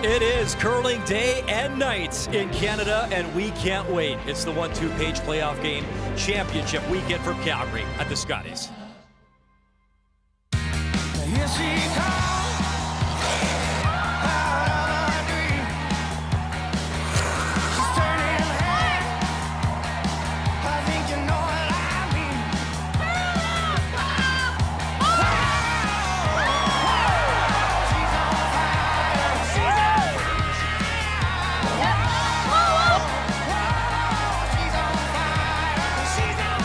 It is curling day and night in Canada, and we can't wait. It's the 1-2 page playoff game championship weekend from Calgary at the Scotties. Here she comes, out of my dream. She's turning head. I think you know what I mean. She's on fire. She's on fire. She's on fire. She's on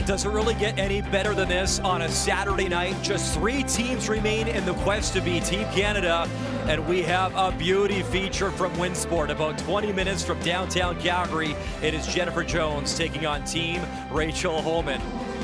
Does it really get any better than this on a Saturday night? Just 3 teams remain in the quest to be Team Canada, and we have a beauty feature from Winsport. About 20 minutes from downtown Calgary, it is Jennifer Jones taking on Team Rachel Homan.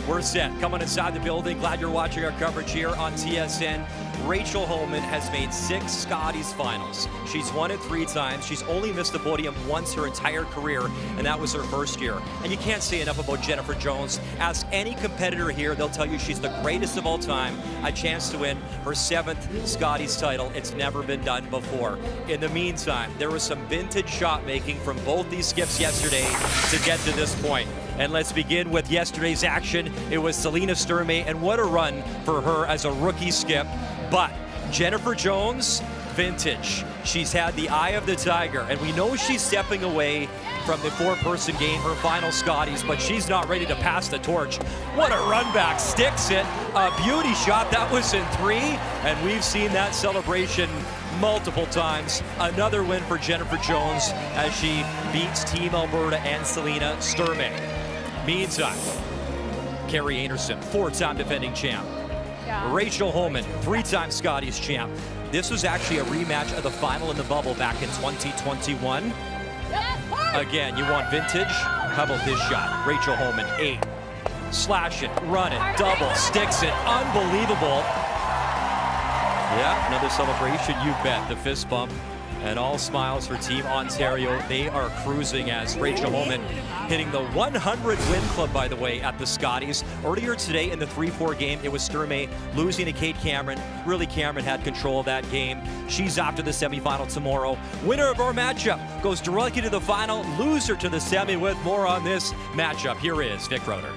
We're set. Coming inside the building. Glad you're watching our coverage here on TSN. Rachel Homan has made 6 Scotties finals. She's won it 3 times. She's only missed the podium once her entire career, and that was her first year. And you can't say enough about Jennifer Jones. Ask any competitor here, they'll tell you she's the greatest of all time. A chance to win her 7th Scotties title. It's never been done before. In the meantime, there was some vintage shot making from both these skips yesterday to get to this point. And let's begin with yesterday's action. It was Selena Sturmey, and what a run for her as a rookie skip. But Jennifer Jones, vintage. She's had the eye of the tiger, and we know she's stepping away from the 4-person game, her final Scotties, but she's not ready to pass the torch. What a run back, sticks it, a beauty shot, that was in 3, and we've seen that celebration multiple times. Another win for Jennifer Jones as she beats Team Alberta and Selena Sturmey. Meantime, Carrie Anderson, 4-time defending champ. Rachel Homan, 3-time Scotties champ. This was actually a rematch of the final in the bubble back in 2021. Again, you want vintage? How about this shot? Rachel Homan, 8. Slash it, run it, double, sticks it, unbelievable. Yeah, another celebration, you bet. The fist bump. And all smiles for Team Ontario. They are cruising as Rachel Homan hitting the 100-win club, by the way, at the Scotties. Earlier today in the 3-4 game, it was Sturmey losing to Kate Cameron. Really, Cameron had control of that game. She's off to the semifinal tomorrow. Winner of our matchup goes directly to the final. Loser to the semi. With more on this matchup, here is Vic Roeder.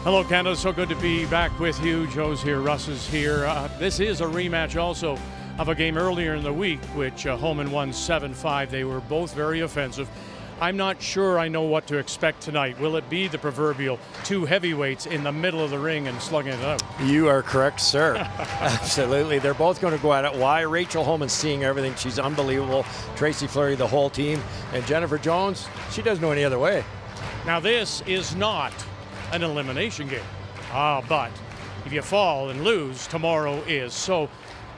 Hello, Canada. So good to be back with you. Joe's here, Russ is here. This is a rematch also of a game earlier in the week, which Homan won 7-5. They were both very offensive. I'm not sure I know what to expect tonight. Will it be the proverbial 2 heavyweights in the middle of the ring and slugging it out? You are correct, sir. Absolutely. They're both going to go at it. Why? Rachel Homan's seeing everything. She's unbelievable. Tracy Fleury, the whole team. And Jennifer Jones, she doesn't know any other way. Now, this is not an elimination game. But if you fall and lose, tomorrow is. So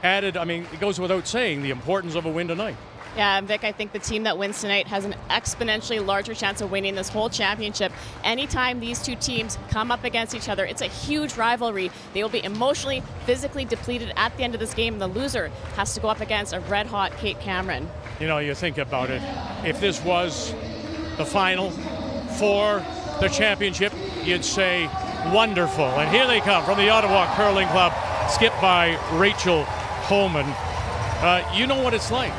added, it goes without saying, the importance of a win tonight. Yeah, Vic, I think the team that wins tonight has an exponentially larger chance of winning this whole championship. Anytime these 2 teams come up against each other, it's a huge rivalry. They will be emotionally, physically depleted at the end of this game. The loser has to go up against a red-hot Kate Cameron. You know, you think about it. If this was the final for the championship, you'd say wonderful. And here they come from the Ottawa Curling Club, skipped by Rachel Homan. You know what it's like.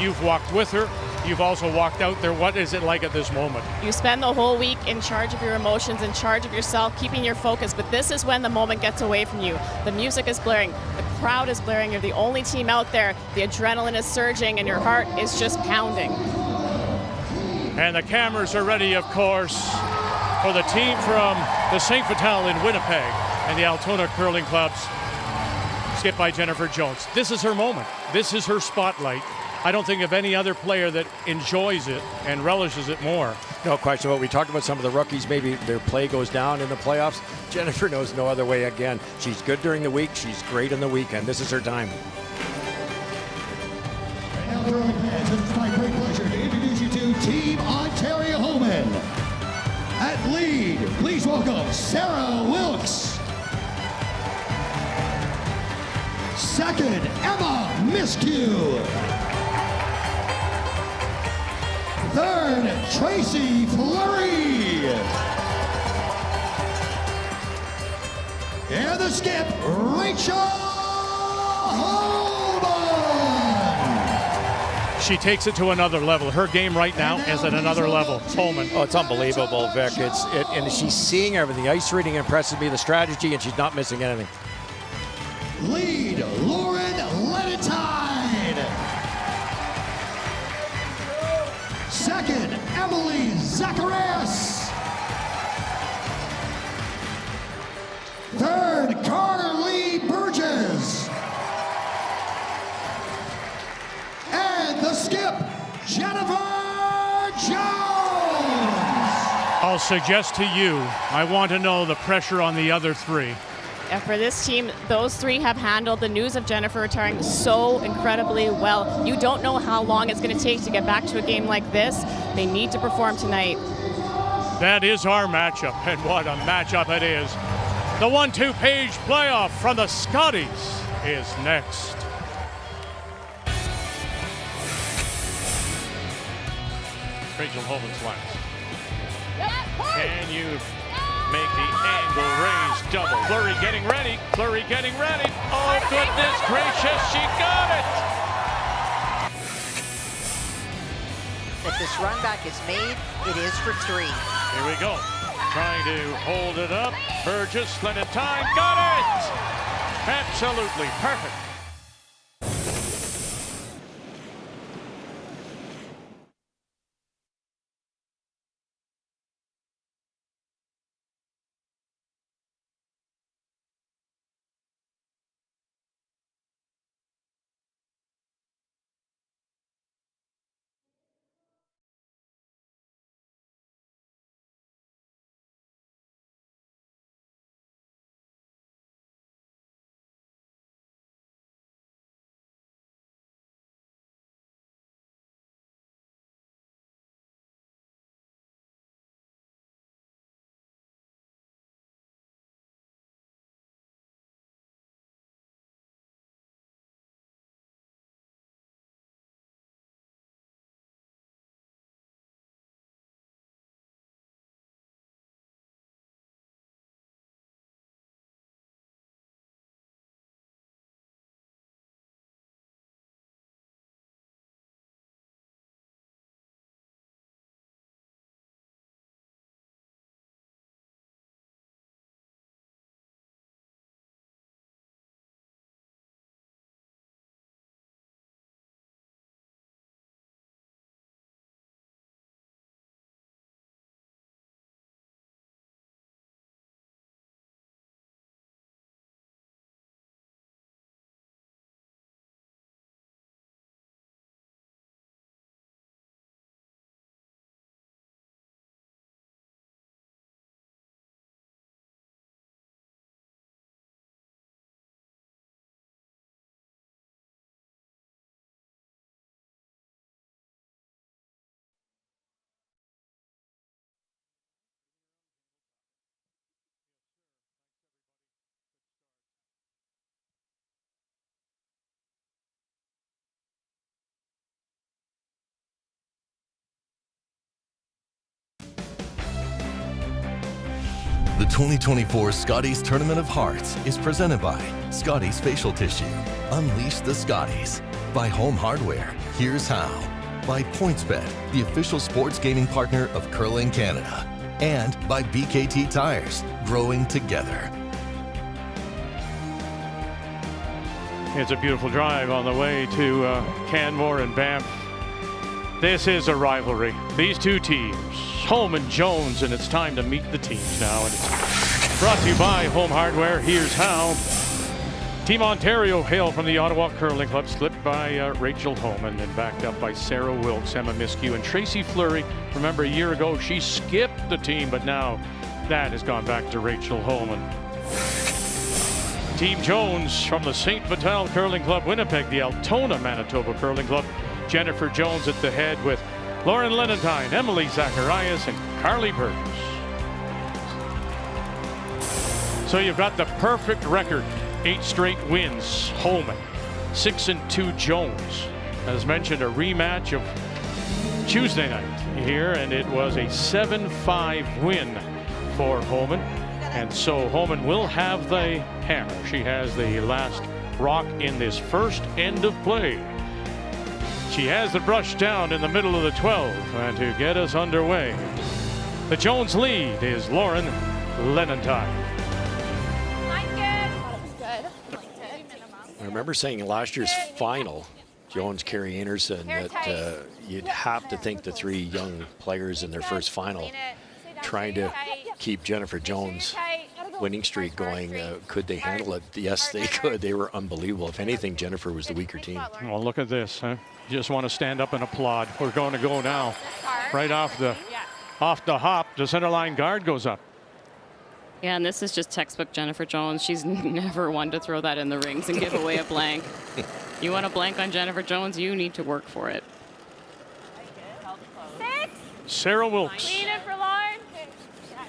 You've walked with her. You've also walked out there. What is it like at this moment? You spend the whole week in charge of your emotions, in charge of yourself, keeping your focus, but this is when the moment gets away from you. The music is blaring, the crowd is blaring, you're the only team out there, the adrenaline is surging, and your heart is just pounding. And the cameras are ready, of course, for the team from the St. Vital in Winnipeg and the Altona Curling Clubs, skipped by Jennifer Jones. This is her moment. This is her spotlight. I don't think of any other player that enjoys it and relishes it more. No question about it. We talked about some of the rookies, maybe their play goes down in the playoffs. Jennifer knows no other way again. She's good during the week. She's great on the weekend. This is her time. And now, curling fans, it's my great pleasure to introduce you to Team Ontario Homan. At lead, please welcome Sarah Wilkes. Second, Emma Miscue. Third, Tracy Fleury. And the skip, Rachel Holman. She takes it to another level. Her game right now is at another level. Holman. Oh, it's unbelievable, Vic. And she's seeing everything. The ice reading impresses me, the strategy, and she's not missing anything. Lead, Lauren Lenentine. Second, Emily Zacharias. Third, Carly Burgess. And the skip, Jennifer Jones. I'll suggest to you, I want to know the pressure on the other three. And for this team, those three have handled the news of Jennifer retiring so incredibly well. You don't know how long it's going to take to get back to a game like this. They need to perform tonight. That is our matchup, and what a matchup it is. The 1-2 page playoff from the Scotties is next. Rachel Holman's last. Can you make the angle raise double? Fleury getting ready. Fleury getting ready. Oh, goodness gracious, she got it! If this run back is made, it is for 3. Here we go. Trying to hold it up. Burgess, Lenentine, got it! Absolutely perfect. The 2024 Scotties Tournament of Hearts is presented by Scotties Facial Tissue. Unleash the Scotties. By Home Hardware. Here's how. By PointsBet, the official sports gaming partner of Curling Canada. And by BKT Tires. Growing together. It's a beautiful drive on the way to Canmore and Banff. This is a rivalry. These two teams, Holman, Jones, and it's time to meet the teams now. And it's brought to you by Home Hardware. Here's how. Team Ontario hail from the Ottawa Curling Club, slipped by Rachel Holman and backed up by Sarah Wilkes, Emma Miscue, and Tracy Fleury. Remember, a year ago, she skipped the team, but now that has gone back to Rachel Holman. Team Jones from the St. Vital Curling Club, Winnipeg, the Altona, Manitoba Curling Club. Jennifer Jones at the head with Lauren Lenentine, Emily Zacharias, and Carly Burgess. So you've got the perfect record, 8 straight wins, Holman. 6-2 Jones. As mentioned, a rematch of Tuesday night here, and it was a 7-5 win for Homan. And so Homan will have the hammer. She has the last rock in this first end of play. She has the brush down in the middle of the 12, and to get us underway, the Jones lead is Lauren Lenentine. I remember saying in last year's final, Jones, Carrie Anderson, that you'd have to think the three young players in their first final trying to keep Jennifer Jones' winning streak going. Could they handle it? Yes, they could. They were unbelievable. If anything, Jennifer was the weaker team. Well, look at this. Huh? You just want to stand up and applaud. We're going to go now. Right off the hop, the center line guard goes up. Yeah, and this is just textbook Jennifer Jones. She's never one to throw that in the rings and give away a blank. You want a blank on Jennifer Jones, you need to work for it. 6. Sarah Wilkes. Clean it for Lauren.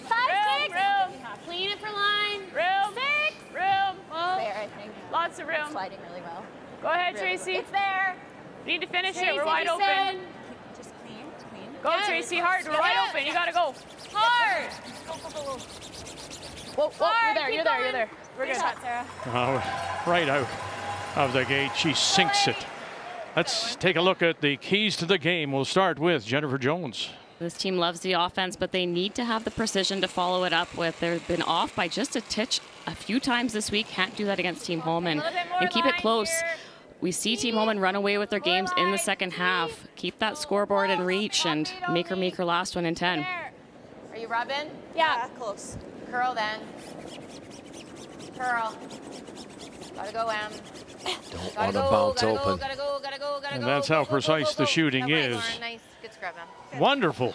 5, 6. Room. Clean it for line. Room. 6. Room. Well, there, I think. Lots of room. Sliding really well. Go ahead, Tracy. It's there. We need to finish it. We're wide open. Just clean. Go, Tracy. Hard. We're wide open. You got to go. Hard. Go. Whoa, you're there. We're good. Shot, Sarah. Right out of the gate, she sinks it. Let's take a look at the keys to the game. We'll start with Jennifer Jones. This team loves the offense, but they need to have the precision to follow it up with. They've been off by just a titch a few times this week. Can't do that against Team Holman. And keep it close. We see Team Holman run away with their games in the second half. Keep that scoreboard in reach and make her last one in 10. Are you rubbing? Yeah, close. Curl then. Curl. Gotta go, Em. Don't want to bounce open. Gotta go. And that's how precise the shooting is. Nice. Good scrub, Em. Wonderful.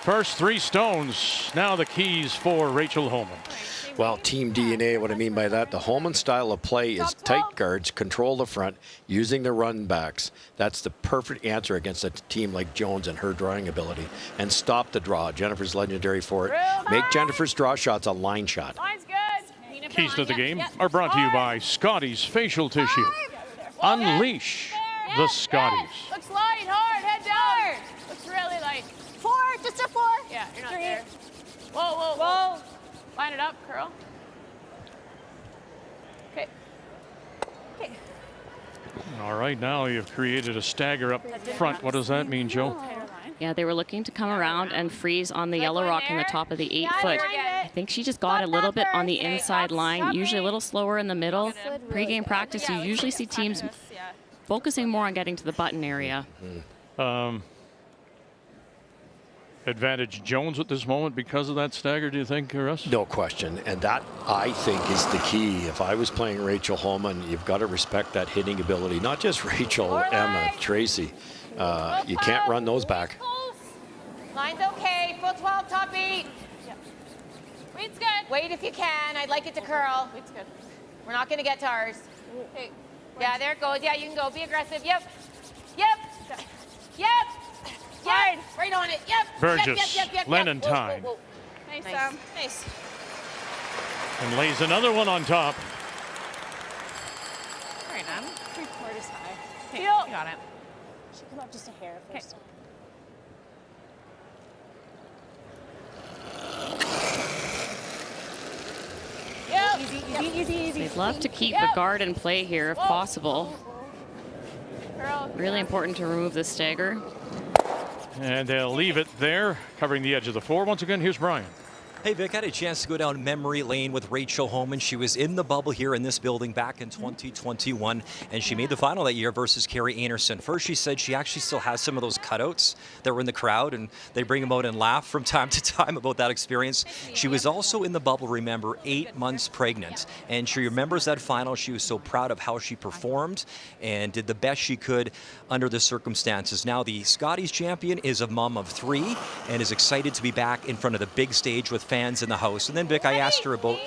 First 3 stones. Now the keys for Rachel Holman. Well, team DNA, what I mean by that, the Holman style of play is tight guards, control the front, using the run backs. That's the perfect answer against a team like Jones and her drawing ability. And stop the draw. Jennifer's legendary for it. Make Jennifer's draw shots a line shot. Line's good. Keys to the game are brought to you by Scotties Facial Tissue. Unleash the Scotties. Looks light, hard, head down. Looks really light. 4, just a 4. Yeah, you're not there. Whoa. Line it up, curl. Okay. All right, now you've created a stagger up front. What does that mean, Joe? Yeah, they were looking to come around and freeze on the yellow rock in the top of the 8-foot. I think she just got a little bit on the inside line, usually a little slower in the middle. Pre-game practice, you usually see teams focusing more on getting to the button area. Advantage Jones at this moment because of that stagger, do you think, Russ? No question. And that, I think, is the key. If I was playing Rachel Holman, you've got to respect that hitting ability. Not just Rachel, Emma, Tracy. You can't run those back. Line's okay. Full 12, top 8. Yep. Weight's good. Wait if you can. I'd like it to curl. Weight's good. We're not going to get to ours. Okay. Yeah, there it goes. Yeah, you can go. Be aggressive. Yep. Hard. Right on it. Yep. Burgess, Yep. Lenentine. Whoa. Nice. And lays another one on top. All right, Em. 3/4 high. Okay, you got it. Should come up just a hair first. Easy. They'd love to keep the guard in play here if possible. Really important to remove the stagger. And they'll leave it there, covering the edge of the floor. Once again, here's Brian. Hey, Vic, I had a chance to go down memory lane with Rachel Holman. She was in the bubble here in this building back in 2021, and she made the final that year versus Carrie Anderson. First, she said she actually still has some of those cutouts that were in the crowd, and they bring them out and laugh from time to time about that experience. She was also in the bubble, remember, 8 months pregnant, and she remembers that final. She was so proud of how she performed and did the best she could under the circumstances. Now, the Scotties champion is a mom of 3 and is excited to be back in front of the big stage with fans in the house. And then, Vic, I asked her about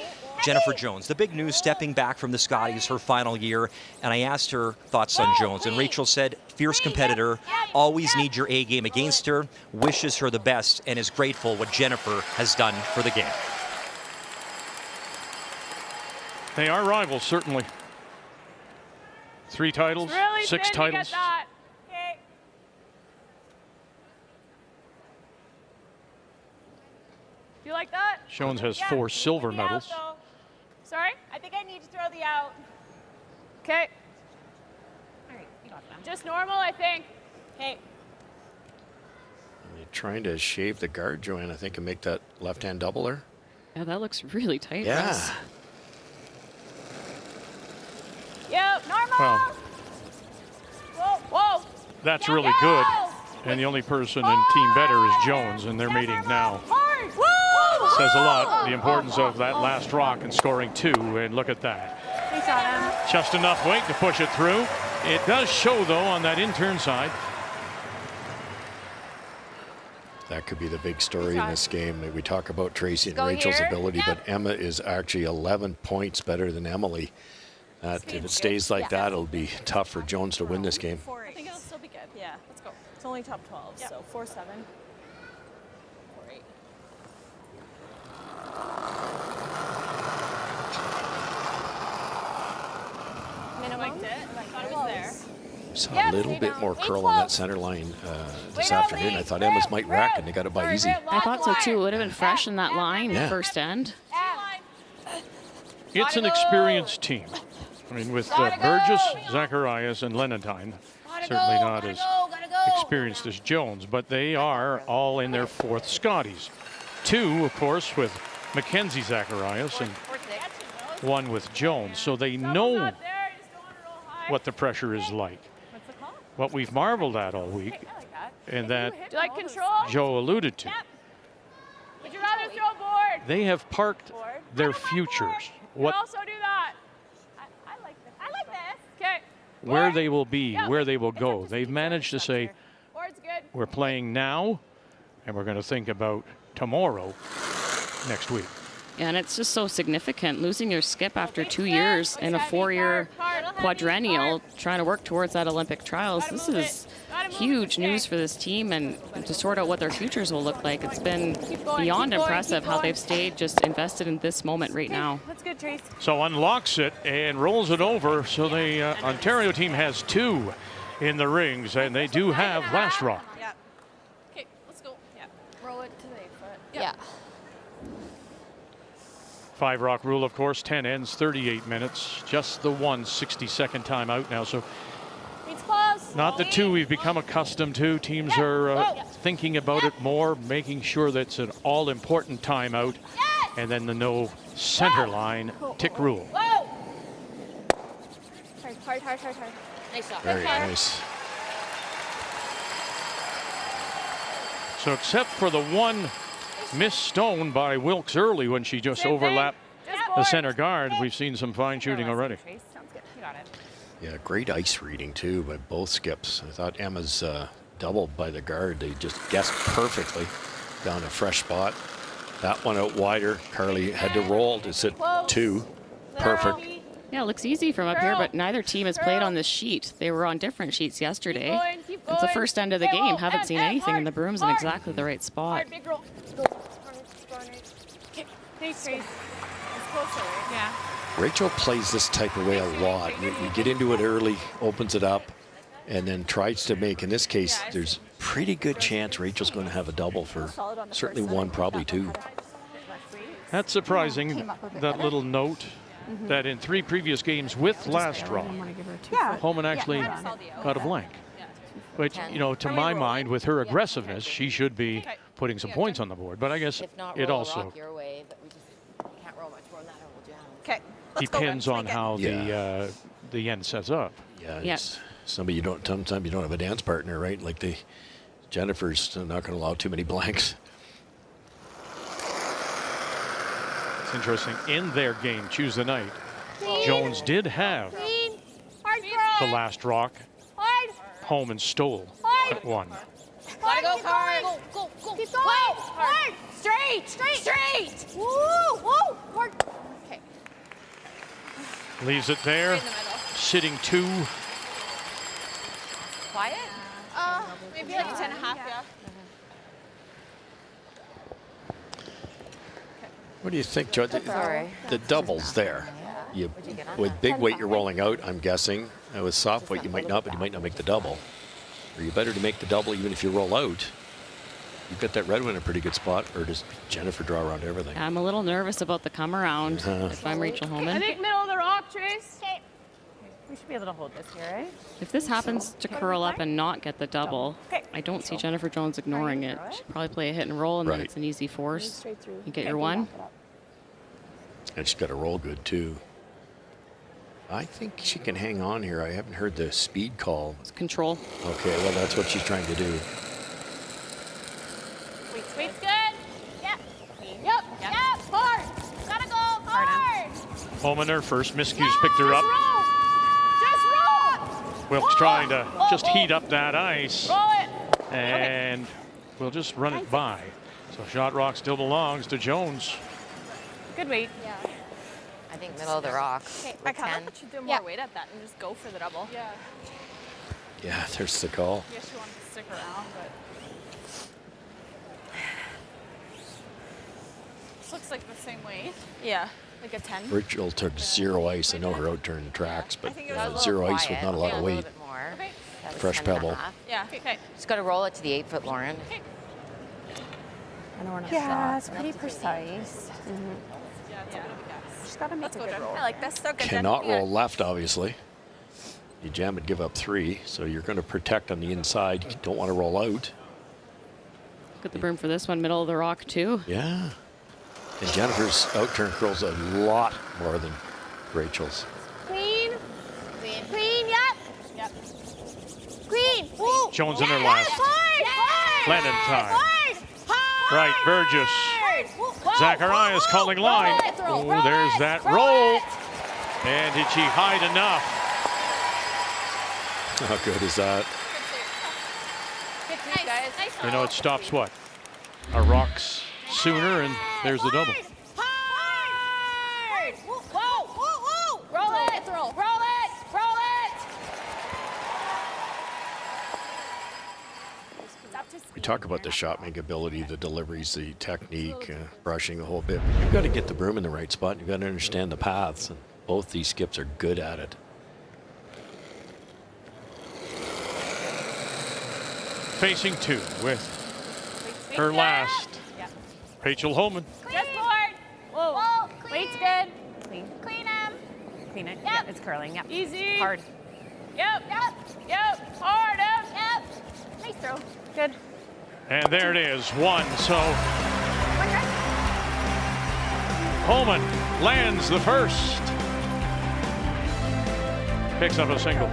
Jennifer Jones, the big news, stepping back from the Scotties, her final year, and I asked her thoughts on Jones, and Rachel said, fierce competitor, always need your A game against her, wishes her the best, and is grateful what Jennifer has done for the game. They are rivals, certainly. 3 titles, Really 6 thin to get titles. that. Okay. Do you like that? Jones has 4 silver medals. Sorry? I think I need to throw the out. Okay. All right, you got them. Just normal, I think. Okay. You're trying to shave the guard, Joanne, I think, and make that left-hand double there. Yeah, that looks really tight. Yeah. Russ. Yep. Normal. Well, Whoa. that's really good. And the only person in team better is Jones, and they're meeting now. Hard. Woo! Says a lot, the importance of that last rock and scoring 2, and look at that. Nice on him. Just enough weight to push it through. It does show, though, on that in-turn side. That could be the big story in this game. We talk about Tracy and Go Rachel's here. ability, but Emma is actually 11 points better than Emily. If it stays like that, it'll be tough for Jones to win this game. I think it'll still be good. Yeah, let's go. It's only top 12, so 4-7. 4-8. Minimum. Liked it. I thought it was there. Saw a little bit more curl on that center line this afternoon. I thought Emma's might rack, and they got it by easy. I thought so too. It would have been fresh in that line first end. It's an experienced team. I mean, with Burgess, Zacharias, and Lenentine, certainly not as experienced as Jones, but they are all in their 4th Scotties. 2, of course, with Mackenzie Zacharias, and 1 with Jones. So they know what the pressure is like. What we've marveled at all week, and that Do you like control? Joe alluded to, Would you rather throw board? they have parked their futures. You What, can also do that. I like this. I like this. Okay. where they will be, where they will go. They've managed to say, Board's good. we're playing now, and we're going to think about tomorrow next week. Yeah, and it's just so significant. Losing your skip after 2 years in a 4-year quadrennial, trying to work towards that Olympic trials. This is huge news for this team, and to sort out what their futures will look like. It's been beyond impressive how they've stayed just invested in this moment right now. That's good, Trace. So unlocks it and rolls it over. So the Ontario team has 2 in the rings, and they do have last rock. Yeah. Okay, let's go. Yeah. Roll it to the 8-foot. Yeah. 5 rock rule, of course, 10 ends, 38 minutes. Just the 1 60-second timeout now. So It's close. not the 2 we've become accustomed to. Teams are thinking about it more, making sure that it's an all-important timeout. And then the no center line tick rule. Whoa. Hard. Nice shot. Very nice. So except for the 1 missed stone by Wilkes early when she just overlapped the center guard, we've seen some fine shooting already. Trace, sounds good. You got it. Yeah, great ice reading, too, by both skips. I thought Emma's doubled by the guard. They just guessed perfectly down a fresh spot. That one out wider. Carly had to roll to sit 2. Perfect. Yeah, it looks easy from up here, but neither team has played on this sheet. They were on different sheets yesterday. It's the first end of the game. Haven't seen anything, and the broom's in exactly the right spot. Hard, big roll. Thanks, Trace. It's closer, right? Yeah. Rachel plays this type of way a lot. You get into it early, opens it up, and then tries to make, in this case, there's pretty good chance Rachel's going to have a double for certainly 1, probably 2. That's surprising, that little note that in 3 previous games with last rock, Holman actually got a blank. Which, you know, to my mind, with her aggressiveness, she should be putting some points on the board. But I guess it also depends on how the end sets up. Yeah, somebody you don't. Sometimes you don't have a dance partner, right? Like Jennifer's not going to allow too many blanks. It's interesting. In their game, Tuesday night, Jones did have the last rock. Holman stole at 1. Gotta go, Carl. Go. Keep going. Hard. Straight. Woo. Hard. Okay. Leaves it there, sitting 2. Quiet? Maybe like 10.5, yeah. What do you think, Joe? The doubles there. With big weight you're rolling out, I'm guessing. With soft weight, you might not, but you might not make the double. Or you better to make the double even if you roll out. You've got that red one in a pretty good spot, or does Jennifer draw around everything? I'm a little nervous about the come around if I'm Rachel I Homan. think middle of the rock, Trace. Okay. We should be able to hold this here, right? If this happens to curl up and not get the double, Okay. I don't see Jennifer Jones ignoring it. She'll probably play a hit and roll, and then Right. it's an easy force. You get your one. And she's got to roll good, too. I think she can hang on here. I haven't heard the speed call. It's control. Okay, well, that's what she's trying to do. Weight's good. Yep. Yep. Hard. Gotta go hard. Homan, her first miscues picked her up. Just roll. Wilkes trying to just heat up that ice. Roll it. And we'll just run it by. So shot rock still belongs to Jones. Good weight. Yeah. I think middle of the rock. Okay, I kind of thought you'd do more weight at that and just go for the double. Yeah. Yeah, there's the call. Guess she wanted to stick around, but this looks like the same weight. Yeah, like a 10. Rachel took 0 ice. I know her out-turn tracks, but It was a little 0 ice with quiet. not a lot Yeah, of little weight. bit more. Okay. That was Fresh 10 and a pebble. half. Yeah. Okay. Just got to roll it to the 8-foot, Lauren. Yeah, it's pretty precise. She's got to make a good roll. I like this. So good. Cannot roll left, obviously. You jam it, give up 3, so you're going to protect on the inside. You don't want to roll out. Get the broom for this one, middle of the rock too. Yeah. And Jennifer's out-turn curls a lot more than Rachel's. Queen. Queen. Yep. Queen. Woo. Jones in her last. Lennon time. Right, Burgess. Zacharias calling line. Oh, there's that roll. And did she hide enough? How good is that? You know, it stops what? Our rocks sooner, and there's the double. Hard. Whoa. Roll it. Roll it. We talk about the shot make ability, the deliveries, the technique, brushing the whole bit. You've got to get the broom in the right spot. You've got to understand the paths, and both these skips are good at it. Facing 2 with her last. Rachel Homan. Just forward. Whoa. Weight's good. Clean. Clean him. Clean it. Yep. Yeah, it's curling. Yep. Easy. Hard. Yep. Hard out. Yep. Nice throw. Good. And there it is, 1. So Homan lands the first. Picks up a single.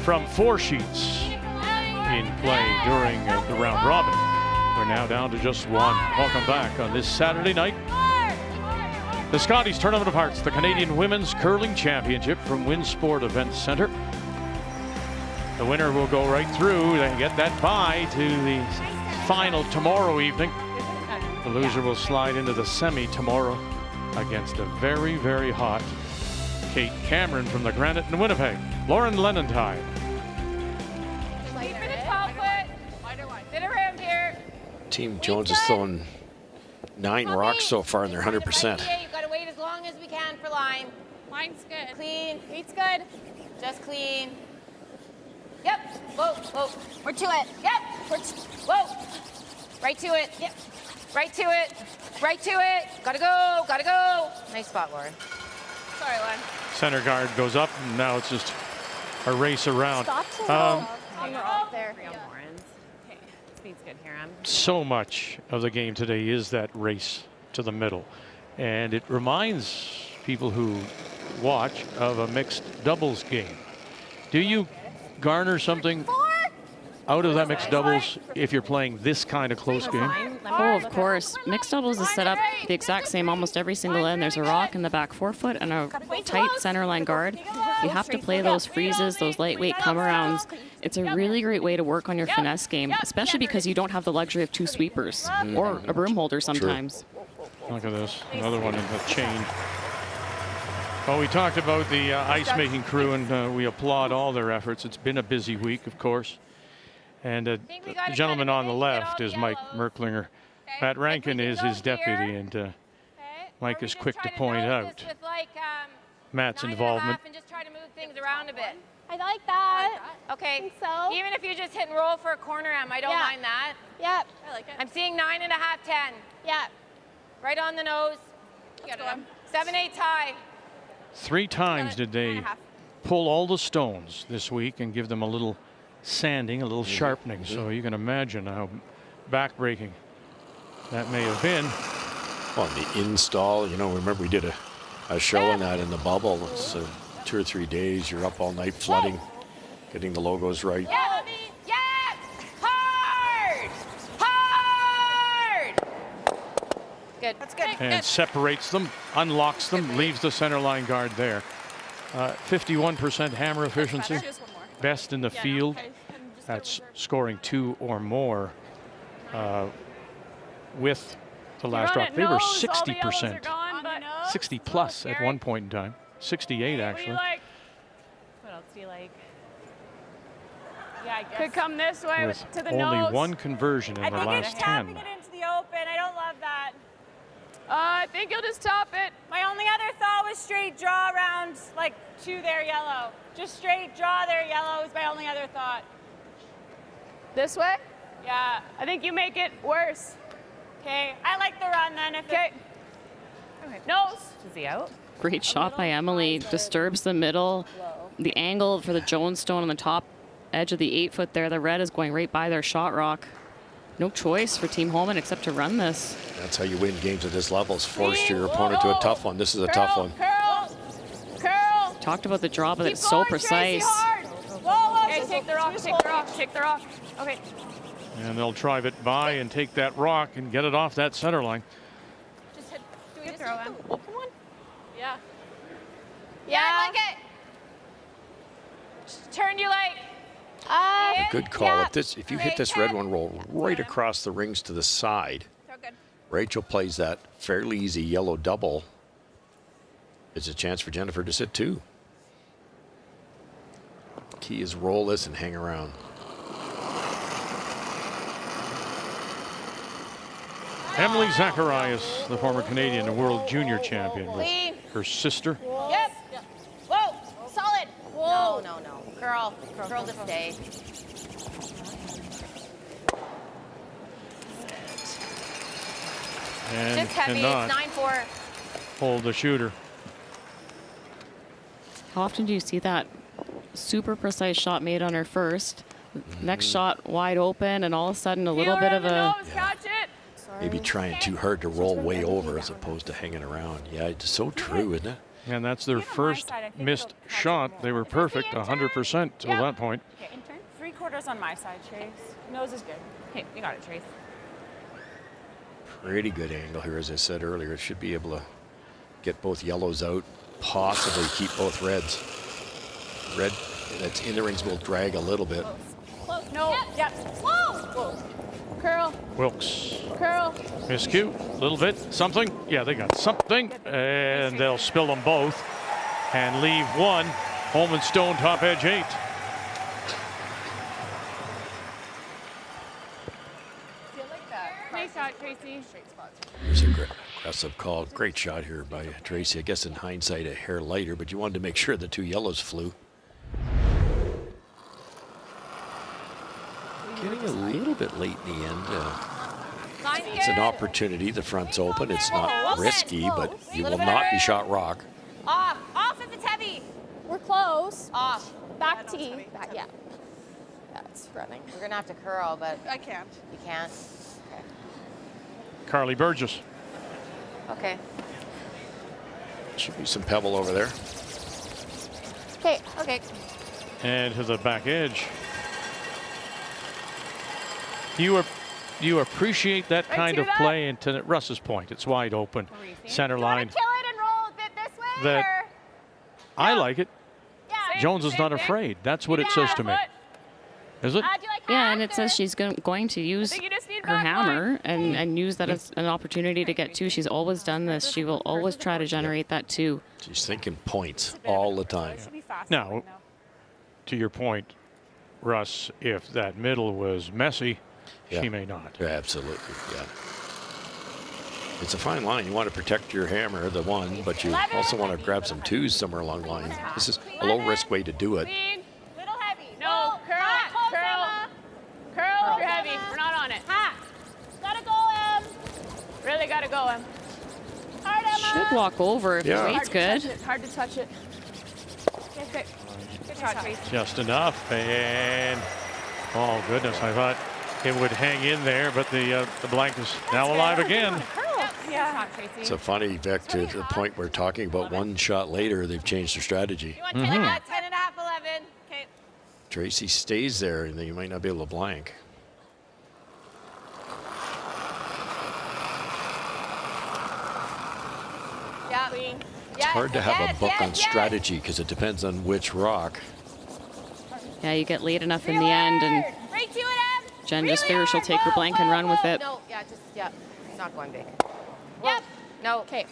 from 4 sheets in play during the round robin. We're now down to just 1. Welcome back on this Saturday night. The Scotties Tournament of Hearts, the Canadian Women's Curling Championship from Winsport Events Centre. The winner will go right through. They get that bye to the final tomorrow evening. The loser will slide into the semi tomorrow against a very, very hot Kate Cameron from the Granite in Winnipeg. Lauren Lenentine. Wait for the 12-foot. Sit around here. Team Jones has thrown 9 rocks so far, and they're 100%. You've got to wait as long as we can for line. Line's good. Clean. Weight's good. Just clean. Yep. Whoa, whoa. We're to it. Yep. Whoa. Right to it. Yep. Right to it. Right to it. Gotta go. Gotta go. Nice spot, Lauren. Sorry, Lauren. Center guard goes up, and now it's just a race around. There. Okay. Speed's good here. So much of the game today is that race to the middle, and it reminds people who watch of a mixed doubles game. Do you garner something out of that mixed doubles if you're playing this kind of close game? Oh, of course. Mixed doubles is set up the exact same almost every single end. There's a rock in the back forefoot and a tight center line guard. You have to play those freezes, those lightweight come-arounds. It's a really great way to work on your finesse game, especially because you don't have the luxury of 2 sweepers or a broom holder sometimes. Look at this, another one in the change. Well, we talked about the ice-making crew, and we applaud all their efforts. It's been a busy week, of course. And the gentleman on the left is Mike Merklinger. Matt Rankin is his deputy, and Mike is quick to point out Matt's involvement. And just try to move things around a bit. I like that. Okay. So? Even if you just hit and roll for a corner M, I don't mind that. Yep. I like it. I'm seeing 9.5, 10. Yep. Right on the nose. 7-8 tie. 3 times did they pull all the stones this week and give them a little sanding, a little sharpening. So you can imagine how backbreaking that may have been. Well, the install, you know, remember we did a show on that in the bubble. It's 2 or 3 days. You're up all night flooding, getting the logos right. Yeah, yeah, hard, hard. Good. That's good. And separates them, unlocks them, leaves the center line guard there. 51% hammer efficiency, best in the field. That's scoring 2 or more with the last rock. They were 60%, 60 plus at one point in time, 68 actually. What else do you like? Yeah, I guess. Could come this way With to the only nose. 1 conversion in the last 10. Tapping it into the open. I don't love that. I think you'll just top it. My only other thought was straight draw around, like, to their yellow. Just straight draw their yellow is my only other thought. This way? Yeah. I think you make it worse. Okay. I like the run then. Okay. Nose. Is he out? Great shot by Emily. Disturbs the middle. The angle for the Jones stone on the top edge of the 8-foot there. The red is going right by their shot rock. No choice for Team Holman except to run this. That's how you win games at this level, is force your opponent to a tough one. This is a tough one. Curl. Talked about the draw, but it's so precise. Okay, take the rock, take the rock, take the rock. Okay. And they'll drive it by and take that rock and get it off that center line. Just hit, do we just throw him? Open one? Yeah. Yeah, I like it. Just turn you like. Good call. If you hit this red one, roll right across the rings to the side. Rachel plays that fairly easy yellow double. It's a chance for Jennifer to sit 2. Key is roll this and hang around. Emily Zacharias, the former Canadian and world junior champion, with her sister. Yep. Whoa. Solid. Whoa. No. Curl to stay. And just heavy. cannot It's 9-4. hold the shooter. How often do you see that super precise shot made on her first? Next shot wide open, and all of a sudden a little bit of a... Catch it. Maybe trying too hard to roll way over as opposed to hanging around. Yeah, it's so true, isn't it? And that's their first missed shot. They were perfect 100% till that point. Okay, intern. 3/4 on my side, Trace. Nose is good. Okay, you got it, Trace. Pretty good angle here, as I said earlier. It should be able to get both yellows out, possibly keep both reds. Red that's in the rings will drag a little bit. Close. No. Yep. Whoa. Curl. Wilkes. Curl. Miscue, a little bit, something. Yeah, they got something, and they'll spill them both and leave one. Holman Stone top edge 8. Nice shot, Tracy. Here's a aggressive call. Great shot here by Tracy. I guess in hindsight a hair lighter, but you wanted to make sure the 2 yellows flew. Getting a little bit late in the end. It's an opportunity. The front's open. It's not risky, but you will not be shot rock. Off. Off if it's heavy. We're close. Off. Back tee. Back, yeah. Yeah, it's running. We're gonna have to curl, but I can't. you can't. Okay. Carly Burgess. Okay. Should be some pebble over there. Okay. Okay. And to the back edge. You appreciate that kind of play, and to Russ's point, it's wide open, center line. Kill it and roll a bit this way. That or? I like it. Yeah. Jones is not afraid. That's what it says to me. Is it? Do you like Yeah, half and it says she's going to use think you just need her back hammer and use that as an opportunity to get 2. She's always done this. She will always try to generate that 2. She's thinking points all the time. Should be fast. Now, to your point, Russ, if that middle was messy, Yeah. she may not. Yeah, absolutely, yeah. It's a fine line. You want to protect your hammer, the 1, but you also want to grab some 2s somewhere along the line. This is a low-risk way to do it. Clean. Little heavy. No. Curl. Curl. You're heavy. We're not on it. Ha. Gotta go, Em. Really gotta go, Em. Hard, Emma. Should walk over if Yeah. the weight's good. It's hard to touch it. Okay, good shot, Tracy. Just enough, and oh goodness, I thought it would hang in there, but the blank is now alive again. Yeah. It's a funny, Vic, to the point we're talking about 1 shot later, they've changed their strategy. You want 10.5, 10.5, 11. Okay. Tracy stays there, and then you might not be able to blank. Yeah. It's hard to have a book on strategy because it depends on which rock. Yeah, you get late enough in the end, and Right to it, Em. Jen just figures she'll take her blank and run with it. No, yeah, just, yeah. It's not going big. Yep. No. Okay.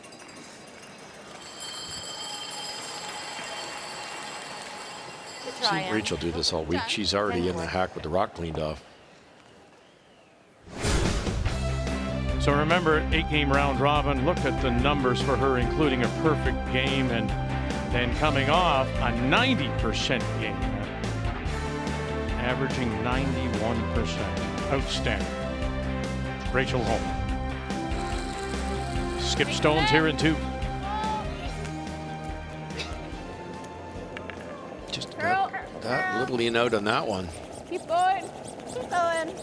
Good Seen try, Em. Rachel do this all week. She's already in the hack with the rock cleaned off. So remember, 8-game round robin. Look at the numbers for her, including a perfect game and then coming off a 90% game, averaging 91%. Outstanding. Rachel Holman. Skip Stone's here in 2. Just got that little in out on that one. Keep going. Keep going.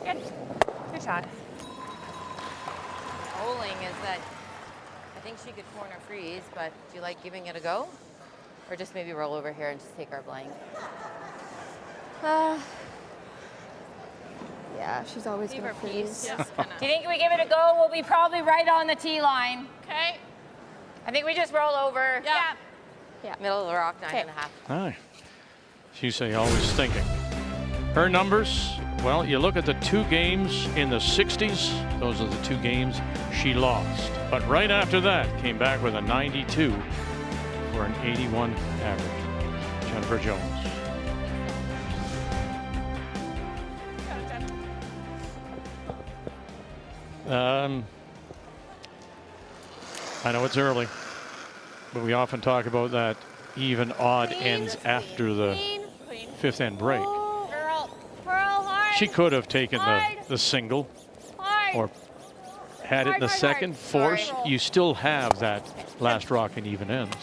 Good. Good shot. Bowling is that I think she could corner freeze, but do you like giving it a go? Or just maybe roll over here and just take our blank? Yeah, she's always Leave going her to freeze. Do you think we give it a go? We'll be probably right on the tee line. Okay. I think we just roll over. Yeah. Middle of the rock, 9.5. Hi. She say always thinking. Her numbers, well, you look at the 2 games in the 60s. Those are the 2 games she lost. But right after that, came back with a 92 for an 81 average. Jennifer Jones. I know it's early, but we often talk about that even odd ends after the 5th end break. Curl hard. She could have taken the single or had it in the second force. You still have that last rock and even ends.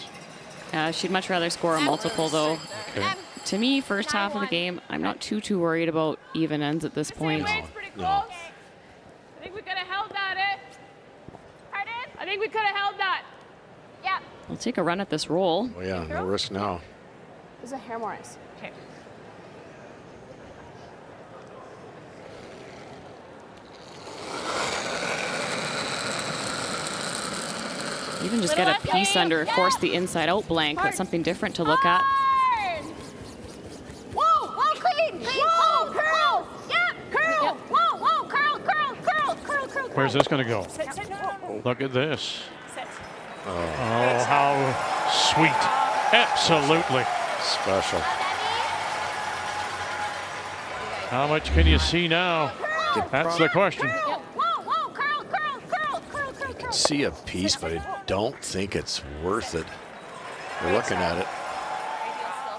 She'd much rather score a multiple, though. Okay. To me, first half of the game, I'm not too worried about even ends at this point. No. I think we could have held that, I think we could have held that. We'll take a run at this roll. Oh yeah, no risk now. There's a hair Morris. Okay. Even just get a piece under, force the inside out blank. That's something different to look at. Whoa, whoa, clean, whoa, curl, yeah, curl, whoa, whoa, curl, curl, curl, curl, curl. Where's this going to go? Sit, sit, no. Look at this. Sit. Oh, how sweet. Absolutely. Special. How much can you see now? That's the question. Whoa, whoa, curl, curl, curl, curl, curl, You can see a piece, but I don't think it's worth it. We're looking at it.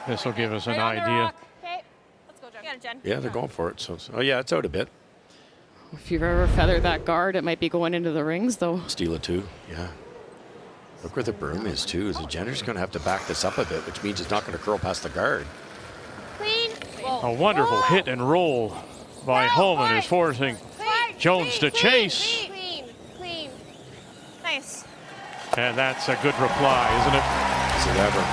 This will give us an idea. Okay, let's go, Jen. You got it, Jen. Yeah, they're going for it. So, oh yeah, it's out a bit. If you've ever feathered that guard, it might be going into the rings, though. Steal it too. Yeah. Look where the broom is too. The Jenner's going to have to back this up a bit, which means it's not going to curl past the guard. Clean. A wonderful hit and roll by Holman is forcing Jones to chase. Clean, clean. Nice. And that's a good reply, isn't it? Is it ever?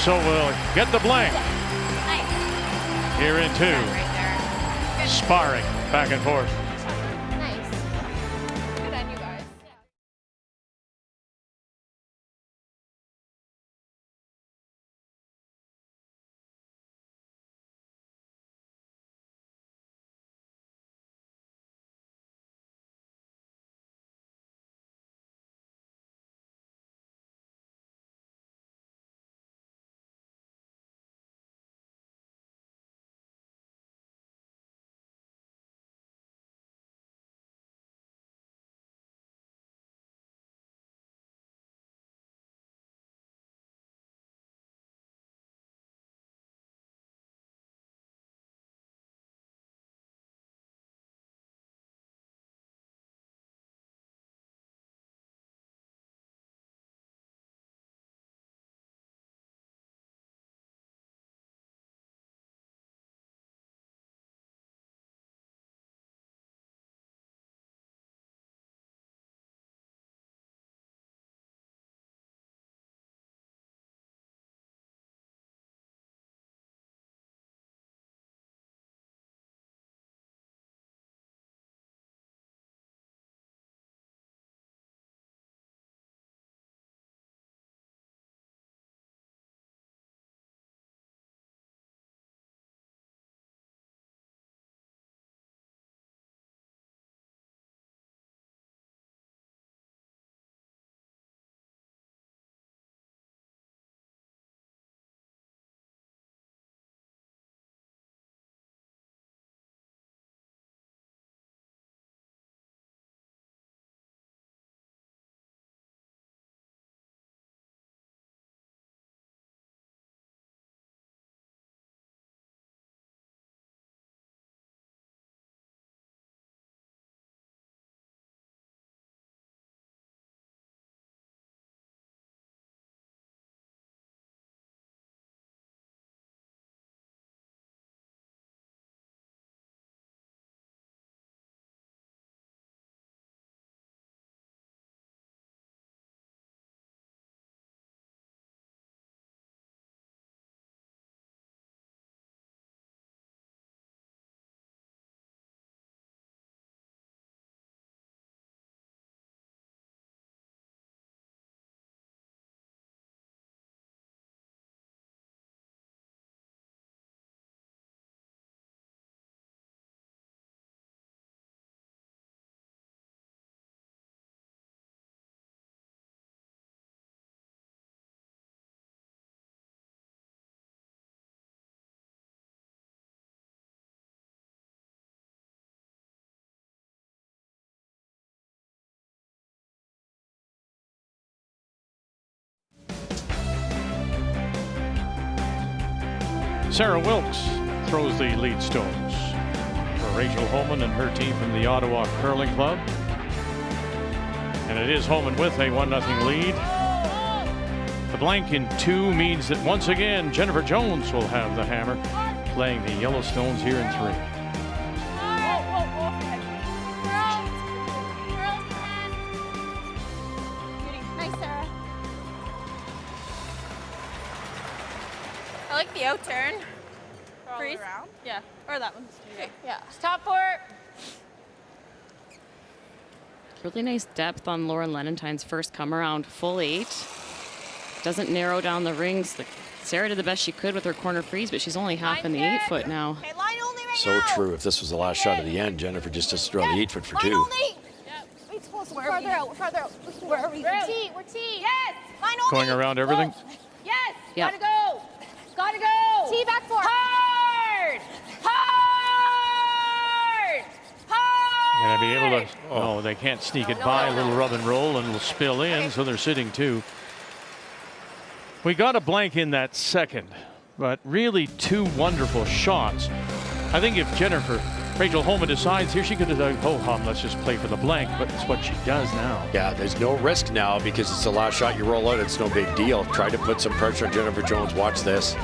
So we'll get the blank Nice. here in two. Right there. Good. Sparring back and forth. Nice. Good on you guys. Sarah Wilkes throws the lead stones for Rachel Holman and her team from the Ottawa Curling Club. And it is Holman with a 1-0 lead. The blank in two means that once again Jennifer Jones will have the hammer, playing the Yellowstones here in three. like the out turn. Freeze? Around? Yeah. Or that one. Okay. Yeah. Top 4. Really nice depth on Lauren Lenentine's first come around, full 8. Doesn't narrow down the rings. Sarah did the best she could with her corner freeze, but she's only half in the 8 foot now. Okay, line only right So now. true. If this was the last shot of the end, Jennifer just has to throw the 8 foot for 2. Wait, farther out. Where are we? We're T. Yes. Line only. Going around everything. Yes. Yep. Gotta go. Gotta go. T back 4. Hard. Hard. Hard. Gonna be able to. Oh, they can't sneak it by. A little rub and roll, and will spill in. So they're sitting 2. We got a blank in that second, but really 2 wonderful shots. I think if Rachel Holman decides here, she could have done, oh, let's just play for the blank, but it's what she does now. Yeah, there's no risk now because it's the last shot you roll out. It's no big deal. Try to put some pressure on Jennifer Jones. Watch this.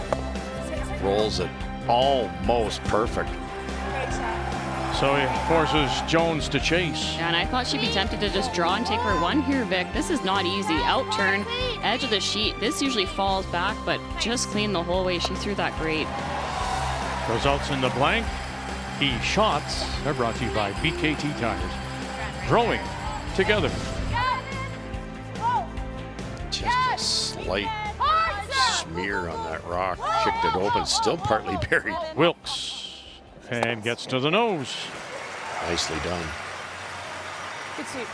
Rolls it almost perfect. So it forces Jones to chase. Yeah, and I thought she'd be tempted to just draw and take her 1 here, Vic. This is not easy. Out turn, edge of the sheet. This usually falls back, but just clean the whole way. She threw that great. Results in the blank. E shots are brought to you by BKT Tires. Growing together. Just a slight smear on that rock. Kicked it open. Still partly buried. Wilkes. And gets to the nose. Nicely done. Good sweep.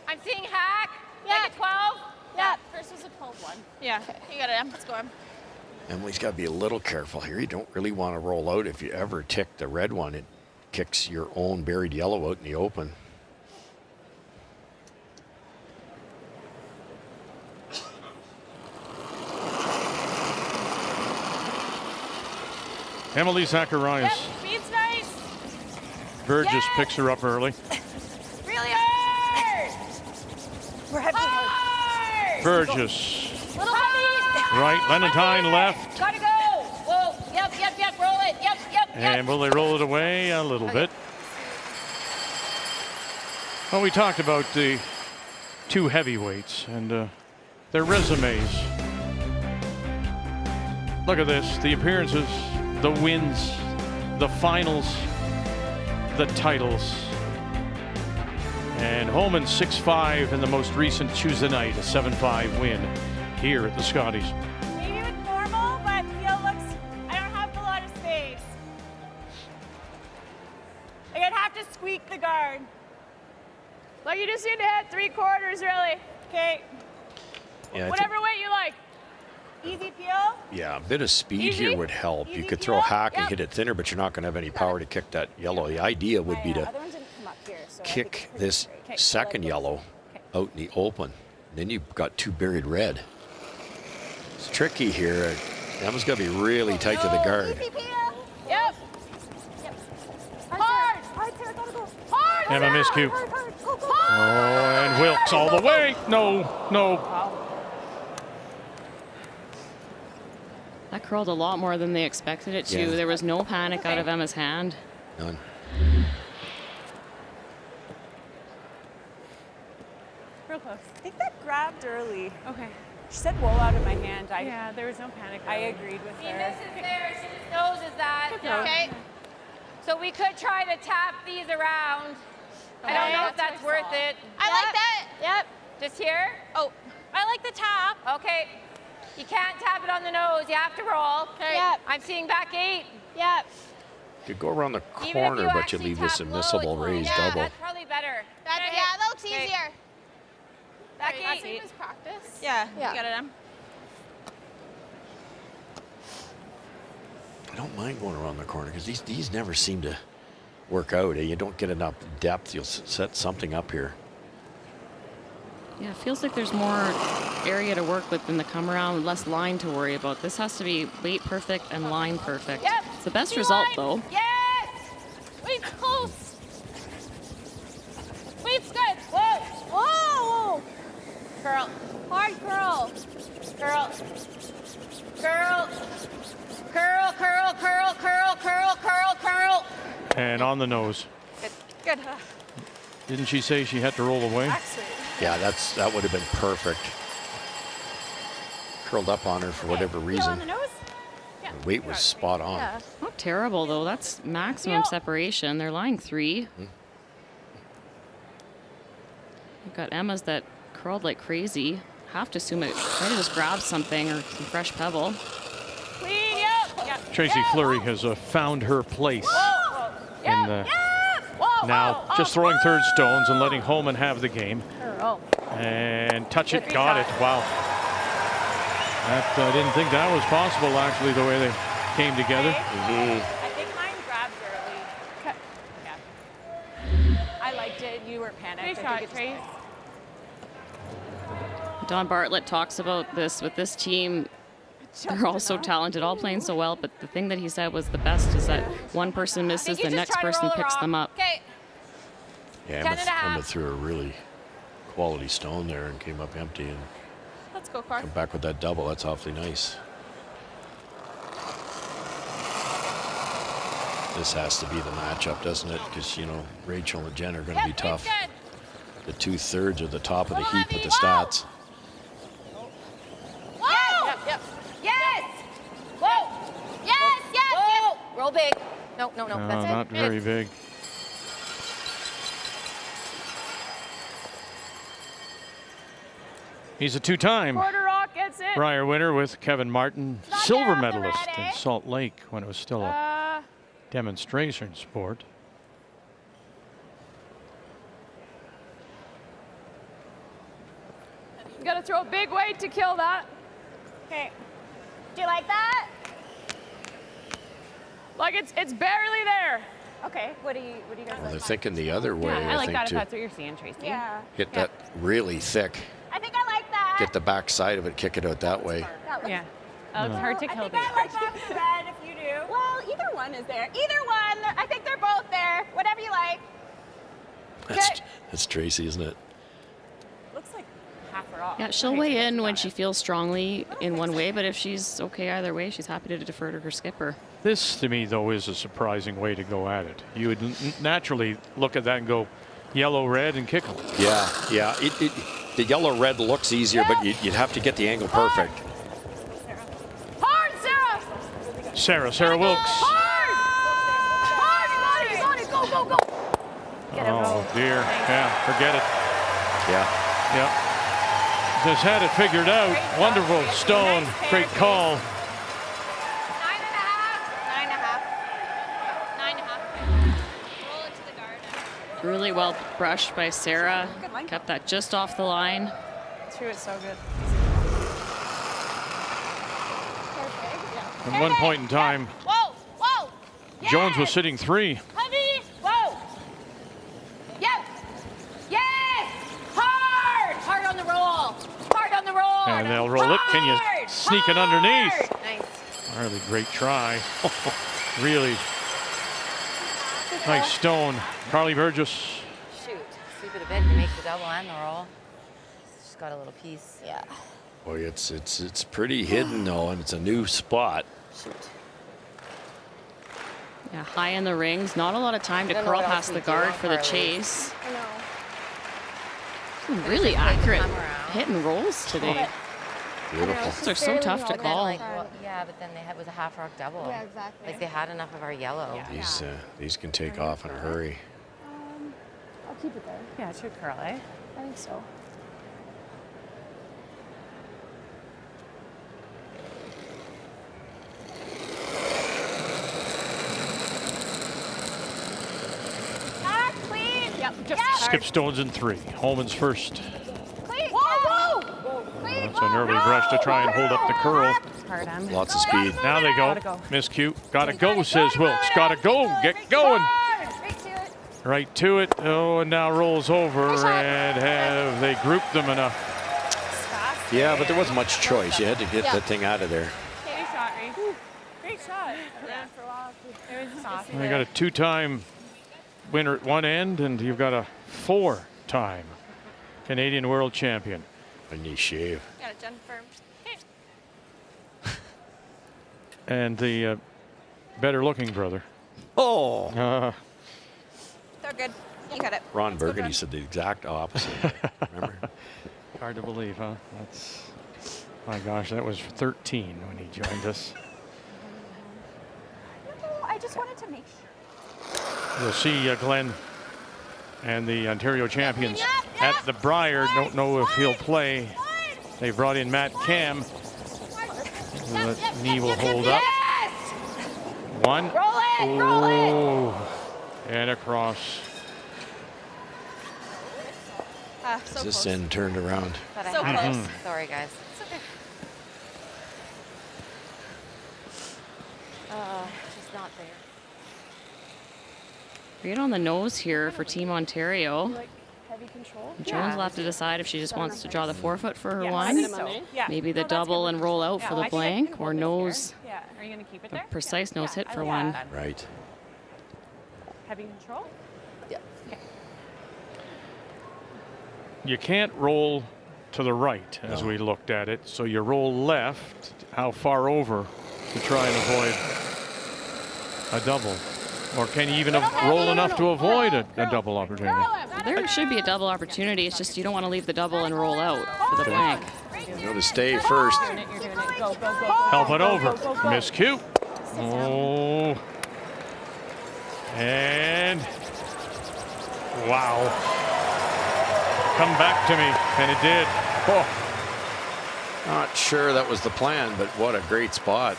I'm seeing hack. Yeah. Like a 12. Yeah. First was a 12-1. Yeah. Okay. You got it, Em. Let's go, Em. Emily's got to be a little careful here. You don't really want to roll out. If you ever tick the red one, it kicks your own buried yellow out in the open. Emily Zacharias. Yep. Speed's nice. Burgess picks her up early. Really hard. We're heavy. Hard. Burgess. Little heavy. Right, Lenentine left. Gotta go. Whoa. Yep. Roll it. Yep. And will they roll it away a little bit? Well, we talked about the 2 heavyweights and their resumes. Look at this, the appearances, the wins, the finals, the titles. And Holman 6-5 in the most recent Tuesday night, a 7-5 win here at the Scotties. Maybe with normal, but heel looks, I don't have a lot of space. Like I'd have to squeak the guard. Like you just need to hit 3/4, really. Okay. Yeah, Whatever weight you like. Easy peel. Yeah, a bit of speed Easy? here would help. You Easy could throw peel? hack and Yep. hit it thinner, but you're not going to have any power to kick that yellow. The idea would be to Other ones didn't come up here, so I think kick it's pretty this straight. Okay, so second like yellow out in the open. Then you've got 2 buried red. It's tricky here. Emma's got to be really tight to the guard. Easy peel. Yep. Hard. Hard, Sarah, gotta go. Hard. Emma miscue. Hard. Go. Oh, and Wilkes all the way. No. That curled a lot more than they expected it to. Yeah. There was no panic out of Emma's hand. None. Real close. I think that grabbed early. Okay. She said roll out of my hand. Yeah, there was no panic. I agreed with See, her. this is there. She just knows is that. Yeah. Okay. So we could try to tap these around. I don't know if that's worth it. I like that. Yep. Just here? Oh, I like the tap. Okay. You can't tap it on the nose. You have to roll. Okay. Yep. I'm seeing back 8. Yep. Could go around the Even if corner, you but you actually leave this tap low, admissible it's raised yeah, double. That's probably better. Yeah, that looks Okay. easier. Back That's 8. practice. Yeah. You got it, Em. I don't mind going around the corner because these never seem to work out. You don't get enough depth. You'll set something up here. Yeah, it feels like there's more area to work with in the come around, less line to worry about. This has to be weight perfect and line perfect. Yep. It's the best result, though. Yes. Weight's close. Weight's good. Whoa. Whoa. Curl. Hard curl. Curl. Curl. Curl, curl, curl, curl, curl, curl, curl. And on the nose. Good. Didn't she say she had to roll away? Actually. Yeah, that would have been perfect. curled up on her for whatever reason. On the nose? Her weight was spot on. Yeah. Not terrible, though. That's maximum separation. They're lying 3. You've got Emma's that curled like crazy. Have to assume it might have just grabbed something or some fresh pebble. Clean, yep. Tracy Fleury has found her place in the now just throwing third stones and letting Holman have the game. And touch it, got it. Wow. That I didn't think that was possible, actually, the way they came together. I think mine grabbed early. Yeah. I liked it. You were panicked. Great shot, Trace. Don Bartlett talks about this with this team. They're all so talented, all playing so well, but the thing that he said was the best is that one person misses, the next person picks them up. Okay. Yeah, Emma threw a really quality stone there and came up empty and Let's go, Clark. come back with that double. That's awfully nice. This has to be the matchup, doesn't it? Because, you know, Rachel and Jen are going to be tough. The 2/3 are the top of the heap with the stats. Yep. Yes. Whoa. Yes. Whoa. Roll big. No. No, That's it. not very big. He's a 2-time Quarter rock gets it. Brier winner with Kevin Martin, silver medalist in Salt Lake when it was still a demonstration sport. You got to throw a big weight to kill that. Okay. Do you like that? Like it's barely there. Okay. What do you guys Well, they're like? thinking the other way, I like think, that if to that's what you're seeing, Tracy. Yeah. hit that really thick, I think I like that. get the back side of it, kick it out that way. That looks Yeah. It's hard to I kill think these. I like that red if you do. Well, either one is there. Either one. I think they're both there. Whatever you like. That's Tracy, isn't it? Looks like half or off. Yeah, she'll weigh in when she feels strongly in one way, but if she's okay either way, she's happy to defer to her skipper. This, to me, though, is a surprising way to go at it. You would naturally look at that and go yellow, red, and kick them. Yeah. The yellow-red looks easier, but you'd have to get the angle perfect. Hard, Sarah. Sarah Wilkes. Hard, he's on it. Go. Oh, dear. Yeah, forget it. Yeah. Yep. Just had it figured out. Wonderful stone. Great call. 9.5. Roll it to the guard. Really well brushed by Sarah. Kept that just off the line. Threw it so good. At one point in time, Whoa. Jones was sitting 3. Heavy. Whoa. Yes. Hard on the roll. And they'll roll it. Can you sneak it underneath? Nice. Really great try. Really nice stone. Carly Burgess. Shoot. Sweep it a bit to make the double and the roll. Just got a little piece. Yeah. Boy, it's pretty hidden though, and it's a new spot. Shoot. Yeah, high in the rings. Not a lot of time to I don't know curl what else past we the do guard on for the Carly. chase. I know. Really Like to accurate come around. hit and rolls today. Beautiful. Those are so tough to But then, call. like, well, yeah, but then it was a half rock double. Yeah, exactly. Like they had enough of our yellow. These can take off in a hurry. I'll keep it there. Yeah, it should curl, eh? I think so. Clean. Yep, just Skip stones in 3. Holman's first. Clean. Whoa. Clean. That's an early brush to try and hold up the curl. hard on. Lots of speed. Now they go. Gotta go. Miscue. Gotta go, says Wilkes. Gotta go. Get going. Straight to it. Right to it. Oh, and now rolls over. And have they grouped them enough? Yeah, but there wasn't much choice. You had to get that thing out of there. Great shot, Reese. Great shot. Ran for a while. It was soft. They got a 2-time winner at one end, and you've got a 4-time Canadian world champion. And you shave. Got it, Jennifer. And the better looking brother. Oh. They're good. You got it. Ron Burgundy said the exact opposite. Remember? Hard to believe, huh? That's My gosh, that was 13 when he joined us. I just wanted to make sure. You'll see Glenn and the Ontario champions at the Briar. Don't know if he'll play. They brought in Matt Cam. The knee will hold up. One. Roll it. And across. Is this end turned around? But I So had close. it. Sorry, guys. It's okay. She's not there. Right on the nose here for Team Ontario. Like heavy control. Jones will have to decide if she just wants to draw the forefoot for her Yeah, I one. think so. Yeah. Maybe the No, that's double good. and roll out for Yeah, the I think I blank, can or hold this nose, here. Yeah. Are you gonna keep it the there? precise nose hit I for like one. that. Right. Heavy control. You can't roll to the right as we looked at it, so you roll left. How far over to try and avoid a double? Or can you even roll enough to avoid a double opportunity? There should be a double opportunity. It's just you don't want to leave the double and roll out for the blank. You know to stay first. You're doing it. Go, go, go. Help it over. Go, go, go. Miscue. Oh. And wow. Come back to me, and it did. Oh. Not sure that was the plan, but what a great spot.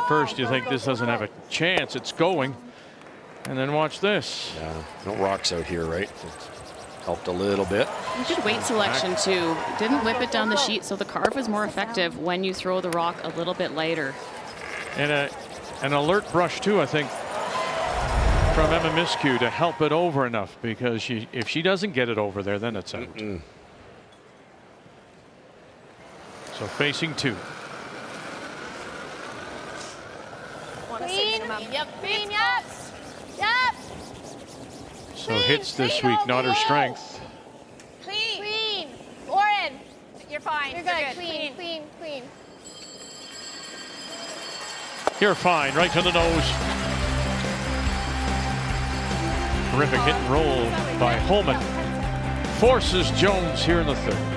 First, you think this doesn't have a chance. It's going. And then watch this. Yeah, no rocks out here, right? It helped a little bit. Good weight selection too. Didn't whip it down the sheet, so the carve is more effective when you throw the rock a little bit lighter. And an alert brush, too, I think, from Emma Miscue to help it over enough, because if she doesn't get it over there, then it's out. So facing two. Clean. Yep. Clean. Yep. Yep. So hits this week, not her strength. Clean. Clean. Lauren, you're fine. You're good. Clean. Clean. Clean. You're fine, right to the nose. Terrific hit and roll by Holman. Forces Jones here in the third.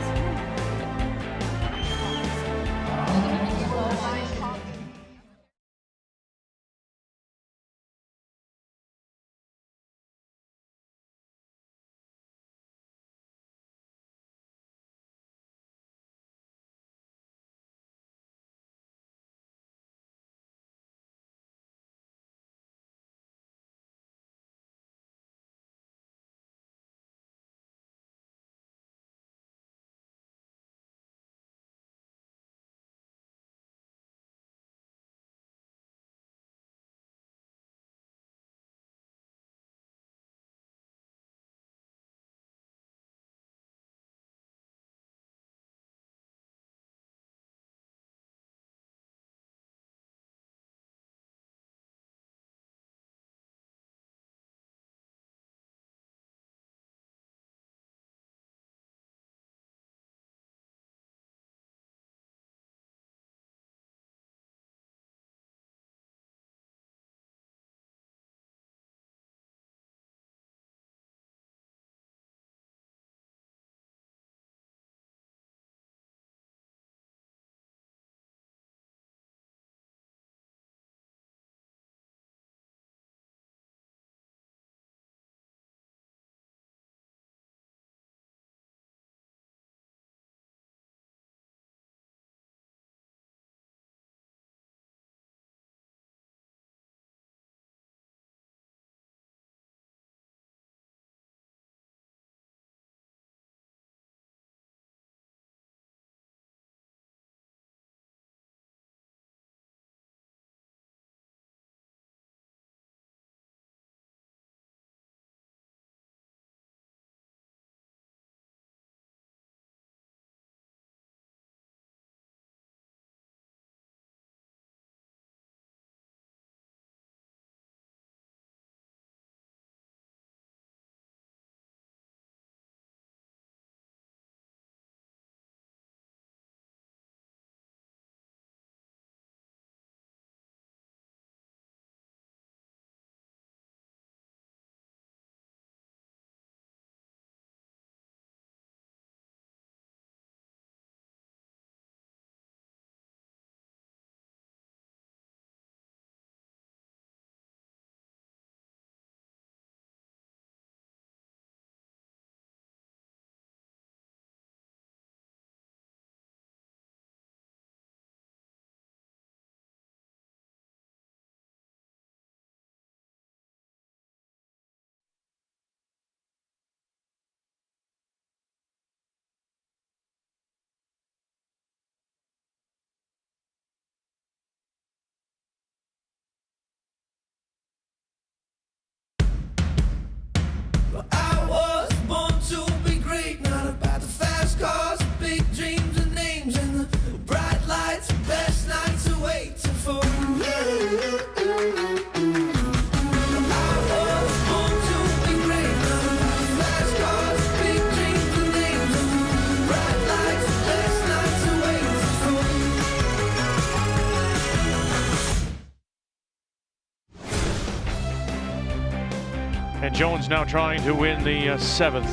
And Jones now trying to win the 7th.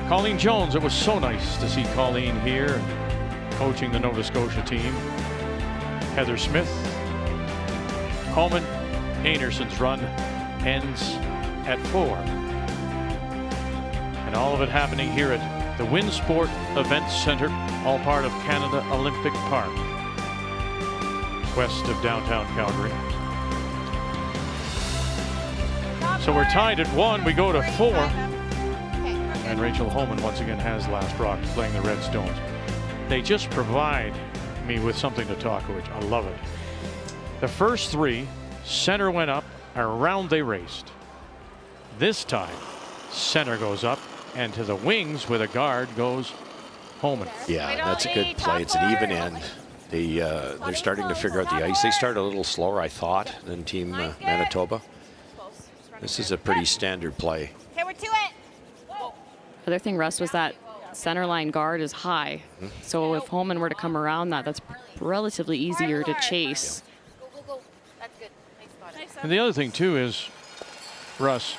Colleen Jones, it was so nice to see Colleen here coaching the Nova Scotia team. Heather Smith. Holman Anderson's run ends at 4. And all of it happening here at the Winsport Events Centre, all part of Canada Olympic Park, west of downtown Calgary. So we're tied at 1. We go to 4. And Rachel Holman once again has last rock, playing the Red Stones. They just provide me with something to talk about. I love it. The first 3, center went up, around they raced. This time, center goes up, and to the wings with a guard goes Holman. Yeah, that's a good play. It's an even end. They're starting to figure out the ice. They started a little slower, I thought, than Team Manitoba. This is a pretty standard play. Okay, we're to it. The other thing, Russ, was that center line guard is high. So if Holman were to come around that's relatively easier to chase. Go. That's good. Nice spot. And the other thing, too, is, Russ,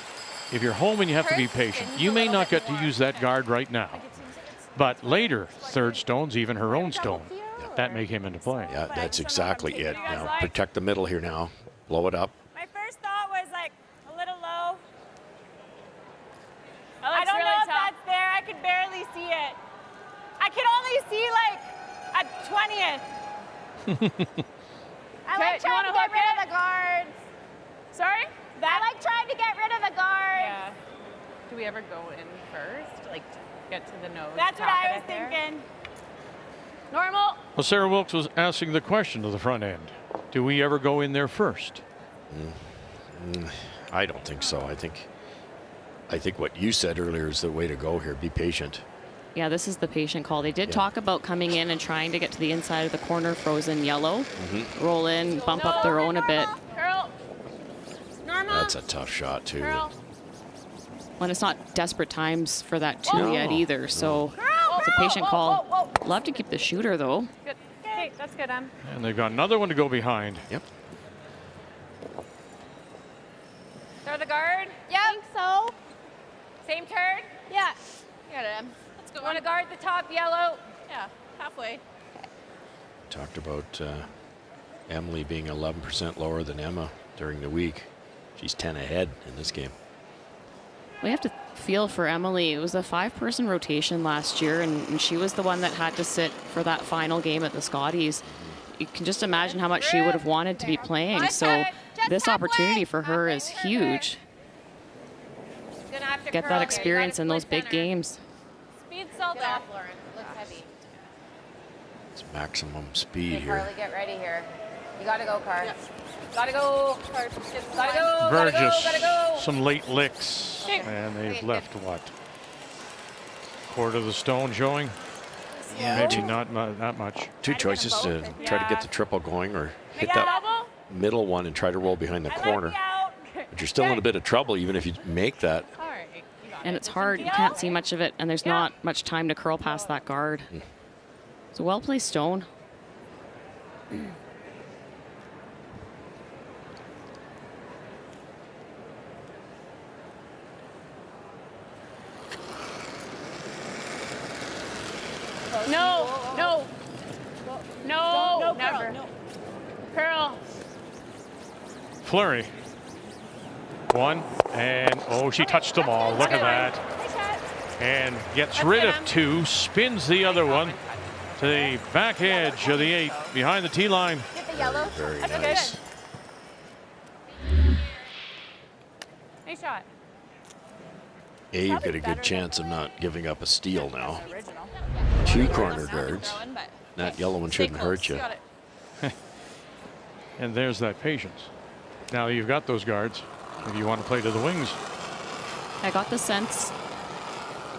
if you're Holman, you have to be patient. You may not get to use that guard right now. But later, third stones, even her own stone, that may come into play. Yeah, that's exactly it. Now, protect the middle here now. Blow it up. My first thought was like a little low. I don't know if that's there. I could barely see it. I can only see like a 20th. I like trying to get rid of the guards. Sorry? I like trying to get rid of the guards. Yeah. Do we ever go in first? Like get to the nose? That's what I was thinking. Normal. Well, Sarah Wilkes was asking the question to the front end. Do we ever go in there first? I don't think so. I think what you said earlier is the way to go here. Be patient. Yeah, this is the patient call. They did talk about coming in and trying to get to the inside of the corner, frozen yellow. Roll in, bump up their own a bit. Curl. Normal. That's a tough shot, too. Curl. When it's not desperate times for that too yet either. So it's a patient call. Love to keep the shooter, though. Good. Okay, that's good, Em. And they've got another one to go behind. Yep. Throw the guard. Yeah. I think so. Same turn. Yeah. Got it, Em. Let's go. Want to guard the top yellow? Yeah, halfway. Talked about Emily being 11% lower than Emma during the week. She's 10 ahead in this game. We have to feel for Emily. It was a 5-person rotation last year, and she was the one that had to sit for that final game at the Scotties. You can just imagine how much she would have wanted to be playing. So this opportunity for her is huge. Get that experience in those big games. Speed still there. Lauren. Looks heavy. It's maximum speed Okay, here. Carly, get ready here. You gotta go, Car. Yeah. Gotta go. Gotta go. Burgess, Gotta go. some late licks, and they've left what? Quarter of the stone showing? Yeah, Maybe not that much. 2 choices to try to get the triple going or hit that middle one and try to roll behind the corner. But you're still in a bit of trouble even if you make that. And it's hard. You can't see much of it, and there's not much time to curl past that guard. It's a well-placed stone. No, never. Curl. Flurry. 1, and oh, she touched them all. Look at that. And gets rid of 2, spins the other one to the back edge of the 8, behind the tee line. Get the yellow. Very nice. Nice shot. You've got a good chance of not giving up a steal now. 2 corner guards. That yellow one shouldn't hurt you. And there's that patience. Now you've got those guards if you want to play to the wings. I got the sense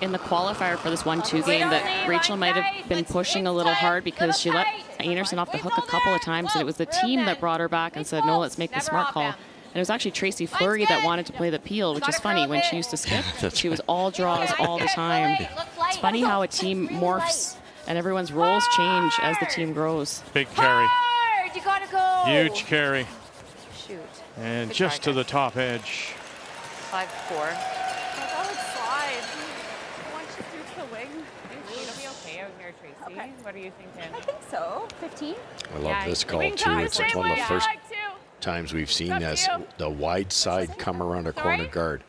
in the qualifier for this 1-2 game that Rachel might have been pushing a little hard because she let Anderson off the hook a couple of times, and it was the team that brought her back and said, no, let's make the smart call. And it was actually Tracy Fleury that wanted to play the peel, which is funny. When she used to skip, she was all draws all the time. It's funny how a team morphs and everyone's roles change as the team grows. Big carry. You gotta go. Huge carry. Shoot. And just to the top edge. 5'4". That would slide. Once she shoots the wing, it'll be okay out here, Tracy. Okay. What are you thinking? I think so. 15. I love this call can too. come It's the same one of way the you first like to. times we've seen Up to this. you. The wide side come around a corner guard.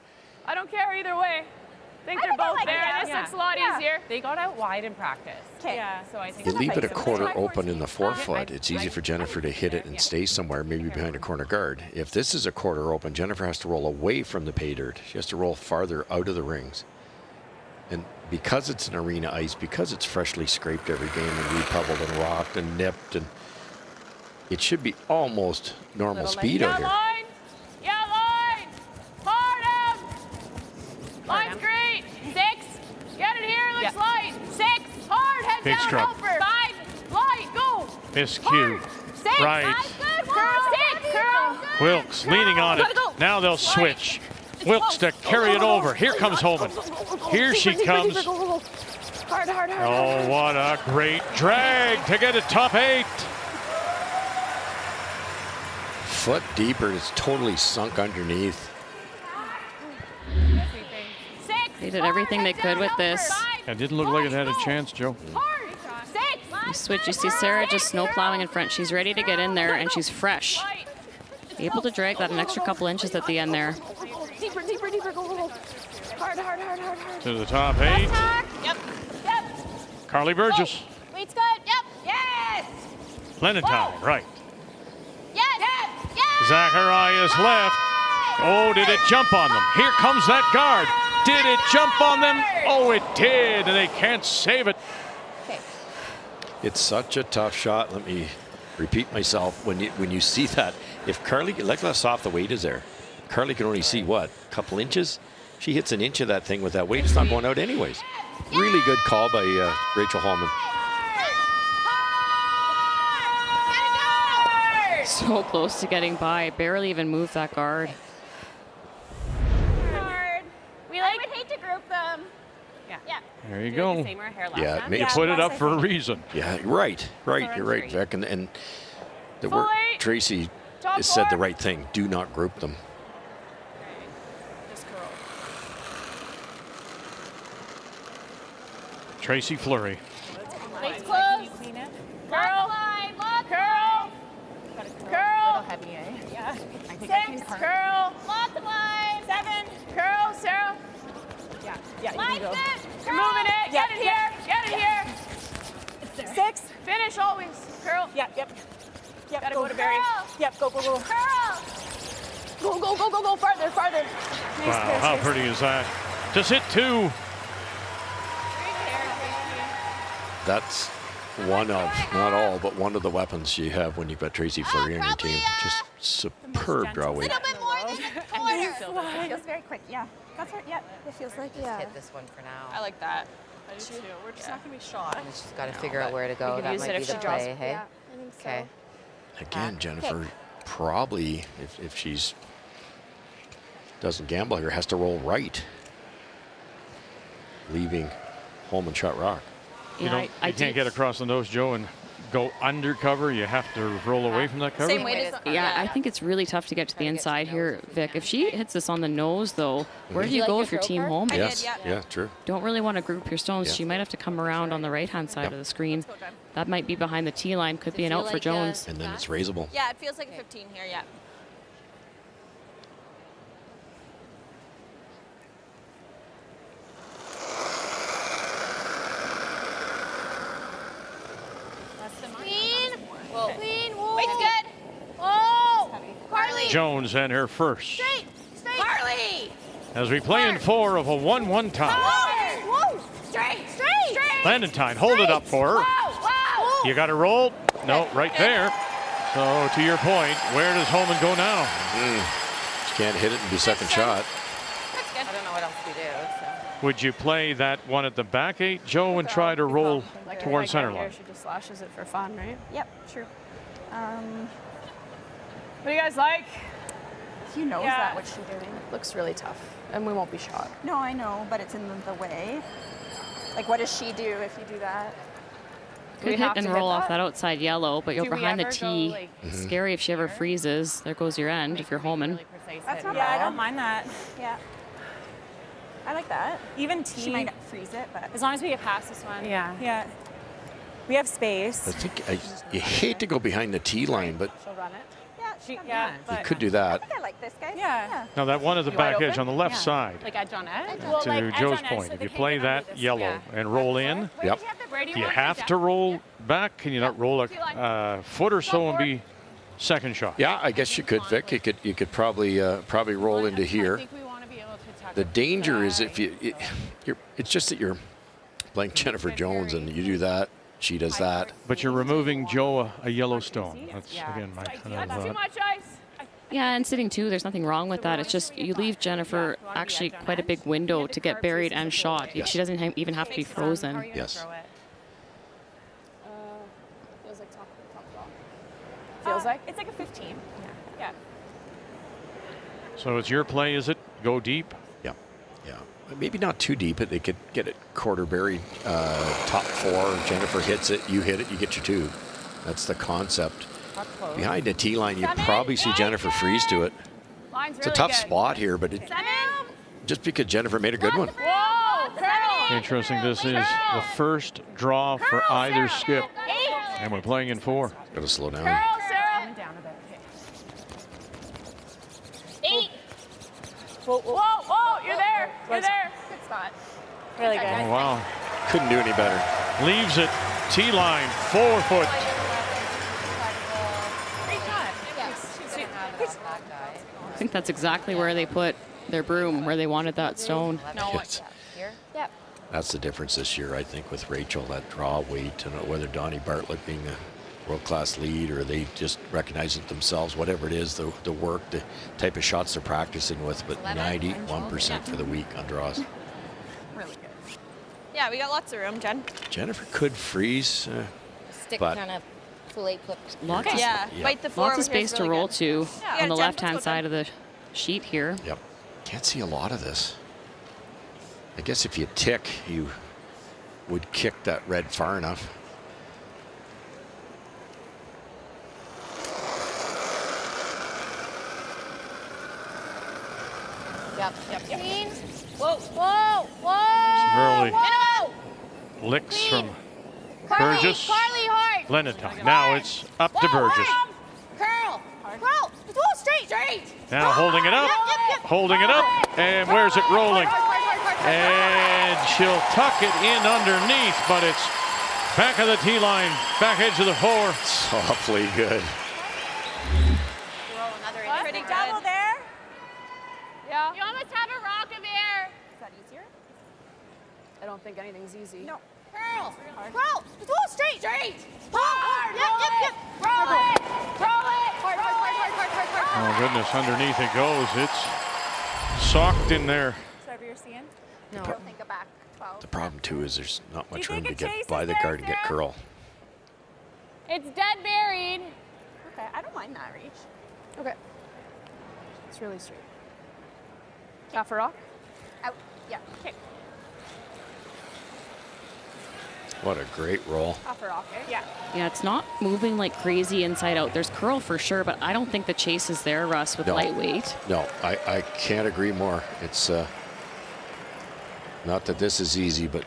I don't care either way. I think they're think I both like there. that. This looks a lot Yeah. easier. They got out wide in practice. Okay. Yeah. So I think You leave it a It's quarter my open in 14. the forefoot. It's easy for Jennifer to hit it and stay somewhere, maybe behind a corner guard. If this is a quarter open, Jennifer has to roll away from the pay dirt. She has to roll farther out of the rings. And because it's an arena ice, because it's freshly scraped every game and repebbled and rocked and nipped, and it should be almost normal speed out here. Line. Yeah, line. Hard him. Line's great. 6. Get it here. Looks light. 6. Hard. Head Big down. stroke. Helper. 5. Light. Go. Miscue. 6. Right. Good. Curl. 6. Curl. Wilkes leaning on it. Now they'll switch. Wilkes to carry it over. Here comes Homan. Here she comes. Hard, hard, hard. Oh, what a great drag to get it top 8. Foot deeper, it's totally sunk underneath. 6. They did everything they could with this. It didn't look like it had a chance, Joe. Hard. 6. You switch. You see Sarah just snow plowing in front. She's ready to get in there, and she's fresh. Light. Able to drag that an extra couple inches at the end there. Deeper, deeper, deeper. Go, go, go. Hard, hard, hard, hard, hard. To the top 8. Yep. Yep. Carly Burgess. Weight's good. Yep. Yes. Clementine, right. Yes. Yes. Yes. Zacharias left. Oh, did it jump on them? Here comes that guard. Did it jump on them? Oh, it did, and they can't save it. It's such a tough shot. Let me repeat myself. When you see that, if Carly, look how soft the weight is there. Carly can only see what, a couple inches? She hits an inch of that thing with that weight. It's not going out anyways. Really good call by Rachel Hallman. So close to getting by. Barely even moved that guard. Hard. We I like. would hate to group them. Yeah. Yeah. There you Did go. the same with her hair last Yeah, time. it You makes put it up for a reason. Yeah, right. You're right, three. Vic. And the Full word eight. Tracy Top has said the 4. right thing. Do not group them. Just curl. Tracy Fleury. Legs close. Clean it. Curl. Curl. Little Curl. heavy, eh? Yeah. I think I can 6. curl. Curl. Lots of line. 7. Curl, Sarah. Yeah. Yeah. You Line's can go. good. You're moving it. Get it here. Get it here. 6. Finish always. Curl. Yep, yep. Yep, Gotta go to Barry. Yep, go, go, go. Curl. Go, go, go, go, go. Farther, farther. Wow, how pretty is that? To sit 2. That's one of, not all, but one of the weapons you have when you've got Tracy Fleury on your team. Just superb draw weight. A bit more than the corner. It feels very quick, yeah. That's right, yeah. It feels like, yeah. Hit this one for now. I like that. I do too. We're just not gonna be shot. And she's got to figure out where to go. could That use might it be if the she draws. play, hey? Yeah, I think so. Okay. Again, Jennifer probably, if she's doesn't gamble here, has to roll right, leaving home and shot rock. You can't get across the nose, Joe, and go undercover. You have to roll away from that cover. Same weight as Yeah, I think it's really tough to get to the inside here, Vic. If she hits this on the nose, though, where do you go if your team home? Yes, yeah, true. Don't really want to group your stones. Yeah. She might have to come around on the right-hand side of the screen. That might be behind the tee line. Could be an out for Jones. And then it's raisable. Yeah, it feels like a 15 here, yeah. Queen. Whoa. Queen. Whoa. Weight's good. Oh. Carly. Jones and her first. Straight. Straight. Carly. As we play in 4 of a 1-1 tie. Whoa. Straight. Straight. Straight. Landentine, hold it up for her. Wow. You got to roll. No, right there. So to your point, where does Homan go now? She can't hit it and do second shot. That's good. I don't know what else we do. So. Would you play that one at the back 8, Joe, and try to roll towards center line? She just slashes it for fun, right? Yep, true. What do you guys like? He knows Yeah. that, what she's doing. Looks really tough, and we won't be shot. No, I know, but it's in the way. Like, what does she do if you do that? Good hit and roll off that outside yellow, but you're behind the tee. Like, Scary if she ever freezes. There goes your end if you're homing. That's not bad. I don't mind that. Yeah. I like that. Even tee. She might freeze it, but as long as we get past this one. Yeah. Yeah. We have space. I think you hate to go behind the tee line, but She'll run it. Yeah. you could do that. I like this, guys. Yeah. Now that one at the You wide back edge open? on the left Yeah. side. Like edge on edge? To like, Joe's edge on edge, point, so if they you can't play get under that this. yellow Yeah. and roll in, Yep. do you have to roll back? Can you not roll a foot or so and be second shot? Yeah, I guess you could, Vic. You could probably roll into I here. think we want to be able to tuck The it danger is if back. it's just that you're playing Jennifer Jones and you do that, she does that. But you're removing Joe a yellow stone. That's Yeah. again my kind of That's too much ice. Yeah, and sitting too, there's nothing wrong with that. It's just you leave Jennifer actually quite a big window to get buried and shot. Yes. She doesn't even have to be frozen. Yes. Feels like top draw. Feels like? It's like a 15. Yeah. So it's your play, is it? Go deep? Yeah. Maybe not too deep, but they could get it quarter buried, top 4. Jennifer hits it, you hit it, you get your 2. That's the concept. Behind the tee line, you'd probably see Jennifer freeze to it. Line's It's a really tough good. spot here, but just because Jennifer made a good one. Whoa! Colonel! Interesting. This is the first draw for either skip. And we're playing in 4. Gotta slow down. Girl, Sarah! Down a bit. 8! Whoa, you're there! You're there! Good spot. Really good. Oh, wow. Couldn't do any better. Leaves it. Tee line, 4 foot. I think that's exactly where they put their broom, where they wanted that stone. Yes. Here? Yep. That's the difference this year, I think, with Rachel, that draw weight, and whether Donnie Bartlett being a world-class lead or they just recognize it themselves, whatever it is, the work, the type of shots they're practicing with, but 91% for the week on draws. Really good. Yeah, we got lots of room, Jen. Jennifer could freeze, Stick but kind of fillet clip. Lots of, Yeah. Yeah. Bite the floor. lots of space to roll to Yeah, on the Jen, left-hand let's go, side of the sheet here. yep. Can't see a lot of this. I guess if you tick, you would kick that red far enough. Yep. Whoa! Some early Minnow! licks from Carly! Burgess. Carly, hard! Lenatine. Now it's up to Burgess. Curl! Whoa, straight! Now holding it up. Holding it up. And where's it rolling? And she'll tuck it in underneath, but it's back of the tee line, back edge of the 4. Awfully good. Roll another Pretty double there. Yeah. You almost have a rock of air. Is that easier? I don't think anything's easy. No. Curl! Straight! Hard! Yep. Roll it! Hard! Oh, goodness. Underneath it goes. It's socked in there. Is that what you're seeing? No. I don't think a back 12. The problem, too, is there's not much you room think to it get chases by the there, guard and get Sarah? curl. It's dead buried. Okay, I don't mind that reach. Okay. It's really straight. Off a rock? Out. Yeah. Okay. What a great roll. Off a rock. Yeah. Yeah, it's not moving like crazy inside out. There's curl for sure, but I don't think the chase is there, Russ, with No. lightweight. No, I can't agree more. It's not that this is easy, but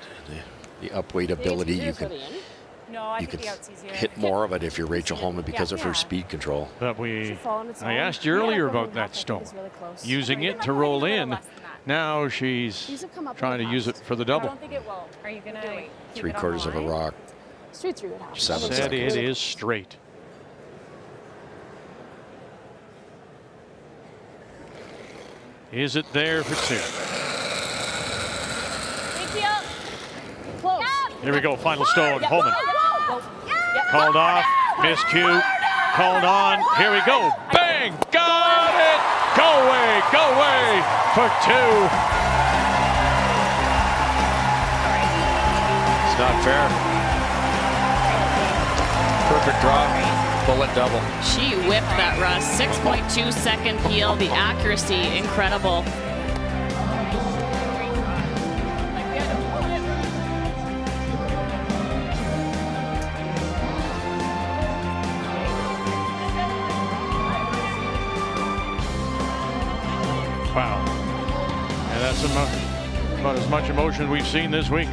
the upweight ability, you can No, I you think could the out's easier. hit more of it if you're Rachel Holman because of her speed control. But I asked you earlier about that stone. Using it to roll in. Now she's trying to use it for the I double. don't think it will. Are you gonna keep it 3/4 of a on the line? rock. Straight through it. Half. 7 Said seconds. it is straight. Is it there for 2? Big deal. Close. Here we go, final stone. Yeah. Holman Whoa. Yeah. called off, miscue, called on. Here we go, bang, got it! Go away for 2. It's not fair. Perfect draw, bullet double. She whipped that, Russ. 6.2 second peel. The accuracy, incredible. foul. And that's about as much emotion we've seen this week.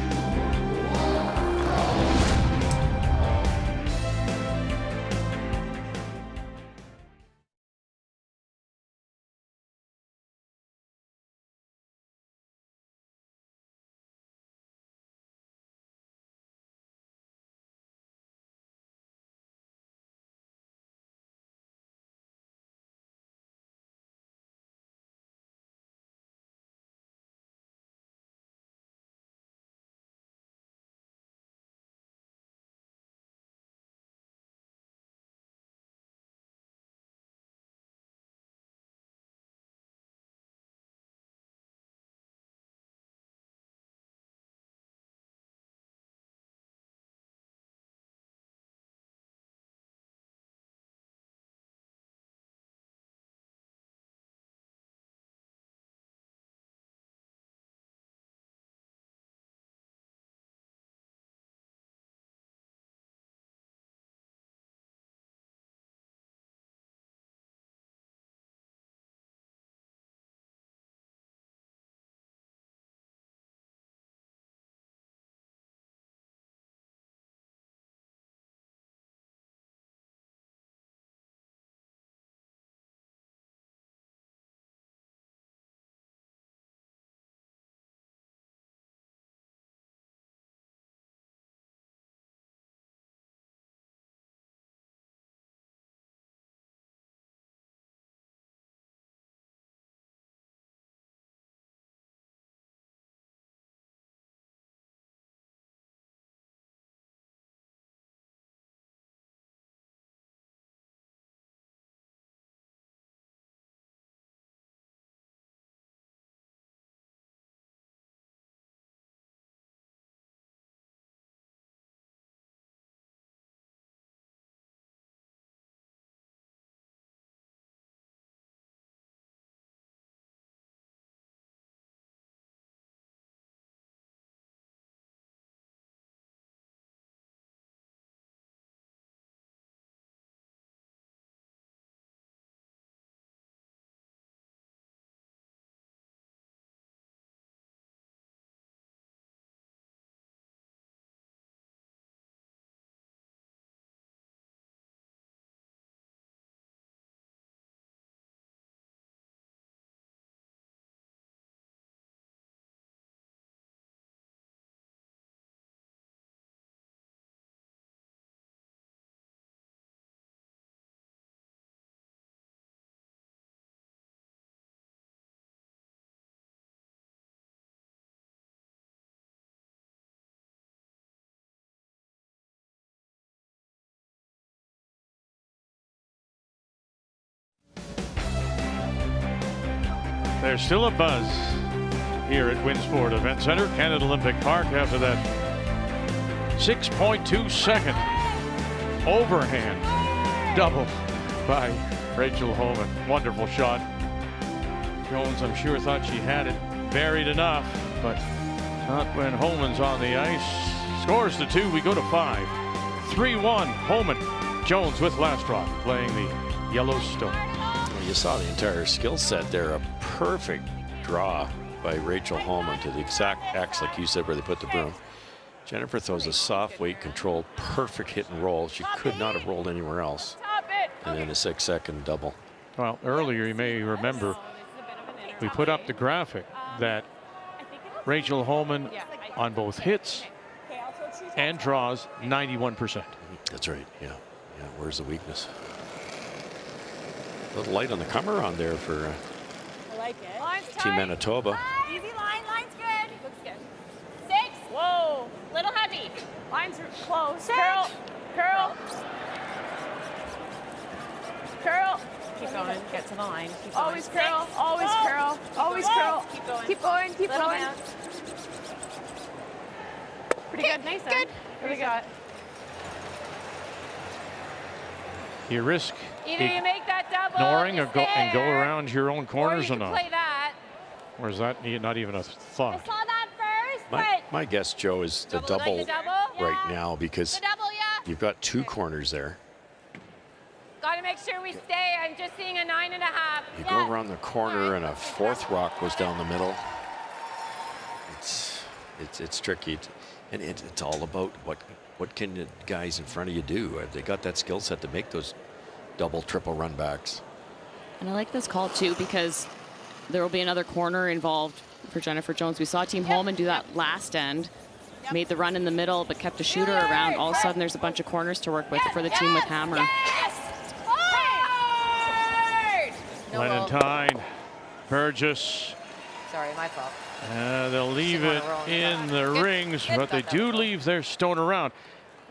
There's still a buzz here at Winsport Event Center, Canada Olympic Park, after that 6.2 second overhand double by Rachel Homan. Wonderful shot. Jones, I'm sure, thought she had it buried enough, but not when Homan's on the ice. Scores to 2. We go to 5. 3-1. Homan. Jones with last rock playing the Yellowstone. Well, you saw the entire skill set there. A perfect draw by Rachel Homan to the exact X, like you said, where they put the broom. Jennifer throws a soft weight control, perfect hit and roll. She could not have rolled anywhere else. And then a 6-second double. Well, earlier you may remember we put up the graphic that Rachel Homan on both hits and draws 91%. That's right. Yeah. Where's the weakness? A little light on the come around there for I like it. Team Manitoba. Easy line. Line's good. Looks good. 6. Whoa. Little heavy. Lines are close. 6. Curl. Keep going. Get to the line. Keep going. Always curl. 6. Always Go. curl. Always Go. curl. Keep going. Keep going. Keep Little going. bounce. Pretty good. Nice. Good. Really good. You risk Either you make that double, ignoring or it's go and go there, around your own corners or or you can not. play that. Or is that not even a thought? Saw that first, My guess, Joe, is the Double, double like the double? right now, because The double, yeah. you've got two corners there. Got Want to make sure we stay. I'm just seeing a 9.5. You go around the corner and a fourth rock goes down the middle. It's tricky, and it's all about what can the guys in front of you do. Have they got that skill set to make those double, triple run backs? And I like this call too because there will be another corner involved for Jennifer Jones. We saw Team Holman do that last end. Made the run in the middle, but kept a shooter around. All of a sudden, there's a bunch of corners to work with for the team with Hammer. Clementine, Burgess. Sorry, my fault. They'll leave it in the rings, but they do leave their stone around.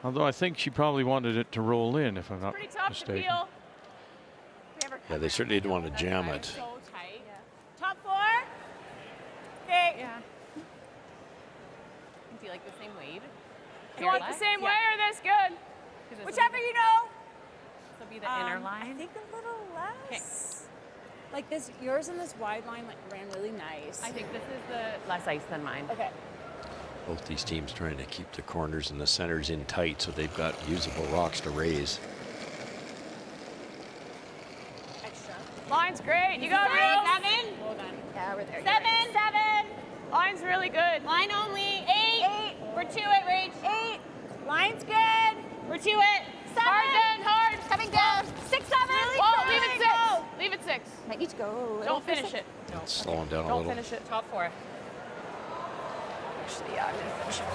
Although I think she probably wanted it to roll in, if I'm not mistaken. Yeah, they certainly didn't want to jam it. So tight. Top 4. Okay. Yeah. Do you like the same weight? Do you want the same way or this good? Whichever you know. This will be the inner line. I think a little less. Like this, yours and this wide line ran really nice. I think this is the less ice than mine. Okay. Both these teams trying to keep the corners and the centers in tight, so they've got usable rocks to raise. Extra. Line's great. You got room. 7. Hold on. Yeah, we're there. 7. Line's really good. Line only. 8. We're to it, Rach. 8. Line's good. We're to it. 7. Hard then, hard. Coming down. 6, 7. Really Whoa, leave it 6. Leave it 6. Might need to go. Don't finish it. Slow them down a Don't little. finish it. Top 4. Actually, yeah, I'm going to finish it.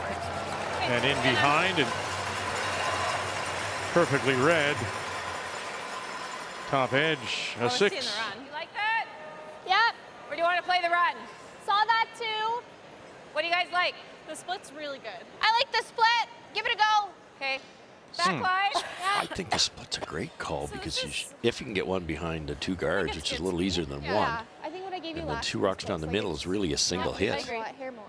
And in behind and perfectly red. Top edge, a 6. You like that? Yep. Or do you want to play the run? Saw that too. What do you guys like? The split's really good. I like the split. Give it a go. Okay. Back line. I think the split's a great call because if you can get one behind the 2 guards, which is a little easier than one, I think what I gave you and then last 2 rocks down the middle is really a single hit. Here more.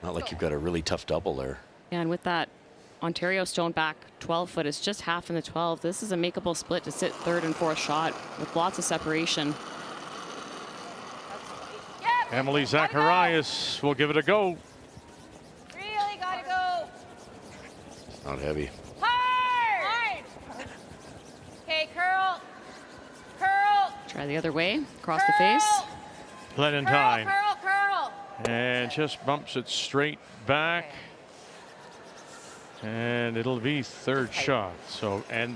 Not like you've got a really tough double there. And with that Ontario stone back 12 foot, it's just half in the 12. This is a makeable split to sit 3rd and 4th shot with lots of separation. Emily Zacharias will give it a go. Really got to go. Not heavy. Hard. Okay, curl. Curl. Try the other way, across the face. Clementine. Curl. And just bumps it straight back. And it'll be 3rd shot. So, and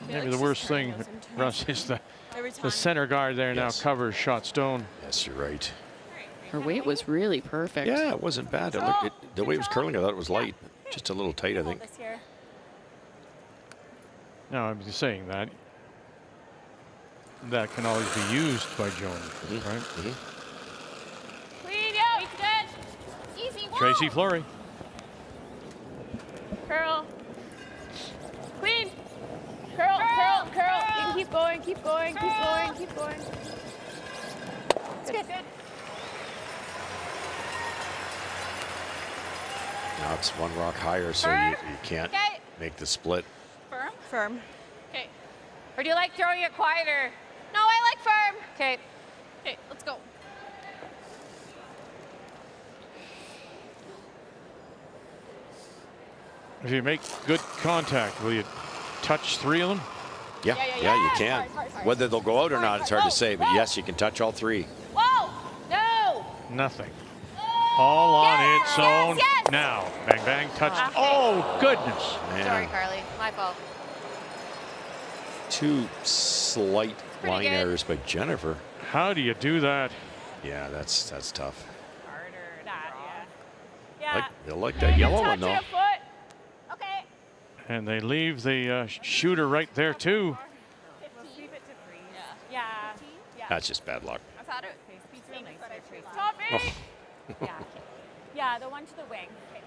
maybe the worst thing, Russ, is the center guard there now covers shot stone. Yes, you're right. Her weight was really perfect. Yeah, it wasn't bad. The way it was curling, I thought it was light. Just a little tight, I think. Now, I'm just saying that can always be used by Jones, right? Clean, yeah. Good. Easy. Tracy Fleury. Curl. Clean. Curl. You can keep going. Keep going. It's good. Now it's 1 rock higher, so you can't make the split. Firm. Okay. Or do you like throwing it quieter? No, I like firm. Okay. Okay, let's go. If you make good contact, will you touch 3 of them? Yeah, you can. Whether they'll go out or not, it's hard to say, but yes, you can touch all 3. Whoa! No! Nothing. All on its own now. Bang, bang, touched. Oh, goodness. Man. Sorry, Carly. My fault. 2 slight line errors by Jennifer. How do you do that? Yeah, that's tough. Harder. Yeah. They'll like that yellow one, though. Okay. And they leave the shooter right there, too. Let's leave it to freeze. Yeah. That's just bad luck. I thought it would be real nice for Tracy. Top 8. Oh. Yeah, the one to the wing. Okay.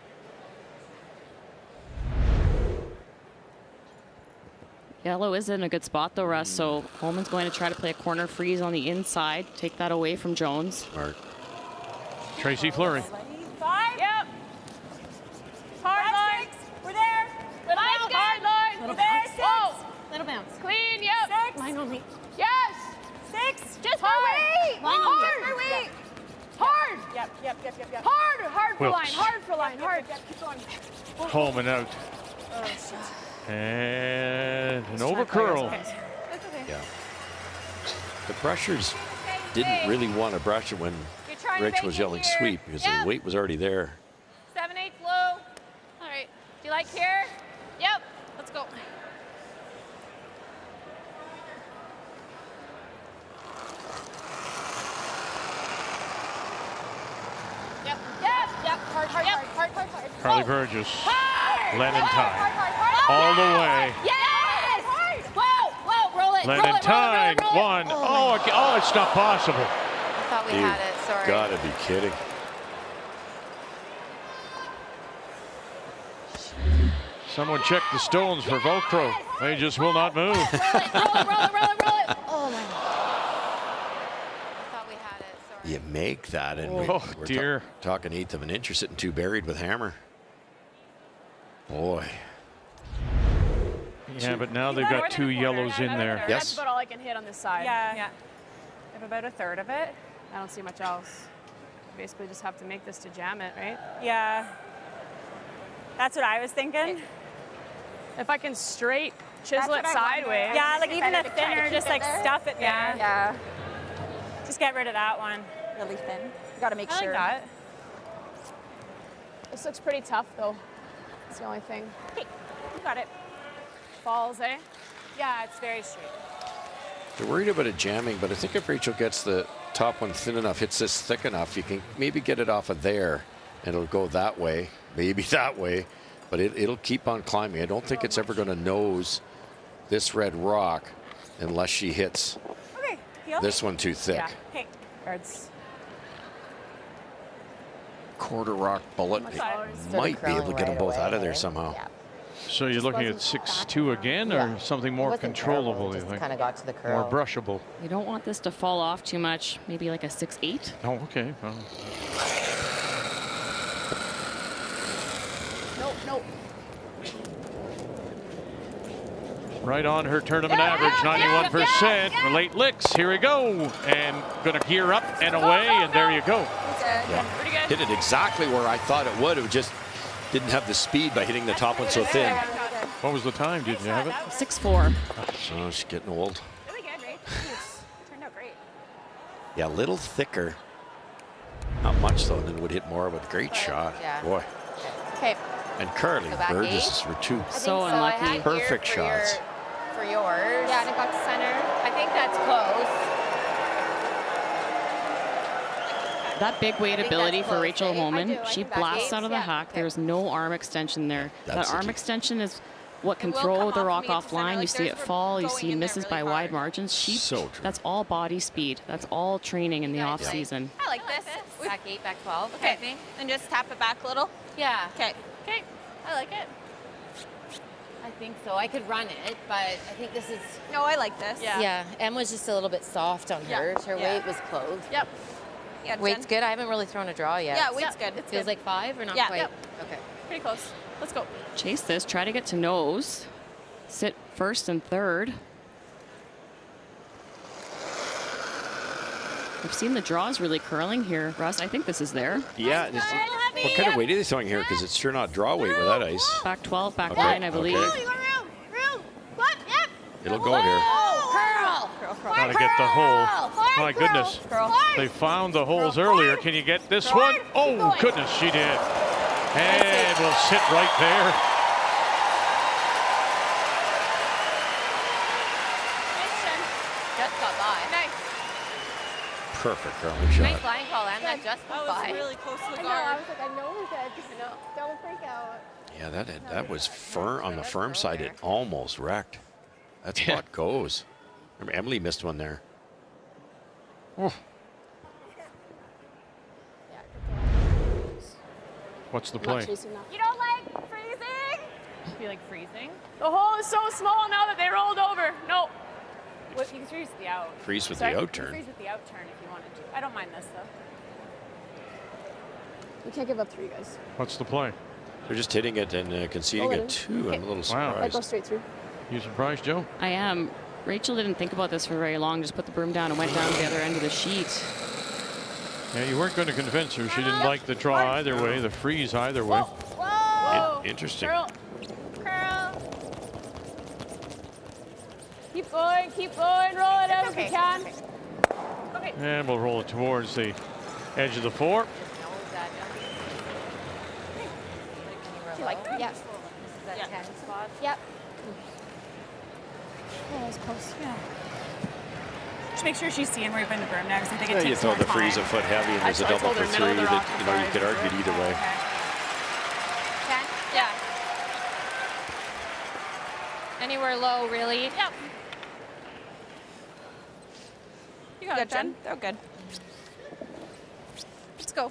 Yellow is in a good spot though, Russ, so Holman's going to try to play a corner freeze on the inside, take that away from Jones. Smart. Tracy Fleury. 5. Yep. Hard line. 6. We're there. Line's good. Hard line. We're there. 6. Whoa. Little bounce. Clean, yep. 6. Line only. Yes. 6. Just hard. for weight. Line only. Hard for weight. Hard. Yep. Hard for Wilkes. line. Hard for line. Hard. Keep going. Holman out. And an over curl. That's okay. Yeah. The brushers didn't really want to brush it when Rich was yelling sweep because the weight was already there. 7/8 low. All right. Do you like here? Yep. Let's go. Yep. Hard. Carly Burgess, Lenentine, all the way. Yes! Whoa, roll it. Lenentine, one. Oh, it's not possible. I thought we had it. Sorry. Gotta be kidding. Someone check the stones for Velcro. They just will not move. Roll it. Oh my God. I thought we had it. Sorry. You make that, and Oh, we're dear. talking 1/8 of an inch. You're sitting 2 buried with hammer. Boy. Yeah, but now they've got 2 yellows in there. Yes. That's about all I can hit on this side. Yeah. I have about 1/3 of it. I don't see much else. Basically just have to make this to jam it, right? Yeah. That's what I was thinking. If I can straight chisel it That's what I sideways. Yeah, like even a better to try to thinner, keep just it like there. stuff it there. Yeah. Just get rid of that one. Really thin. You got to make I sure. like that. This looks pretty tough though. That's the only thing. Hey, you got it. Falls, eh? Yeah, it's very straight. They're worried about it jamming, but I think if Rachel gets the top one thin enough, hits this thick enough, you can maybe get it off of there, and it'll go that way, maybe that way, but it'll keep on climbing. I don't think it's ever going to nose this red rock unless she hits Okay, deal. this one too thick. Yeah. Okay. Guards. Quarter rock bullet. Might be able to get them both out of there somehow. Yeah. So you're looking at 6'2" again, or Yeah. something It more wasn't controllable, terrible, you just think? kind of got to the More curl. brushable. You don't want this to fall off too much. Maybe like a 6'8". Oh, okay. Well, Nope. right on her tournament average, 91%. For late licks, here we go. And gonna gear up and away, and there you go. Pretty good. Hit it exactly where I thought it would. It just didn't have the speed by hitting the top one so thin. What was the time? Did you have it? 6'4". Oh, she's getting old. Really good, right? Turned out great. Yeah, a little thicker. Not much though, and then would hit more with a great shot. Yeah. Boy. Okay. And Carly Go back Burgess were 2 So I unlucky. had perfect here for shots. For yours. Yeah, and it got to center. I think that's close. That big weight think ability that's for close, Rachel eh? Holman, I she think blasts that's out of the yeah. huck. There's no arm extension there. That's That the arm key. extension is what will control come the off rock me at the center, offline. You like see there's it we're fall, you going see in there misses really by wide hard. margins. So true. That's all body speed. That's all training in the off season. I like this. Back 8, back 12. Okay. I think. And just tap it back a little. Yeah. Okay. I like it. I think so. I could run it, but I think this is. No, I like this. Yeah. Em was just a little bit soft on Yeah. hers. Her Yeah. weight was close. Yep. Yeah, Weight's Jen. good. I haven't really thrown a draw yet. Yeah, weight's good. It's Feels good. like 5 or not Yeah. quite? Yep. Okay. Pretty close. Let's go. Chase this, try to get to nose. Sit first and third. We've seen the draws really curling here, Russ. I think this is there. Yeah. What kind of weight are they throwing here? Because it's sure not draw weight with that ice. Back 12, back Okay, 9, I believe. okay. Room. What? Yep. It'll go here. Curl. Gotta get the hole. My goodness. They found the holes earlier. Can you get this one? Oh, goodness, she did. And we'll sit right there. Just got by. Nice. Perfect curling Nice shot. line call, and that just went by. close to the I know. I was like, I know we're good. I know. Don't freak out. Yeah, that was firm on the firm side. It almost wrecked. That's how it goes. Remember, Emily missed one there. Oh. What's the play? You don't like freezing? Be like freezing. The hole is so small now that they rolled over. No. What, you can freeze with the out. Freeze with Sorry? the You out can turn. freeze with the out turn if you wanted to. I don't mind this though. We can't give up 3, guys. What's the play? They're just hitting it and conceding a 2. I'm a little surprised. straight through. You surprised, Joe? I am. Rachel didn't think about this for very long. Just put the broom down and went down to the other end of the sheet. Yeah, you weren't going to convince her. She didn't like the draw either way, the freeze either way. Whoa. Interesting. Curl. Keep going, roll it out if you can. And we'll roll it towards the edge of the 4. Yep. This is that 10 spot. Yep. Oh, that was close. Yeah. Just make sure she's seeing where you're putting the berm now, because I think it Yeah, takes you throw more the time. freeze a foot heavy and there's a double for 3. That, you could argue it either way. 10? Yeah. Anywhere low, really. Yep. You got it, Jen. They're good. Let's go.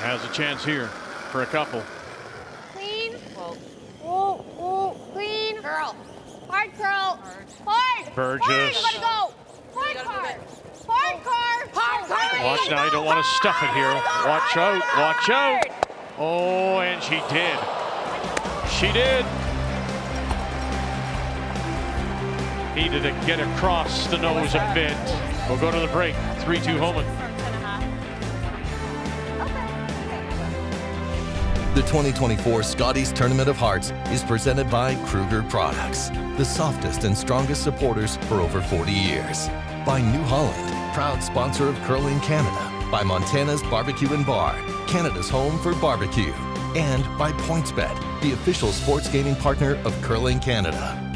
Has a chance here for a couple. Clean. Whoa, clean. Curl. Hard curl. Hard. Burgess. Hard, you gotta go. Hard car. Hard car. Hard car. Watch now, you don't want to stuff it here. Watch out, watch out. Oh, and she did. She did. Needed to get across the nose a bit. We'll go to the break. 3-2 Homan. The 2024 Scotties Tournament of Hearts is presented by Kruger Products, the softest and strongest supporters for over 40 years. By New Holland, proud sponsor of Curling Canada. By Montana's Barbecue and Bar, Canada's home for barbecue. And by PointsBet, the official sports gaming partner of Curling Canada.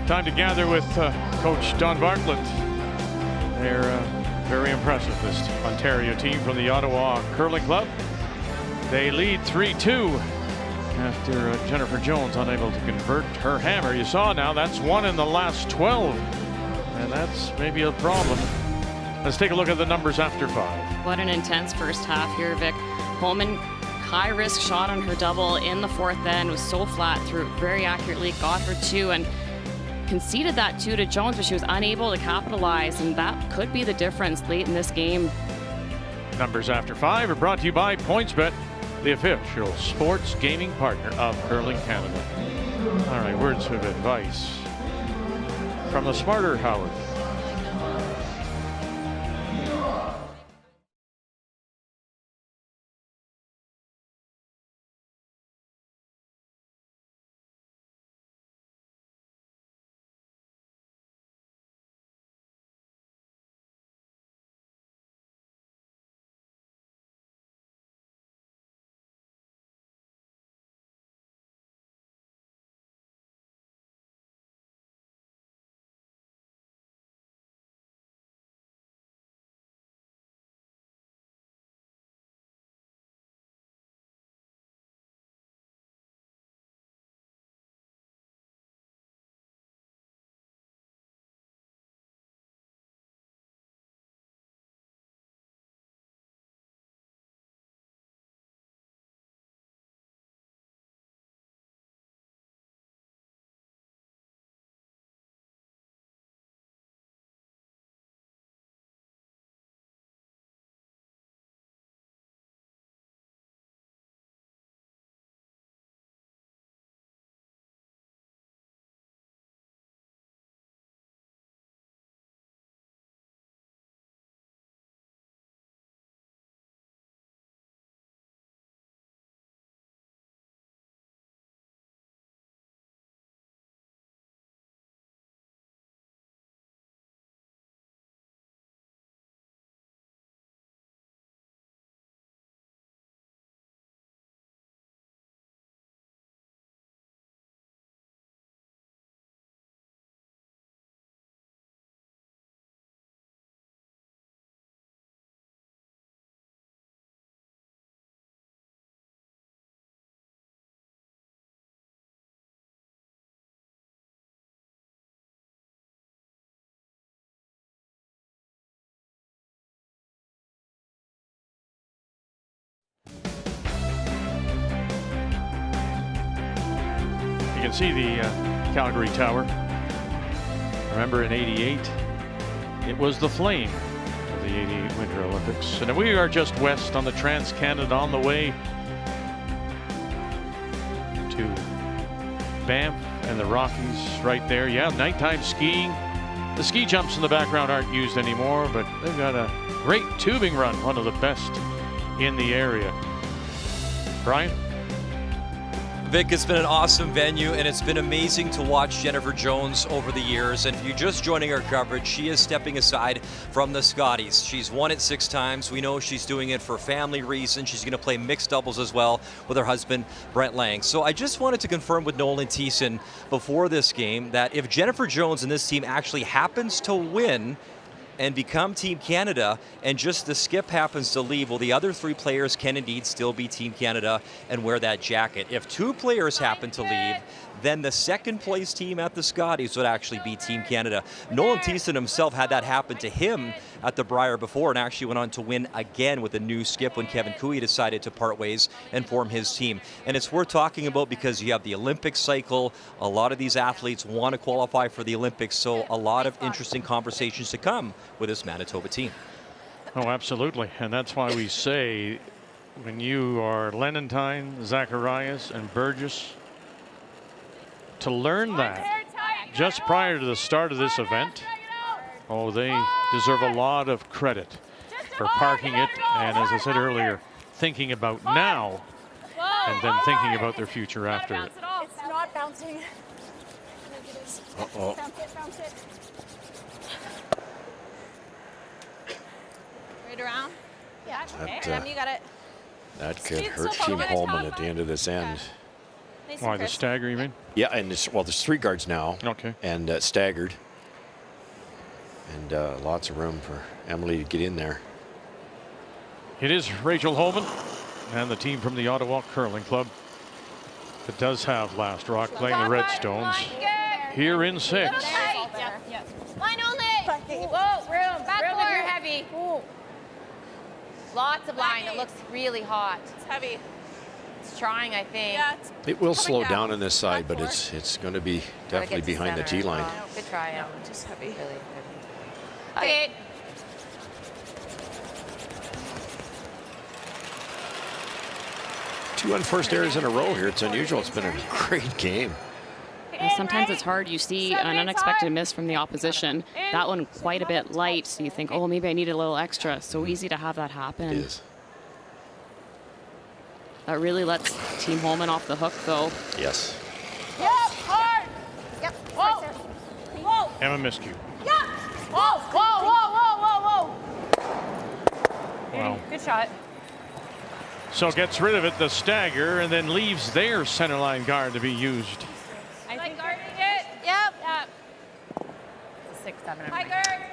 Time to gather with Coach Don Bartlett. They're very impressive, this Ontario team from the Ottawa Curling Club. They lead 3-2 after Jennifer Jones unable to convert her hammer. You saw now that's 1 in the last 12, and that's maybe a problem. Let's take a look at the numbers after 5. What an intense first half here, Vic. Holman, high risk shot on her double in the 4th end, was so flat, threw it very accurately, got her 2, and conceded that 2 to Jones, but she was unable to capitalize, and that could be the difference late in this game. Numbers after 5 are brought to you by PointsBet, the official sports gaming partner of Curling Canada. All right, words of advice from the smarter Howard. You can see the Calgary Tower. Remember in '88, it was the flame of the '88 Winter Olympics. And we are just west on the Trans-Canada on the way to Banff and the Rockies right there. Yeah, nighttime skiing. The ski jumps in the background aren't used anymore, but they've got a great tubing run, one of the best in the area. Brian? Vic, it's been an awesome venue, and it's been amazing to watch Jennifer Jones over the years. And if you're just joining our coverage, she is stepping aside from the Scotties. She's won it 6 times. We know she's doing it for family reasons. She's going to play mixed doubles as well with her husband, Brent Lang. So I just wanted to confirm with Nolan Thiessen before this game that if Jennifer Jones and this team actually happens to win and become Team Canada, and just the skip happens to leave, well, the other 3 players can indeed still be Team Canada and wear that jacket. If 2 players happen to leave, then the second place team at the Scotties would actually be Team Canada. Nolan Thiessen himself had that happen to him at the Brier before, and actually went on to win again with a new skip when Kevin Cooey decided to part ways and form his team. And it's worth talking about because you have the Olympic cycle. A lot of these athletes want to qualify for the Olympics, so a lot of interesting conversations to come with this Manitoba team. Oh, absolutely. And that's why we say when you are Lenentine, Zacharias, and Burgess, to learn that just prior to the start of this event, oh, they deserve a lot of credit for parking it, and as I said earlier, thinking about now and then thinking about their future after it. It's not bouncing. Uh-oh. Bounce it. Right around? Yeah, okay. That, You got it. that could hurt Team Holman at the end of this end. Why, the stagger, you mean? Yeah, and well, there's 3 guards now. Okay. And staggered. And lots of room for Emily to get in there. It is Rachel Holman and the team from the Ottawa Curling Club that does have Last Rock playing the Redstones here in 6. Line only. Whoa, room. Back room if you're heavy. Ooh. Lots of line. It looks really hot. It's heavy. It's trying, I think. Yeah, It will slow down on this side, but it's going to be definitely behind the tee line. Good try. no, just heavy. Really heavy. Okay. Two unforced errors in a row here. It's unusual. It's been a great game. And sometimes it's hard. You see an unexpected miss from the opposition. That one quite a bit light, so you think, oh, maybe I need a little extra. So easy to have that happen. It is. That really lets Team Holman off the hook, though. Yes. Yep, hard. Yep. Whoa. Whoa. Emma missed you. Yep. Whoa, whoa, whoa, whoa, whoa, whoa. Wow. Good shot. So gets rid of it, the stagger, and then leaves their center line guard to be used. I think guarding it. Yep. 6, 7.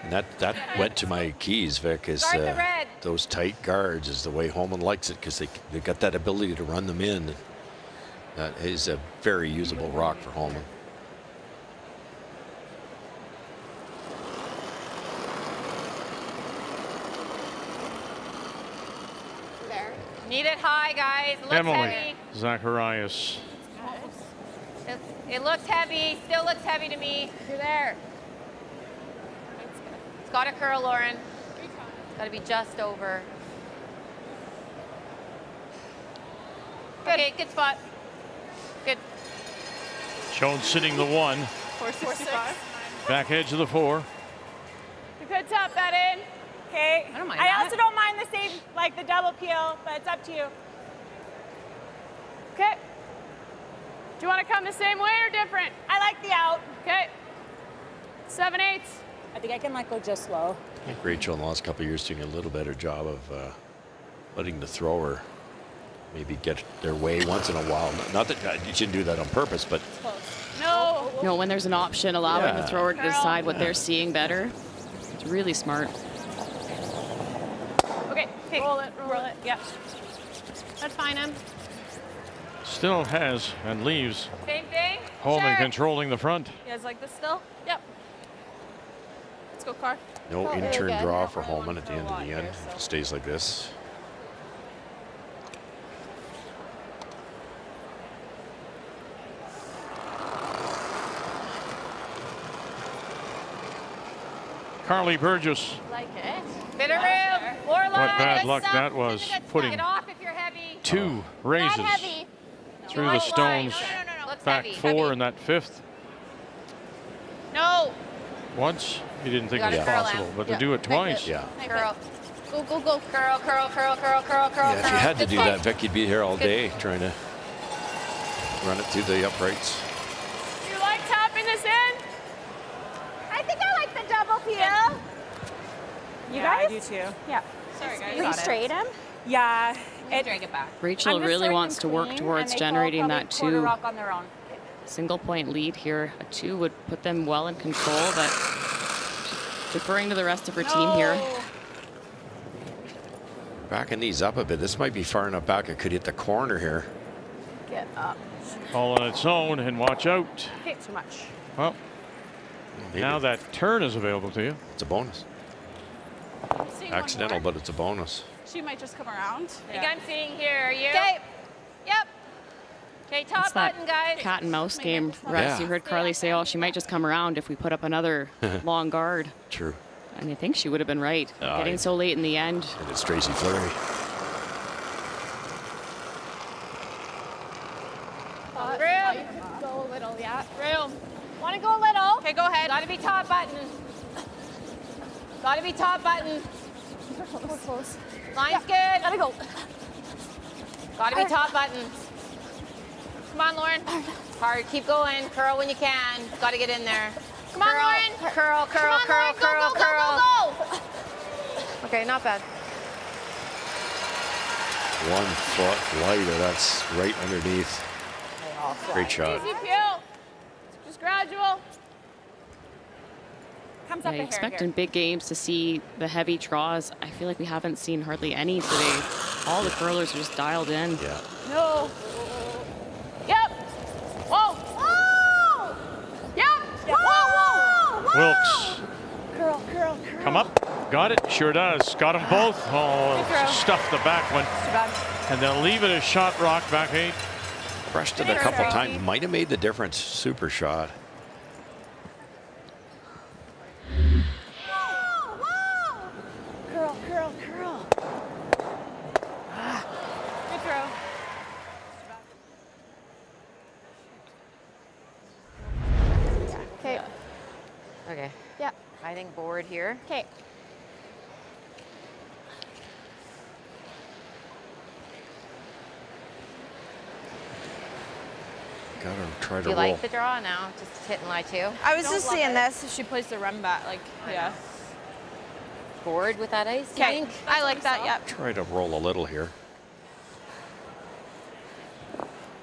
And that went to my keys, Vic, is Guard the red. those tight guards is the way Holman likes it, because they got that ability to run them in. That is a very usable rock for Holman. Need it high, guys. It looks Emily heavy. Zacharias. It looks heavy. Still looks heavy to me. You're there. It's got to curl, Lauren. It's got to be just over. Okay, good spot. Good. Jones sitting the 1. 465. Back edge of the 4. You could tap that in. Okay. I don't mind I that. also don't mind the same, like the double peel, but it's up to you. Okay. Do you want to come the same way or different? I like the out. Okay. 7/8. I think I can like go just slow. I think Rachel in the last couple of years doing a little better job of letting the thrower maybe get their way once in a while. Not that you shouldn't do that on purpose, but No. You know, when there's an option, allowing the Yeah. thrower to decide what they're seeing better. It's really smart. Okay. Roll it. Roll it. Yep. That's fine, Em. Still has and leaves Same thing. Holman Sure. controlling the front. You guys like this still? Yep. Let's go, Car. no really in-turn good. draw Not for really Holman one at the for a end of lot the here, end. so. If it stays like this. Carly Burgess. Like it. Bit of room. More What bad luck that was, putting Get off if you're heavy. 2 raises Not heavy. through the stones. Looks Back heavy. 4 in that 5th. No. Once, you didn't think it was gotta curl possible, out. but to do it twice. Yeah. Curl. Go, go, go. Curl, curl, curl, curl, curl, curl. Yeah, if you had to Good do fight. that, Vic, you'd be here all day trying to run it through the uprights. You like tapping this in? I think I like the double peel. You Yeah, guys? I do too. Yeah. Sorry, guys. Re-straight him? Yeah. Drag it back. Rachel really wants to work towards generating that 2 rock on their own. single point lead here. A 2 would put them well in control, but deferring to the rest of her team here. Backing these up a bit. This might be far enough back it could hit the corner here. Get up. All on its own, and watch out. Okay, too much. Well, Maybe now that turn is available to you. it's a bonus. Accidental, but it's a bonus. She might just come around. I think I'm seeing here. Are you? Okay. Yep. Okay, top It's that button, guys. cat and mouse game, Rex. Yeah. You heard Carly say, oh, she might just come around if we put up another long guard. True. And I think she would have been right. Aye. Getting so late in the end. And it's Tracy Fleury. Room. Go a little, yeah. Room. Want to go a little? Okay, go ahead. Gotta be top button. Gotta be top button. We're close. Line's good. Gotta go. Gotta be top button. Come on, Lauren. Hard. Keep going. Curl when you can. Gotta get in there. Come on, Lauren. Curl, curl, Come on, curl, Lauren. Go, curl, go, curl. go, go, go. Okay, not bad. 1 foot lighter. That's right underneath. Great shot. Easy peel. Just gradual. Comes Yeah, up you a expect hair in big games to see the heavy draws. I feel like we haven't seen hardly any today. All the curlers are just dialed in. Yeah. No. Yep. Whoa. Whoa! Yep. Whoa, whoa, whoa! Wilkes, Curl, curl, curl. come up. Got it. Sure does. Got them both. Oh, stuffed the back one. And they'll leave it as shot rock back 8. Brushed it a couple times. Might have made the difference. Super shot. Whoa, whoa! Curl, curl, curl. Good throw. Okay. Okay. Yeah. I think board here. Okay. Gotta try to Do you roll. like the draw now? Just hit and lie too. I was just seeing this. If she plays the run back, like, yeah. Board with that ice, you Okay. think? I like that, yep. Try to roll a little here.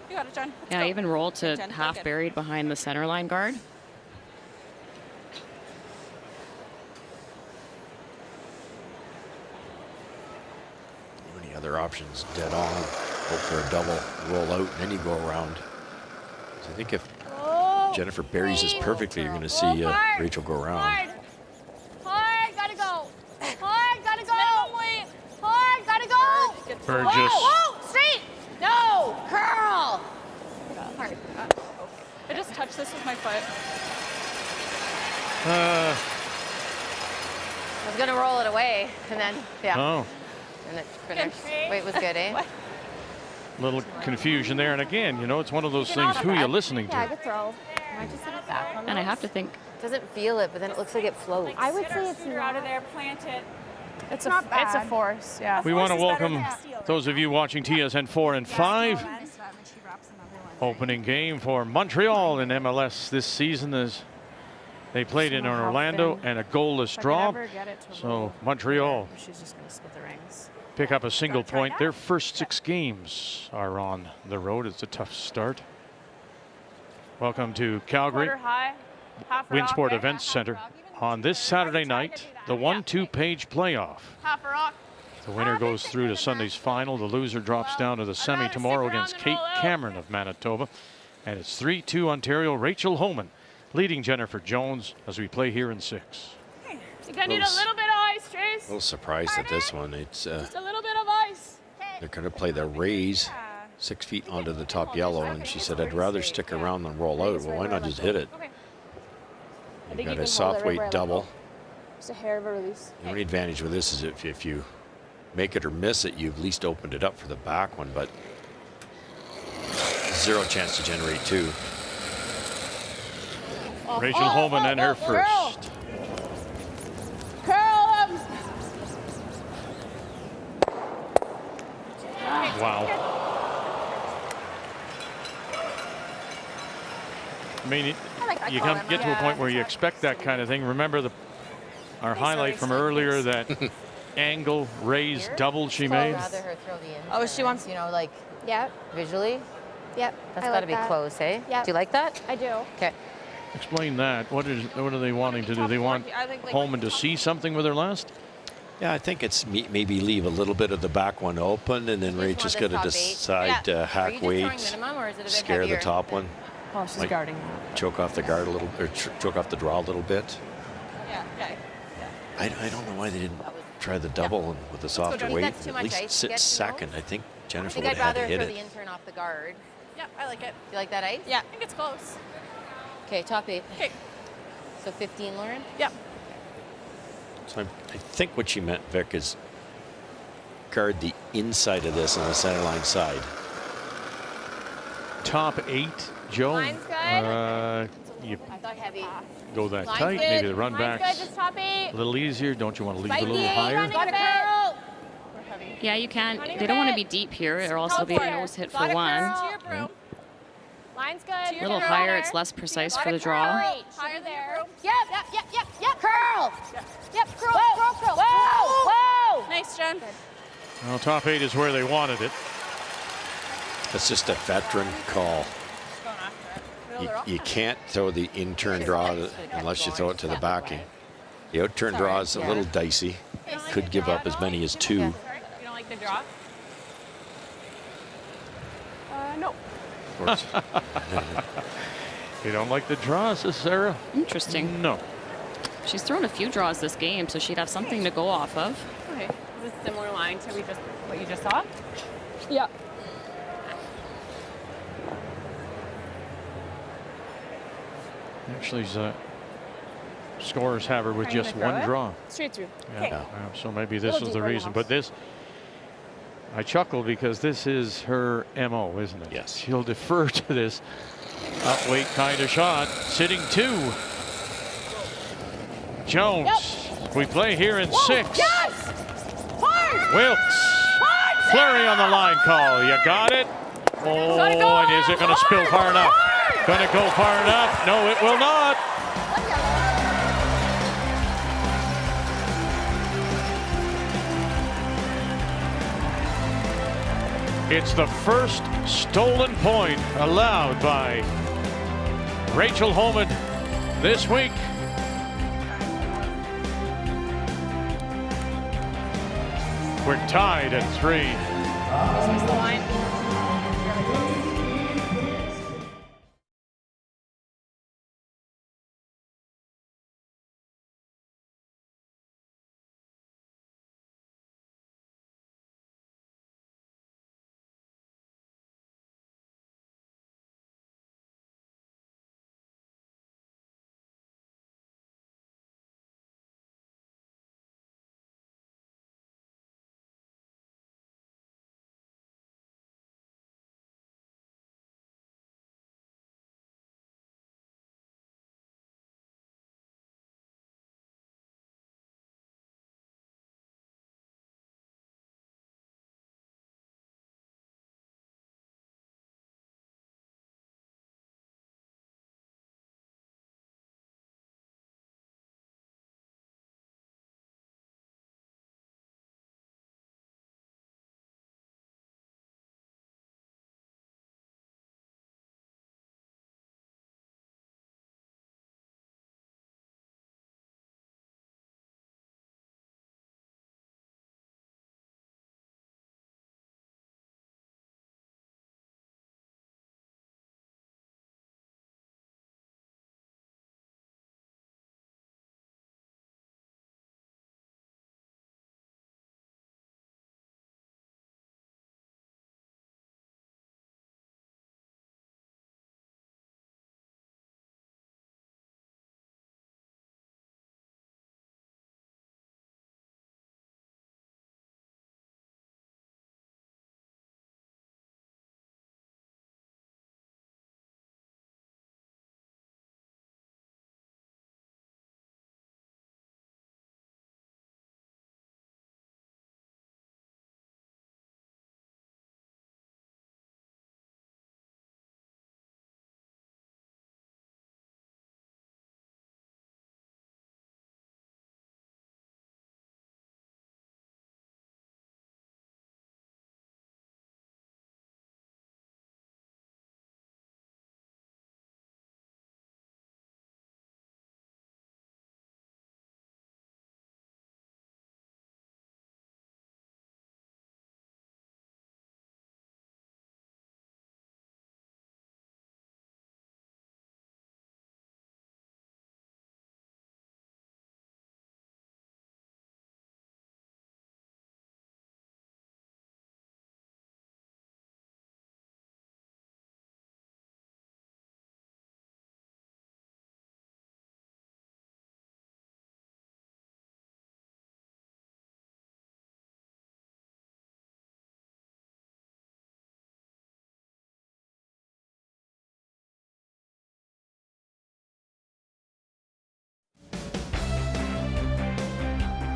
You got it, John. Let's Yeah, go. I even rolled to Jen, half good. buried behind the center line guard. Any other options? Dead on. Hope for a double. Roll out, and then you go around. So I think if Jennifer buries this perfectly, you're going to see Rachel go around. Hard. Hard. Gotta go. Hard. Gotta go. Hard. Gotta go. Burgess. Whoa. Straight. No. Curl. Hard. I just touched this with my foot. I was gonna roll it away, and then Oh, and it finished. Wait, was good, eh? little confusion there. And again, you know, it's one of those things. Who you're listening Yeah, to? good throw. I just hit it back on And I have to think, Doesn't feel it, but then it looks like it floats. I would say it's You're out of there, plant it. It's not bad. It's a force, yeah. We want to welcome those of you watching TSN 4 and 5. Opening game for Montreal in MLS this season as they played in Orlando and a goalless draw. So Montreal She's just gonna split the rings. pick up a single point. Their first 6 games are on the road. It's a tough start. Welcome to Calgary Quarter high. Half a rock, Winsport eh? Events Center on this Saturday night, the 1-2 page playoff. Half a rock. The winner goes through to Sunday's final. The loser drops down to the semi tomorrow against Kate Cameron of Manitoba. And it's 3-2 Ontario. Rachel Homan leading Jennifer Jones as we play here in 6. You're gonna need a little bit of ice, Trace. A little surprised at this one. It's Just a little bit of ice. they're going to play the raise 6 feet onto the top yellow, and she said, "I'd rather stick around than roll out." Well, why not just hit it? You got a soft weight double. Just a hair of a release. The only advantage with this is if you make it or miss it, you've at least opened it up for the back one, but zero chance to generate two. Rachel Holman and her first. Curl him. Wow. I mean, you get to a point where you expect that kind of thing. Remember our highlight from earlier, that angle raised double she made. Rather her throw the in. Oh, she wants. You know, like Yep. visually. Yep. That's got to be close, eh? Yep. Do you like that? I do. Okay. Explain that. What are they wanting to do? They want Holman to see something with her last? Yeah, I think it's maybe leave a little bit of the back one open, and then Rachel's got to decide to hack weights, scare the top one. Oh, she's Like, guarding. choke off the guard a little, or choke off the draw a little bit. Yeah. Okay. I don't know why they didn't try the double and with the softer weight. That's too At much least ice to sit get to second. those? I think I Jennifer think would I'd have had to rather hit throw it. the intern off the guard. Yeah, I like it. Do you like that ice? Yeah, I think it's close. Okay, top 8. Okay. So 15, Lauren? Yeah. So I think what she meant, Vic, is guard the inside of this on the center line side. Top 8, Joe. Line's good. You I thought heavy. go that Line's tight. good. Maybe the run Line's back's good, just top 8. a little easier. Don't you want to leave Spiky, a little higher? got it, curl. Yeah, you can't. They don't want to be deep here, or else it'll be a nose hit for one. To your broom. Line's good. A little higher, it's less precise for the draw. Higher there. Yep. Curl. Yep. Curl. Whoa. Nice, Jen. Well, top 8 is where they wanted it. That's just a veteran call. You can't throw the in-turn draw unless you throw it to the backing. The out-turn draw is a little dicey. Could give up as many as 2. You don't like the draw? No. You don't like the draw, says Sarah? Interesting. No. She's thrown a few draws this game, so she'd have something to go off of. Okay. Is this a similar line to what you just saw? Yeah. Actually, scorers have her with just one draw. Straight through. Yeah. So maybe this Little is the deeper in the reason. house. But this, I chuckle because this is her MO, isn't it? Yes. She'll defer to this up weight kind of shot. Sitting 2. Jones. We play here in 6. Yes! Hard! Wilkes. Flurry on the line call. You got it? Oh, and is it going to spill far enough? Going to go far enough? No, it will not. It's the first stolen point allowed by Rachel Holman this week. We're tied at 3. This was the line.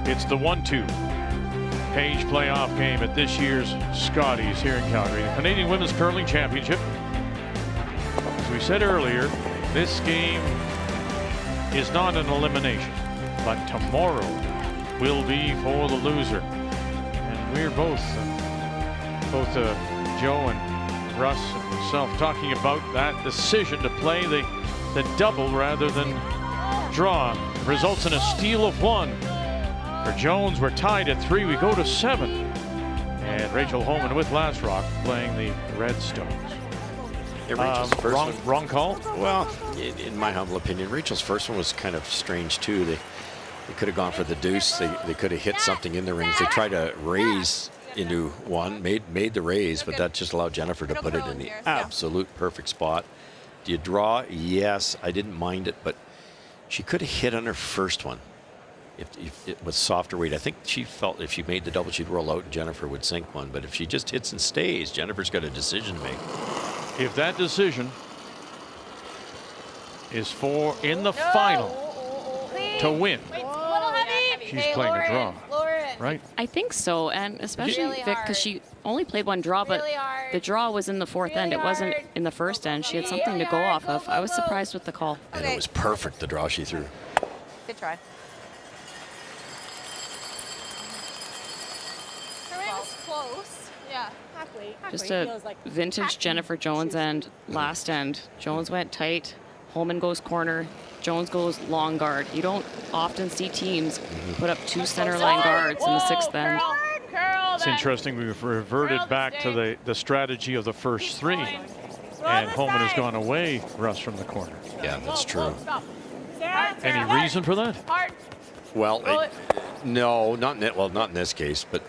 It's the 1-2 Page playoff game at this year's Scotties here in Calgary. The Canadian Women's Curling Championship. As we said earlier, this game is not an elimination, but tomorrow will be for the loser. And we're both Joe and Russ and myself talking about that decision to play the double rather than draw. Results in a steal of 1. For Jones, we're tied at 3. We go to 7. And Rachel Holman with Last Rock playing the Redstones. Yeah, Rachel's first wrong call? Well, in my humble opinion, Rachel's first one was kind of strange too. They could have gone for the deuce. They could have hit something in the rings. They tried to raise into one, made the raise, but that just allowed Jennifer to put it in the absolute perfect spot. Do you draw? Yes, I didn't mind it, but she could have hit on her first one if it was softer weight. I think she felt if she made the double, she'd roll out and Jennifer would sink one. But if she just hits and stays, Jennifer's got a decision to make. If that decision is for in the final to win, she's playing a draw, right? I think so, and especially Vic, because she only played one draw, but the draw was in the fourth end. It wasn't in the first end. She had something to go off of. I was surprised with the call. And it was perfect, the draw she threw. Good try. Close. Yeah. Halfway. Just a vintage Jennifer Jones end, last end. Jones went tight. Holman goes corner. Jones goes long guard. You don't often see teams put up 2 center line guards in the 6th end. It's interesting. We've reverted back to the strategy of the first 3. And Holman has gone away, Russ, from the corner. Yeah, that's true. Any reason for that? Well, no, not in this case, but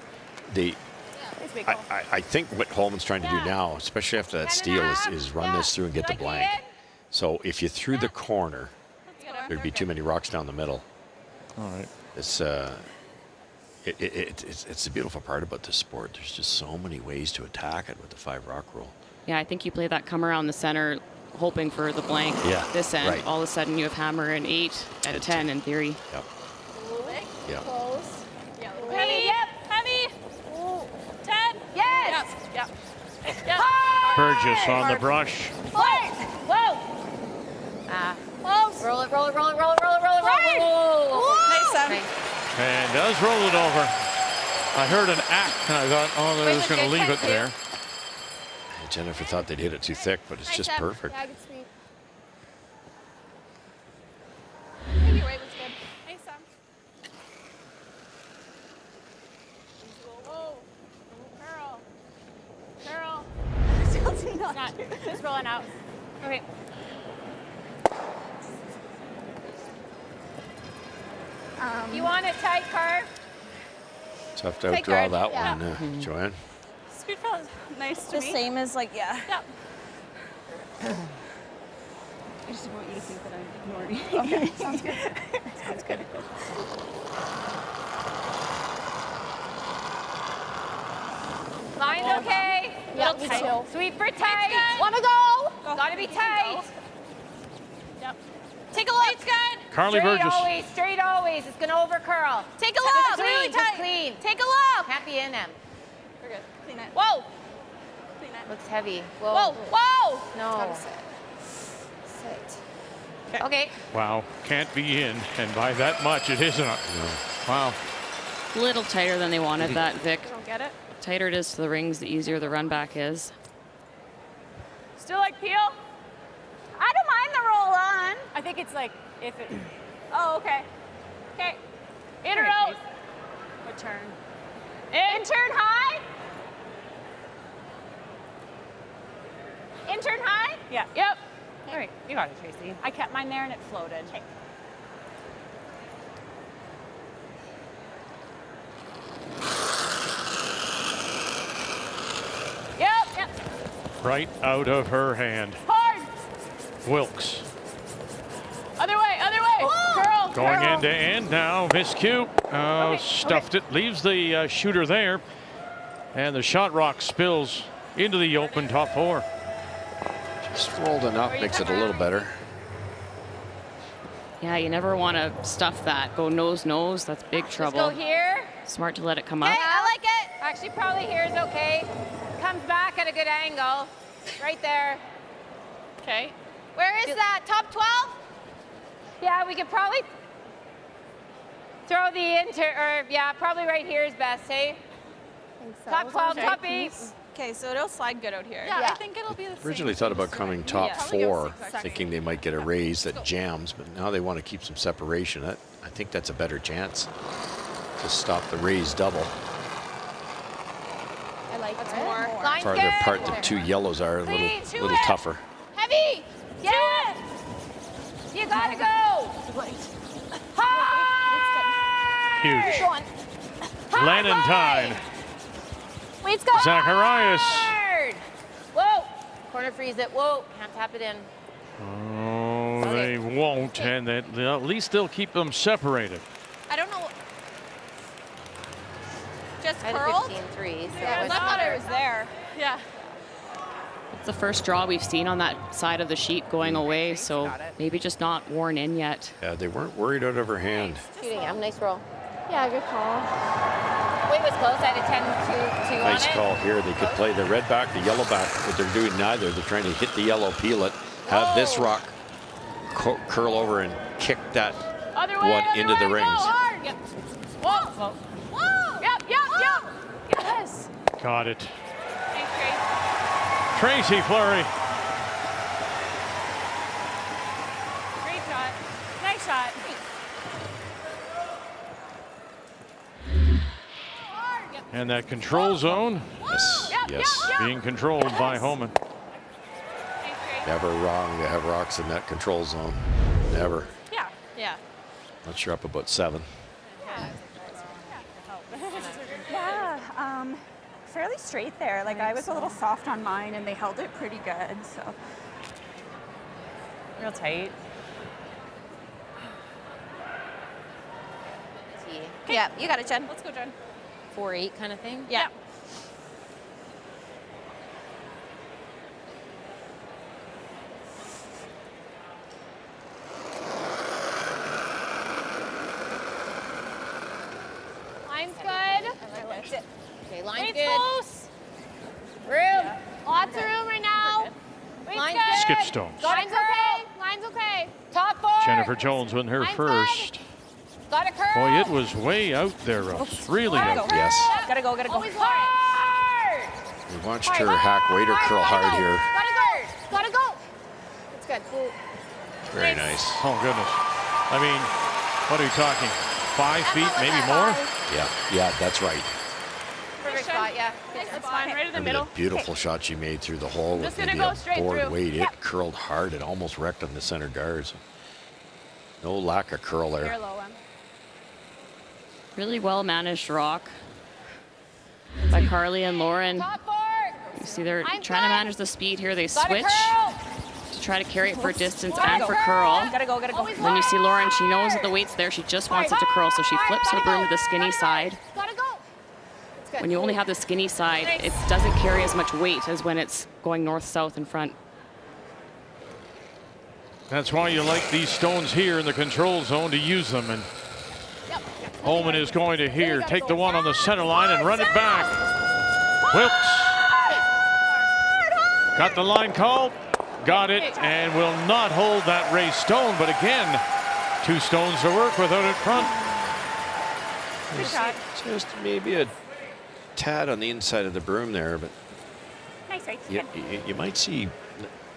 I think what Holman's trying to do now, especially after that steal, is run this through and get the blank. So if you threw the corner, there'd be too many rocks down the middle. All right. It's it's the beautiful part about this sport. There's just so many ways to attack it with the 5 rock rule. Yeah, I think you play that come around the center, hoping for the blank this end. Right. All of a sudden you have hammer and 8 at 10 in theory. Yep. Yep. Close. Yeah. Heavy. Yep. Heavy. 10. Yes. Yep. Burgess on the brush. Whoa. Close. Roll it. Nice, Sam. And does roll it over. I heard an act, and I thought, oh, they're just going to leave it there. Jennifer thought they'd hit it too thick, but it's just perfect. Yeah, good speed. I think your weight was good. Nice, Sam. Whoa. Curl. It's not. Just rolling out. Okay. You want it tight, Carr? Tough to outdraw that one, Joanne. Speed felt nice to me. The same as Yeah. I just want you to think that I'm ignoring you. Okay, sounds good. Sounds good. Line's okay. Yeah, Little me tight. too. Sweep for tight. Wanna go? Gotta be tight. Yep. Take a look. It's good. Carly Burgess. Straight always. It's gonna over curl. Take a look. Just Really clean, just tight. clean. Take a look. Can't be in them. We're good. Clean it. Whoa. Clean it. Looks heavy. Whoa. Whoa. No. Gotta sit. Okay. Wow, can't be in, and by that much it isn't. Wow. A little tighter than they wanted that, Vic. Don't get it. Tighter it is to the rings, the easier the run back is. Still like peel? I don't mind the roll on. I think it's like if it. Oh, okay. Okay. In or out? What turn? In. Turn high. In turn high. Yeah. Yep. All right. You got it, Tracy. I kept mine there and it floated. Okay. Yep. Right out of her hand. Hard. Wilkes. Other way. Curl. Going curl. end to end now. Miscue. Oh, stuffed it. Leaves the shooter there. And the shot rock spills into the open top 4. Just rolled enough, makes it a little better. Yeah, you never want to stuff that. Go nose, nose. That's big trouble. Let's go here. Smart to let it come up. Okay, I like it. Actually, probably here is okay. Comes back at a good angle. Right there. Okay. Where is that? Top 12? Yeah, we could probably throw the probably right here is best, hey? Top 12, top 8. Okay, so it'll slide good out here. Yeah. I think it'll be the same. Originally thought about coming top Probably goes 4, exactly. thinking they might get a raise that jams, but now they want to keep some separation. I think that's a better chance to stop the raise double. I like That's it. more. Line's Farther good. apart, the 2 yellows are a Clean, to little it. tougher. Heavy. Yeah. You gotta go. Hard. Huge. Go on. Lenentine. Weight's go. Zacharias. Hard. Whoa. Corner freeze it. Whoa. Can't tap it in. Oh, they won't, and at least they'll keep them separated. I don't know. Just I had a curled? 15-3, so Yeah, I thought it was there. Yeah. It's the first draw we've seen on that side of the sheet going away, so maybe just not worn in yet. Yeah, they weren't worried out of her hand. shooting him. Nice roll. Yeah, good call. Weight was close. I had a 10-2 Nice on it. call here. They could play the red back, the yellow back, but they're doing neither. They're trying to hit the yellow, peel it, have this rock curl over and kick that one into the rings. Hard. Yep. Whoa. Whoa. Yep. Yes. Got it. Thanks, Tracy Fleury. Great shot. Nice shot. And that control zone Yes. being controlled by Homan. Never wrong to have rocks in that control zone. Never. Yeah. Yeah. Not sure up about 7. Yeah, fairly straight there. Like I was a little soft on mine and they held it pretty good, so. Real tight. Yeah, you got it, Jen. Let's go, Jen. 4-8 kind of thing. Yeah. Line's good. I liked it. Okay, line's Weight's good. close. Room. Lots of room right now. Weight's Line's good. Skip stones. Got a curl. Line's okay. Top 4. Jennifer Jones win her Line's first. Got a curl. Boy, it was way out there, Russ. Really out there. Yes. Gotta go, gotta go. Always hard. We watched her hack weight or curl hard here. Gotta go. It's good. Very nice. Oh, goodness. I mean, what are you talking? 5 feet, maybe more? Yeah, that's right. Perfect spot, yeah. That's fine. Right in the Remember middle. that beautiful shot she made through the hole with Just gonna maybe go a straight board through. weight. Yep. It curled hard. It almost wrecked on the center guards. No lack of curl there. Very low one. Really well managed rock by Carly and Lauren. Top 4. You see they're I'm trying to good. manage the speed here. They Got a switch curl. to try to carry it for distance Gotta and go. for curl. Gotta go, gotta go. Then you see Lauren, she knows that the weight's there. She just wants it to curl, so she flips her broom to the skinny side. Gotta go. It's good. When you only have the skinny side, it doesn't carry as much weight as when it's going north-south in front. That's why you like these stones here in the control zone to use them. And Holman is going to here take the one on the center line and run it back. Wilkes got the line called, got it, and will not hold that raised stone. But again, 2 stones to work with out in front. Good shot. Just maybe a tad on the inside of the broom there, but Nice, right? you might see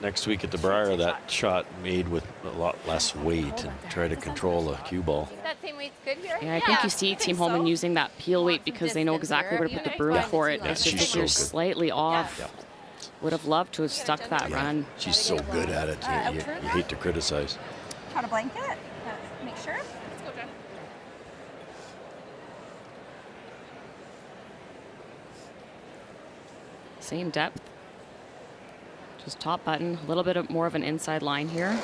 next week at the Briar that shot made with a lot less weight and try to control a cue ball. That same weight's good here? Yeah, I think you see Team Holman using that peel weight because they know exactly where to put the broom for it. It's just she's if you're so good. slightly off. Yeah. Would have loved to have stuck that run. She's so good at it. You hate to criticize. Try to blanket. Make sure. Let's go, Jen. Same depth. Just top button, a little bit more of an inside line here.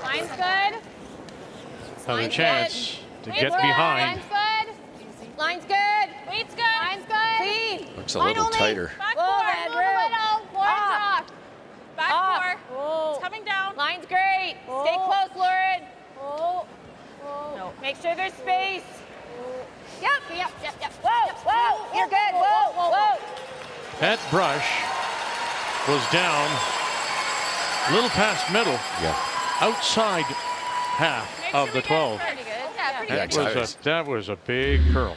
Line's good. Another Line's chance to Weight's get good. behind. Line's good. Line's good. Weight's good. Line's good. Clean. Looks a little tighter. Back Whoa, four. that Move a room. little. Four Off. top. Back Off. four. Line's great. Stay close, Lauren. No. Make sure there's space. Yep. Whoa. You're good. Whoa. That brush was down a little past middle. Yeah. Outside half of the 12. Pretty good. That was a big curl.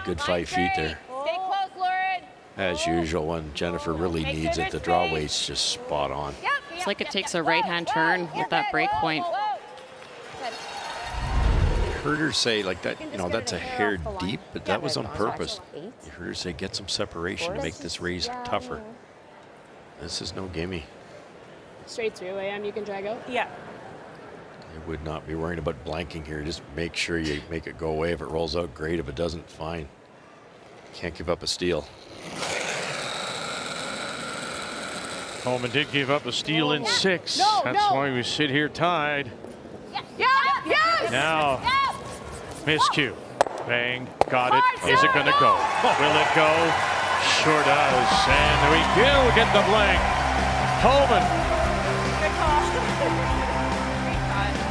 Good 5 feet there. Stay close, Lauren. As usual, when Jennifer really needs it, the draw weight's just spot on. It's like it takes a right-hand turn with that break point. Heard her say like that, that's a hair deep, but that was on purpose. You heard her say get some separation to make this raise tougher. This is no gimme. Straight through, you can drag out? Yeah. I would not be worrying about blanking here. Just make sure you make it go away. If it rolls out, great. If it doesn't, fine. Can't give up a steal. Holman did give up a steal in 6. That's why we sit here tied. Yes. Now, miscue. Bang. Got it. Is it going to go? Will it go? Sure does. And we will get the blank. Holman. Good call. Great shot. Nice.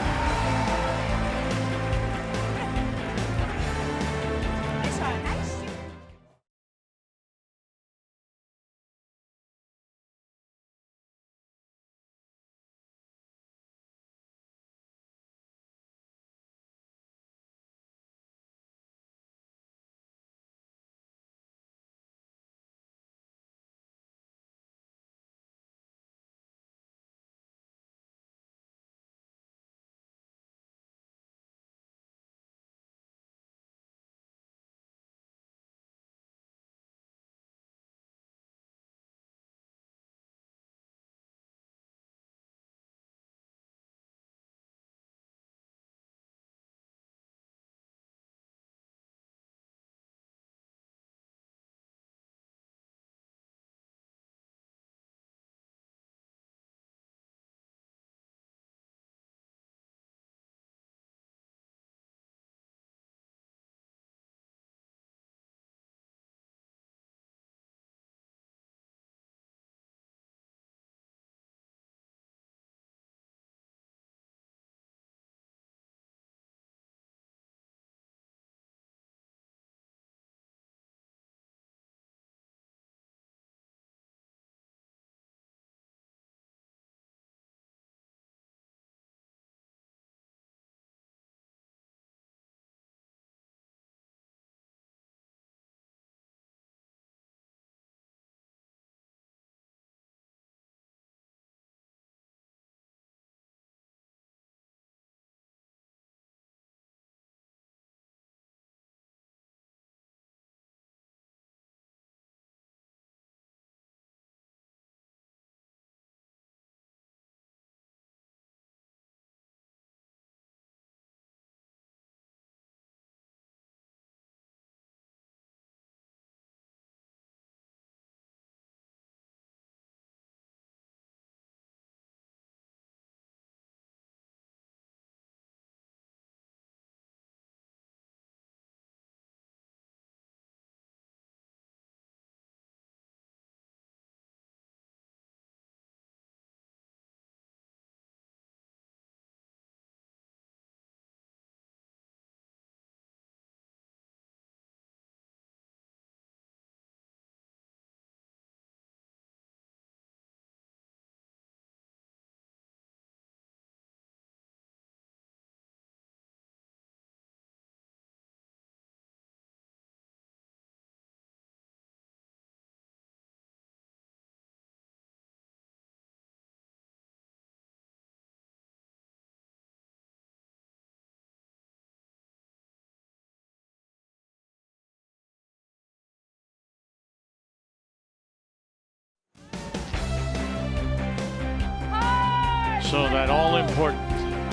So that all-important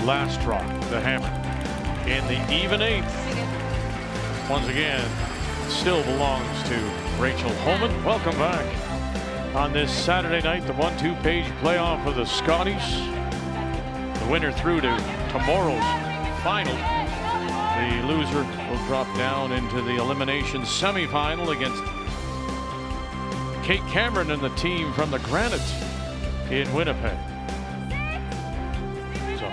last drop, the hammer, in the even 8th, once again, still belongs to Rachel Holman. Welcome back. On this Saturday night, the 1-2 page playoff of the Scotties. The winner through to tomorrow's final. The loser will drop down into the elimination semifinal against Kate Cameron and the team from the Granite in Winnipeg.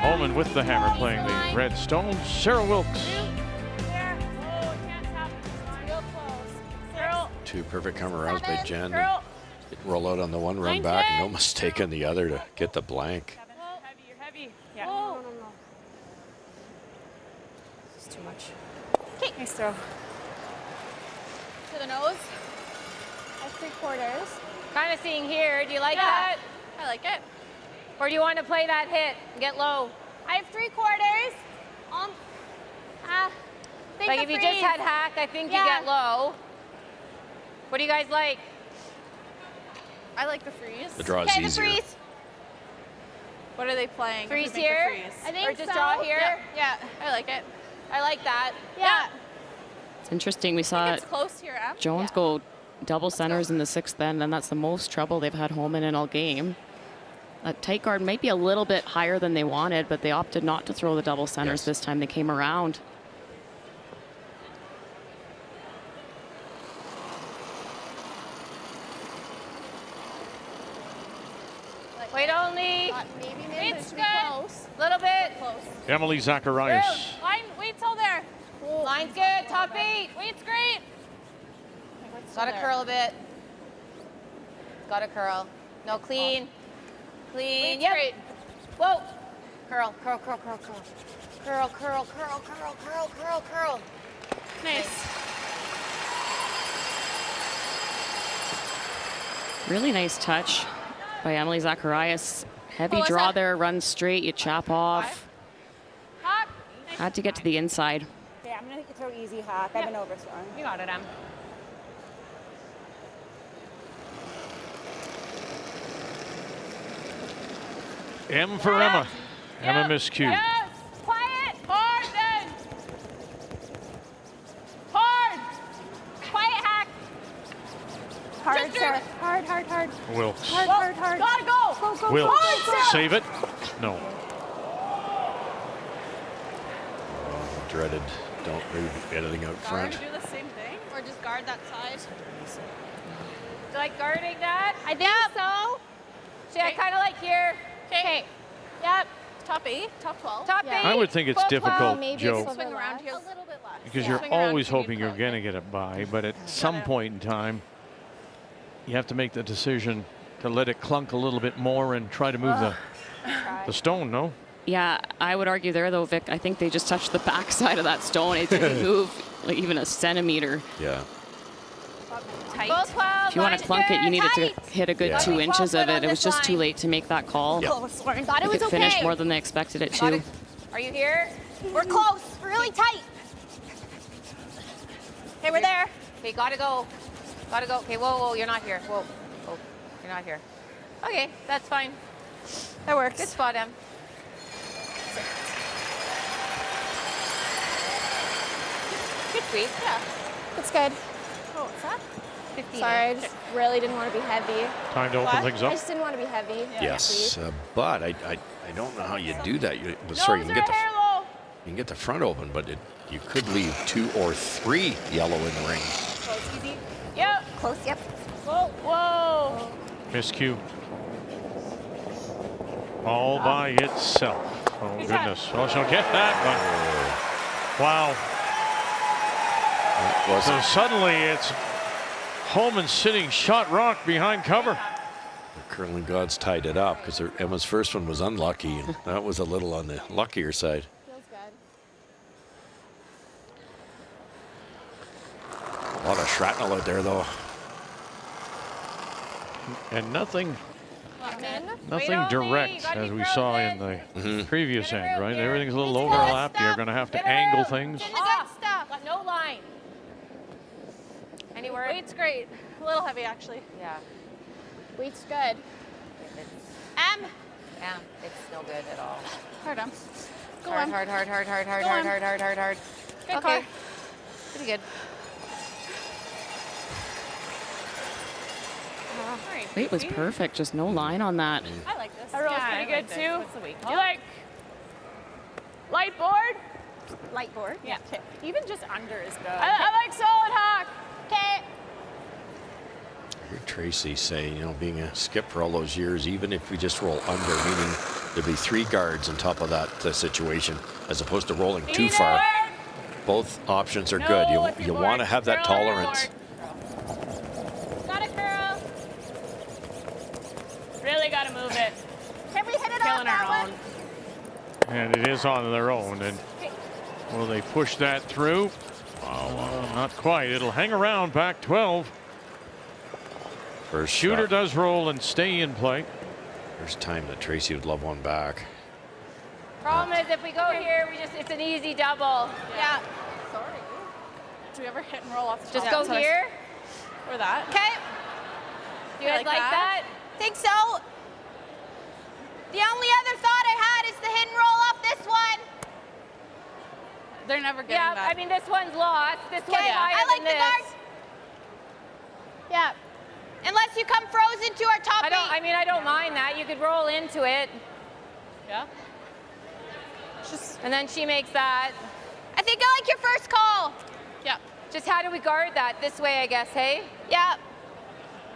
Holman with the hammer playing the red stone. Sarah Wilkes. Two perfect come-arounds by Jen. Roll out on the one, run back, no mistake on the other to get the blank. Heavy, you're heavy. Yeah. No. It's too much. Okay. Nice throw. To the nose. That's 3/4. Kind of seeing here. Do you like that? I like it. Or do you want to play that hit and get low? I have 3/4. Like if you just had hack, I think you get low. What do you guys like? I like the freeze. The draw is okay, easier. The freeze. What are they playing? Freeze here? I think or just so. draw here? Yeah, I like it. I like that. Yeah. It's interesting. We saw It's close here, Em. Jones go double centers in the 6th end, and that's the most trouble they've had Holman in all game. That tight guard might be a little bit higher than they wanted, but they opted not to throw the double centers this time. They came around. Wait only. Maybe It's it should good. be close. Little bit. Close. Emily Zacharias. Line, wait till there. Line's good. Top 8. Wait's great. Got to curl a bit. Got to curl. No, clean. Clean. Wait's great. Whoa. Curl, curl, curl, curl, curl. Curl, curl, curl, curl, curl, curl, curl. Nice. Really nice touch by Emily Zacharias. Heavy what's draw that? there, run straight, you chop off. Hawk. Had to get to the inside. Okay, I'm going to throw easy hack. I've been overthrowing. You got it, Em. M for Emma. Emma miscued. Yes. Quiet. Hard then. Hard. Quiet hack. Hard, Sarah. Hard. Wilkes. Hard. Gotta go. Go. Wilkes. Hard, Sarah. Save it. No. Dreaded, don't move anything out front. Do the same thing, or just guard that side. Do you like guarding that? I think so. See, I kind of like here. Okay. Yep. Top 8, top 12. Top 8. I would think it's Full difficult, Maybe Joe, swing around here a little bit less. because Yeah. you're Swing around always to be hoping you're close. going to get it by, but at some point in time, you have to make the decision to let it clunk a little bit more and try to move the stone, no? Yeah, I would argue there, though, Vic. I think they just touched the backside of that stone. It didn't move like even a centimeter. Yeah. Tight. Both well. If you want to clunk it, you needed to hit a good Yeah. 2 inches of it. It was just too line. late to make that call. Yep. Thought it If was it okay. finished more than they expected it Got to. it. Are you here? We're close. Really tight. Okay, we're there. Okay, gotta go. Gotta go. Okay, whoa, you're not here. Whoa, you're not here. Okay, that's fine. That works. Good spot, Em. Good sweep. Yeah. It's good. Oh, what's that? 15. Sorry, I just really didn't want to be heavy. Time to open things I up. just didn't want to be heavy. Yes, but I don't know how you do that. Sorry, you can get the front open, but you could leave 2 or 3 yellow in the ring. Close, easy. Yep. Close, yep. Whoa. Miscue. All by itself. Oh, goodness. Well, she'll get that one. Wow. So suddenly it's Holman sitting shot rock behind cover. The curling gods tied it up because Emma's first one was unlucky, and that was a little on the luckier side. Feels good. A lot of shrapnel out there, though. And nothing Wait direct only. as we Gotta be saw in frozen. the previous Get a end, room right? here. Everything's a little It's good overlapped. You're stuff. going to have to Get a angle room. things. Get good stuff. Got no line. Any word? Weight's great. A little heavy, actually. Yeah. Weight's good. Yeah, it's no good at all. Hard on. Go Hard, on. hard. Go on. Good Okay. car. Pretty good. Weight was perfect. Just no line on that. I like this. That roll's Yeah, pretty I good like too. What's the weight? You like light board? Light board? Yeah. Okay. Even just under is good. I like solid hawk. Okay. I heard Tracy say, being a skip for all those years, even if we just roll under, meaning There'd be 3 guards on top of that situation, as opposed to rolling too far. Both options are good. You want to have that tolerance. Got it, girl. Really got to move it. Can we hit it Killing on that our one? own. And it is on their own. And will they push that through? Oh, not quite. It'll hang around back 12. First Shooter shot. does roll and stay in play. First time that Tracy would love one back. Problem is, if we go here, it's an easy double. Yeah. Sorry. Do we ever hit and roll off the Just top? go here. Or that? Okay. You guys like that? Think so. The only other thought I had is the hit and roll off this one. They're never getting Yeah, that. I mean, this one's lost. This one's Okay, higher I like than the this. guard. Yeah. Unless you come frozen to our top I don't mind that. You could roll into it. Yeah. And then she makes that. I think I like your first call. Yeah. Just how do we guard that? This way, I guess, hey? Yeah.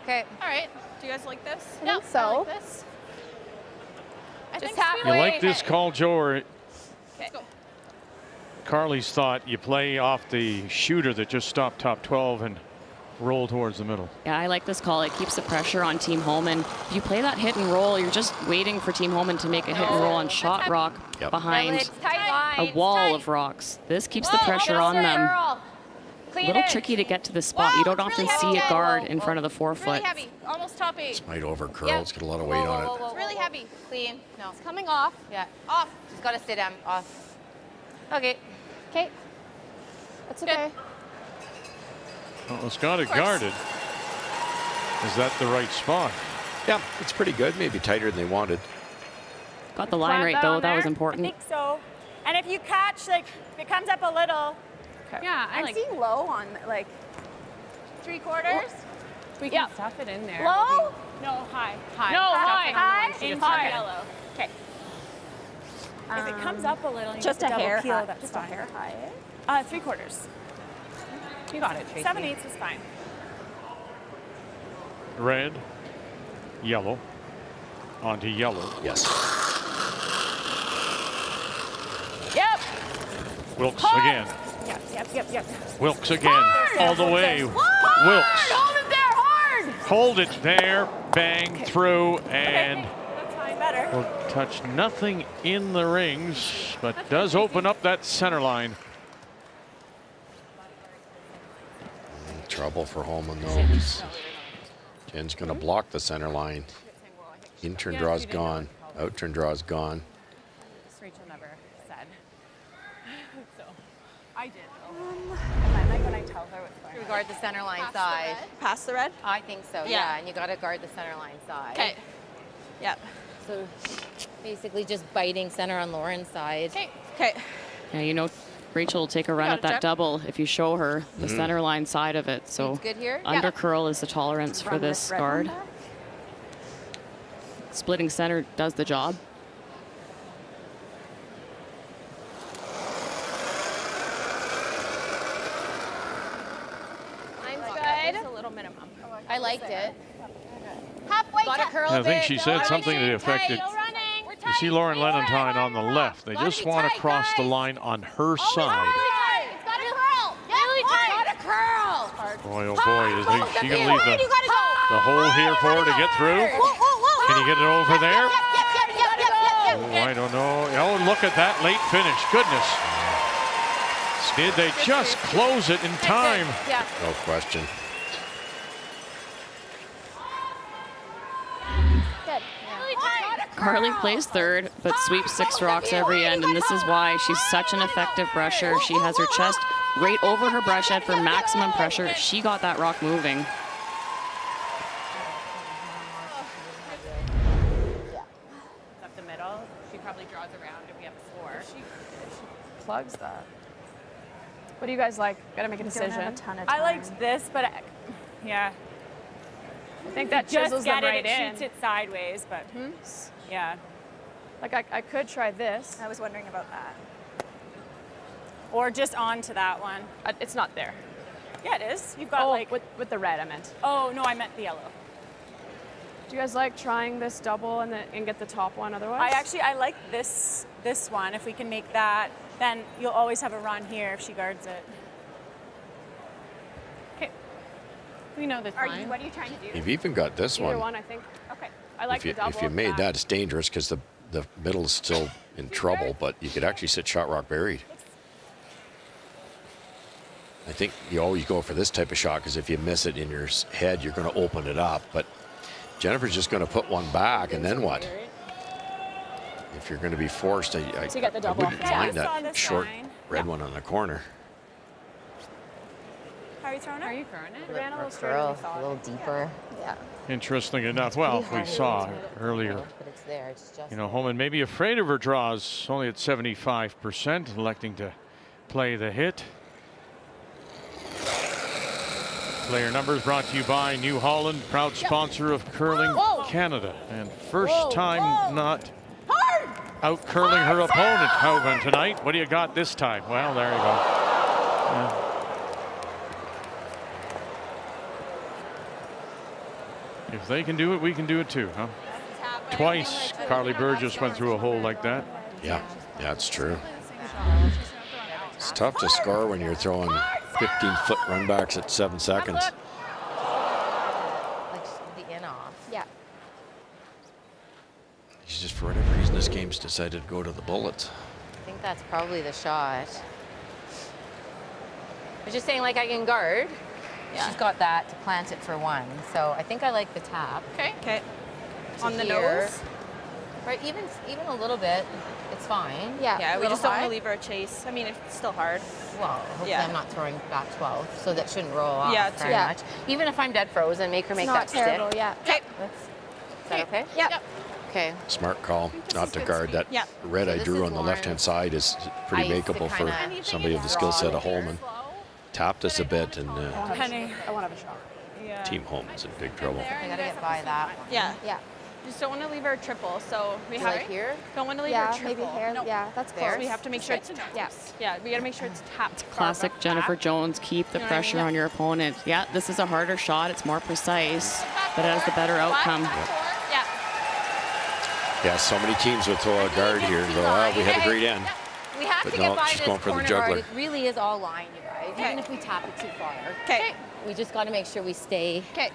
Okay. All right. Do you guys like this? I think so. I like this. Just You halfway. like this call, Joe, or Let's go. Carly's thought you play off the shooter that just stopped top 12 and roll towards the middle? Yeah, I like this call. It keeps the pressure on Team Holman. If you play that hit and roll, you're just waiting for Team Holman to make a hit and roll on shot rock behind a wall of rocks. This keeps the pressure on them. A little tricky to get to the spot. You don't often see a guard in front of the 4 foot. Really heavy. Almost top 8. This might over curl. It's got a lot of weight on it. It's really heavy. Clean. No. It's coming off. Yeah. Off. Just got to sit down. Off. Okay. Okay. That's okay. Well, it's got it guarded. Is that the right spot? Yeah, it's pretty good. Maybe tighter than they wanted. Got the line right, though. That was I important. think so. And if you catch, like, if it comes up a little. Yeah, I'm seeing low on, like, 3/4. We can stuff it in there. Low? No, high. High. No, Stuff high. it in High? the one sheet. High. Yellow. Okay. If it comes up a little, you just have a to hair double peel, high. that's Just fine. a hair high. 3/4. You got it, Tracy. 7/8 is fine. Red, yellow, onto yellow. Yes. Yep. Wilkes Hard. again. Yep. Wilkes again. Hard. All the way. Hard. Wilkes. Hold it there, hard. Hold it there. Bang through and That's fine, better. will touch nothing in the rings, but does open up that center line. Trouble for Holman though. Jen's going to block the center line. In turn draw's gone. Out turn draw's gone. Rachel never said. So I did. I like when I tell her what's going on. Guard the center line side. Pass the red? I think so, yeah. And you got to guard the center line side. Okay. Yep. So basically just biting center on Lauren's side. Okay. Yeah, you know, Rachel will take a run Got at it, that Jeff. double if you show her the center line side of it. So It's good here? under curl is the tolerance for Run this red guard. one back. Splitting center does the job. Mine's good. It's a little minimum. I liked it. Halfway Got to to curl I a think bit. she said something to the effect that Still running. you see Lauren Lenentine on the left. They just want to cross the line on her side. It's got to curl. Really Got to curl. Boy, oh boy, is she going to leave You got to go. the hole here for her to get through? Whoa. Can you get it over there? Yep. Oh, I don't know. Oh, look at that late finish. Goodness. Did they just close it in time? Yeah. No question. Good. Really tight. Carly plays third, but sweeps 6 rocks every end, and this is why she's such an effective brusher. She has her chest right over her brush head for maximum pressure. She got that rock moving. Up the middle. She probably draws around if we have a score. She plugs that. What do you guys like? Gotta make a Don't have decision. a ton of I time. liked this, but yeah. I think that Just chisels get them it, right it in. shoots Shoots it sideways, but yeah. Like I could try this. I was wondering about that. Or just onto that one. It's not there. Yeah, it is. You've got like with the red, I meant. Oh no, I meant the yellow. Do you guys like trying this double and get the top one otherwise? I like this one. If we can make that, then you'll always have a run here if she guards it. Okay. We know this line. What are you trying to do? You've even got this Either one. one, I think. Okay. I like If you, the double. if you made that, it's dangerous because the middle is still in trouble, but you could actually sit shot rock buried. I think you always go for this type of shot because if you miss it in your head, you're going to open it up. But Jennifer's just going to put one back, and then what? If you're going to be forced, I get the double. wouldn't mind that short red one on the corner. How are you throwing it? Are you throwing it? It ran a little straighter than we thought. A little deeper. Yeah. Interesting enough, well, we saw earlier, But it's there. It's just you know, Homan may be afraid of her draws, only at 75%, electing to play the hit. Player numbers brought to you by New Holland, proud sponsor of Curling Canada. And first time not out curling her opponent, Homan, tonight. What do you got this time? Well, there you go. Yeah. If they can do it, we can do it too, huh? Twice, Carly Burgess went through a hole like that. Yeah, it's true. It's tough to score when you're throwing 15-foot runbacks at 7 seconds. like the in off. Yeah. He's just, for whatever reason, this game's decided to go to the bullets. I think that's probably the shot. I'm just saying, like, I can guard. Yeah. She's got that to plant it for one. So I think I like the tap. Okay. Okay. On the here. nose. Right, even a little bit. It's fine. Yeah. We just don't want high. to leave her a chase. I mean, it's still hard. Well, hopefully Yeah. I'm not throwing back 12, so that shouldn't roll off very yeah. much. Even if I'm dead frozen, make her make that terrible, stick. yeah. Okay. Is that okay? Yep. Okay. Smart call not to guard. That Yeah. red So I this drew is on the left-hand side is pretty I used to makeable for kinda somebody of the skill set of draw Holman. Tapped us a bit, and Penny. I want to have a shot. Yeah. Team Holman's in big trouble. I gotta get by that one. Yeah. Yeah. Just don't want to leave her triple, so we have Like here? Don't want to leave her triple. Maybe here. No. Yeah, that's close. We have to make sure it's tapped. Yeah, we gotta make sure it's tapped. Classic Jennifer Jones, keep the pressure on your opponent. Yeah, this is a harder shot. It's more precise, but it has the better outcome. Yeah. Yeah, so many teams would throw a guard here and go, oh, we had a great end. We have But to no, get by she's this going for the corner juggler. guard. It really is all line, you guys. Even if we tap it too far. Okay. We just got to make sure we stay. Okay.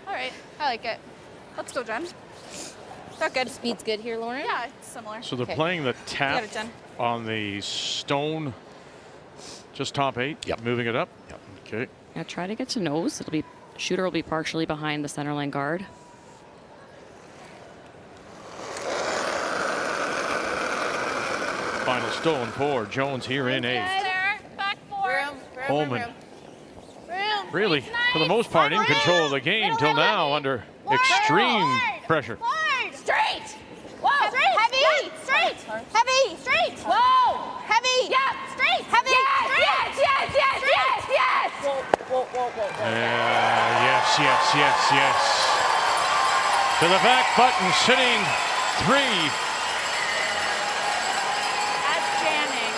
All right. I like it. Let's go, Jen. That good. Speed's good here, Lauren? Yeah, it's similar. So they're playing the tap it, Jen. on the stone, just top 8. Yep. Moving it up. Yep. Okay. Yeah, try to get to nose. It'll be shooter will be partially behind the center line guard. Final stone for Jones here in 8. Back 4. Holman really, for the most part, in control of the game till now under extreme pressure. Straight. Whoa. Straight. Heavy. Straight. Heavy. Straight. Whoa. Heavy. Yeah. Straight. Heavy. Yes. Yes. Yes. Yes. Yes. Whoa. Yes. To the back button, sitting 3. That's jamming.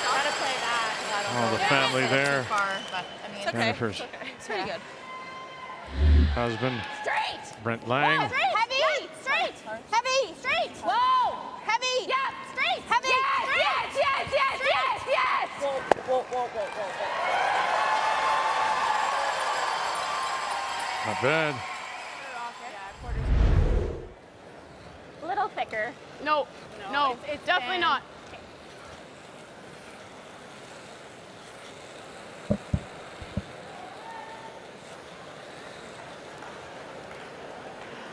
Gotta play that. Oh, the family there. It's Jennifer's It's pretty good. husband, Straight. Brent Lang. Straight. Heavy. Straight. Heavy. Straight. Whoa. Heavy. Yeah. Straight. Heavy. Yes. Yes. Yes. Yes. Yes. Whoa. Not bad. A little thicker. No, it's definitely not.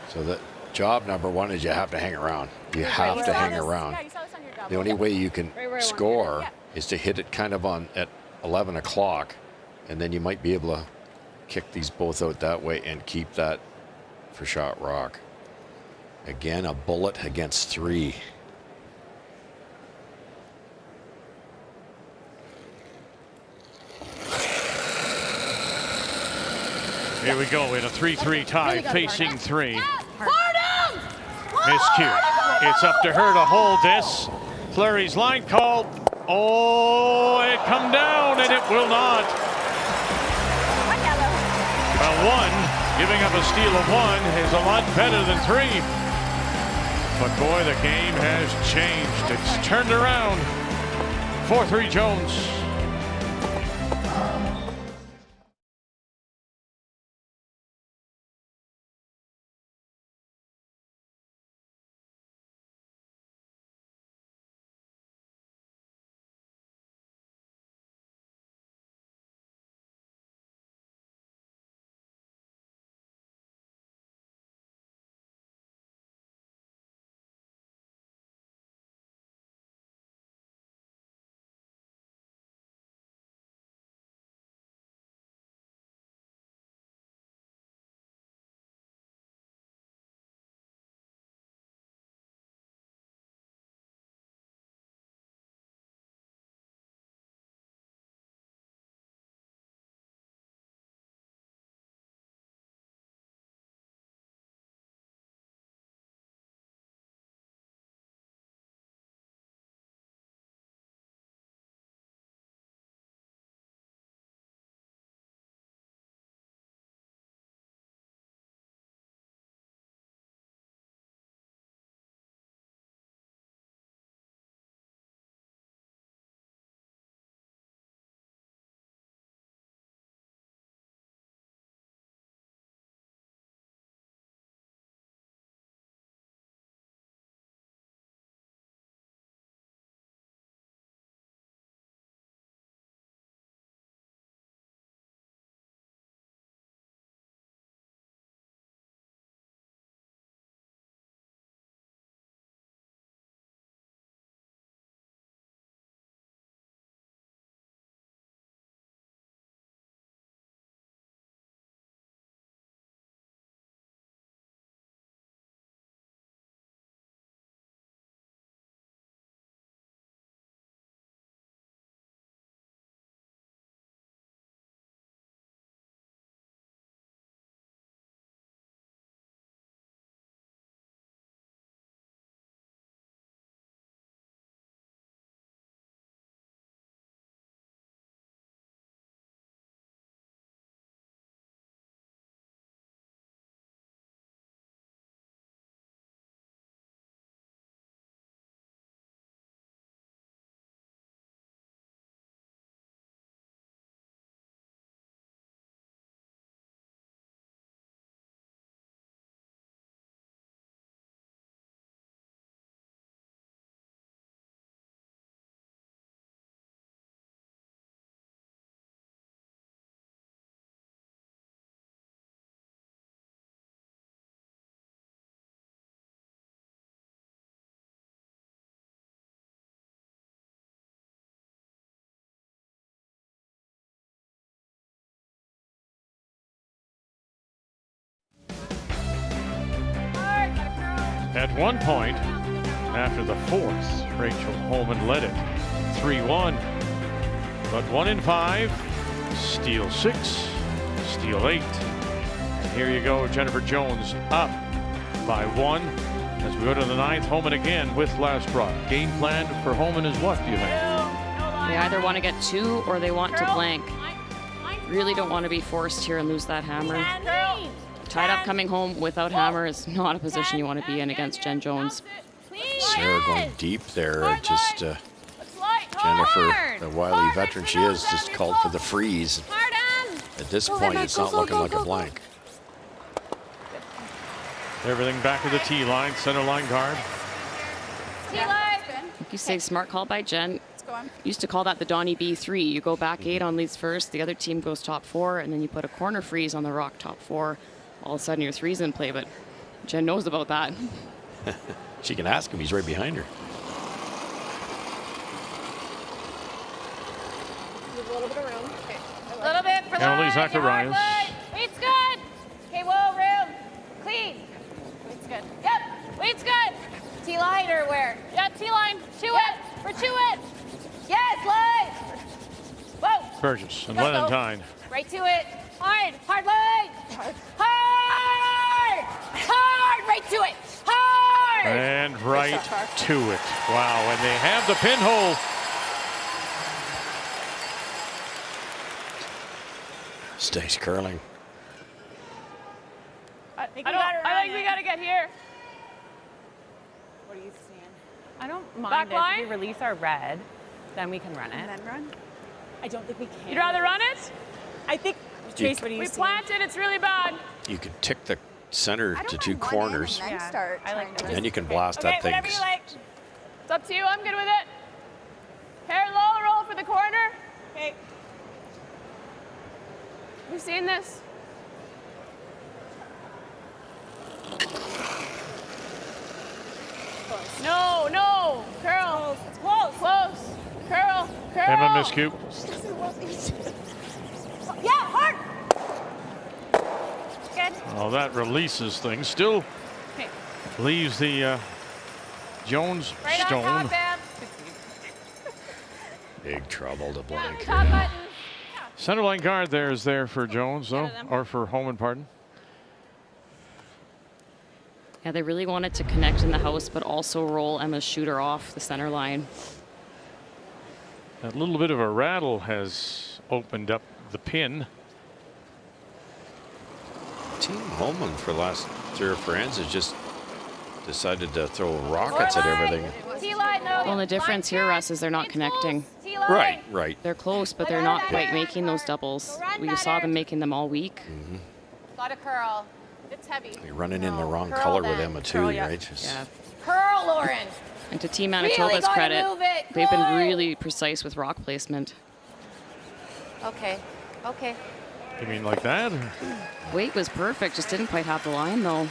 So the job number 1 is you have to hang around. You have to hang around. Yeah, you saw this on your double. The only way you can Right where I wanted score it. is to hit it kind of on at 11 o'clock, and then you might be able to kick these both out that way and keep that for shot rock. Again, a bullet against 3. Here we go in a 3-3 tie, facing 3. Miscue. It's up to her to hold this. Fleury's line call. Oh, it come down and it will not. A 1 Giving up a steal of 1 is a lot better than 3. But boy, the game has changed. It's turned around. 4-3 Jones. At one point, after the 4th, Rachel Holman led it 3-1. But 1 in 5, steal 6, steal 8. And here you go, Jennifer Jones up by 1. As we go to the 9th, Holman again with last rock. Game plan for Holman is what, do you think? They either want to get 2 or they want to blank. Really don't want to be forced here and lose that hammer. Tied up coming home without hammer is not a position you want to be in against Jen Jones. Sarah going deep there. Just Jennifer, the wily veteran she is, just called for the freeze. At this point, it's not looking like a blank. Everything back to the tee line, center line guard. You say smart call by Jen. Used to call that the Donnie B3. You go back 8 on leads first, the other team goes top 4, and then you put a corner freeze on the rock top 4. All of a sudden your 3's in play, but Jen knows about that. She can ask him, he's right behind her. Leave a little bit of room. Okay. A little bit for Emily's after Ryan. Weight's good. Okay, whoa, room. Clean. Weight's good. Yep. Weight's good. T-line or where? Yeah, T-line. To it. We're to it. Yes, line. Whoa. Burgess and Let's go. Valentine. Right to it. Hard. Hard line. Hard. Hard. Hard. Right to it. Hard. And right to it. Wow, and they have the pinhole. Stays curling. think we gotta get here. What are you saying? I don't mind Back it. line? If we release our red, then we can run it. And then run? I don't think we can. You'd rather run it? I think, Trace, what do you We see? plant it, it's really bad. You could tick the center to two corners, And then start I like and then you can blast Okay, that thing. whatever you like. It's up to you, I'm good with it. Hair low, roll for the corner. Okay. We've seen this. No, no, curl. It's close. Close. Curl, curl. Emma miscue. Yeah, hard. Good. Oh, that releases things. Still Okay. leaves the Jones Right on stone. top, Bam. Big trouble to blank. Top button. Center line guard there is there for Jones, though, or for Holman, pardon. Yeah, they really wanted to connect in the house, but also roll Emma's shooter off the center line. That little bit of a rattle has opened up the pin. Team Holman for the last 3 or 4 ends has just decided to throw rockets at everything. T-line, no. Well, the difference here, Russ, is they're not connecting. T-line. Right, right. They're close, but they're not quite making those doubles. We saw them making them all week. Got a curl. It's heavy. You're running in the wrong Curl color with then. Emma too, right? Just- Yeah. Curl, Lauren. And to Team Really Manitoba's gotta credit, move it. they've been Good. really precise with rock placement. Okay. Okay. You mean like that? Or? Weight was perfect, just didn't quite have the line, though.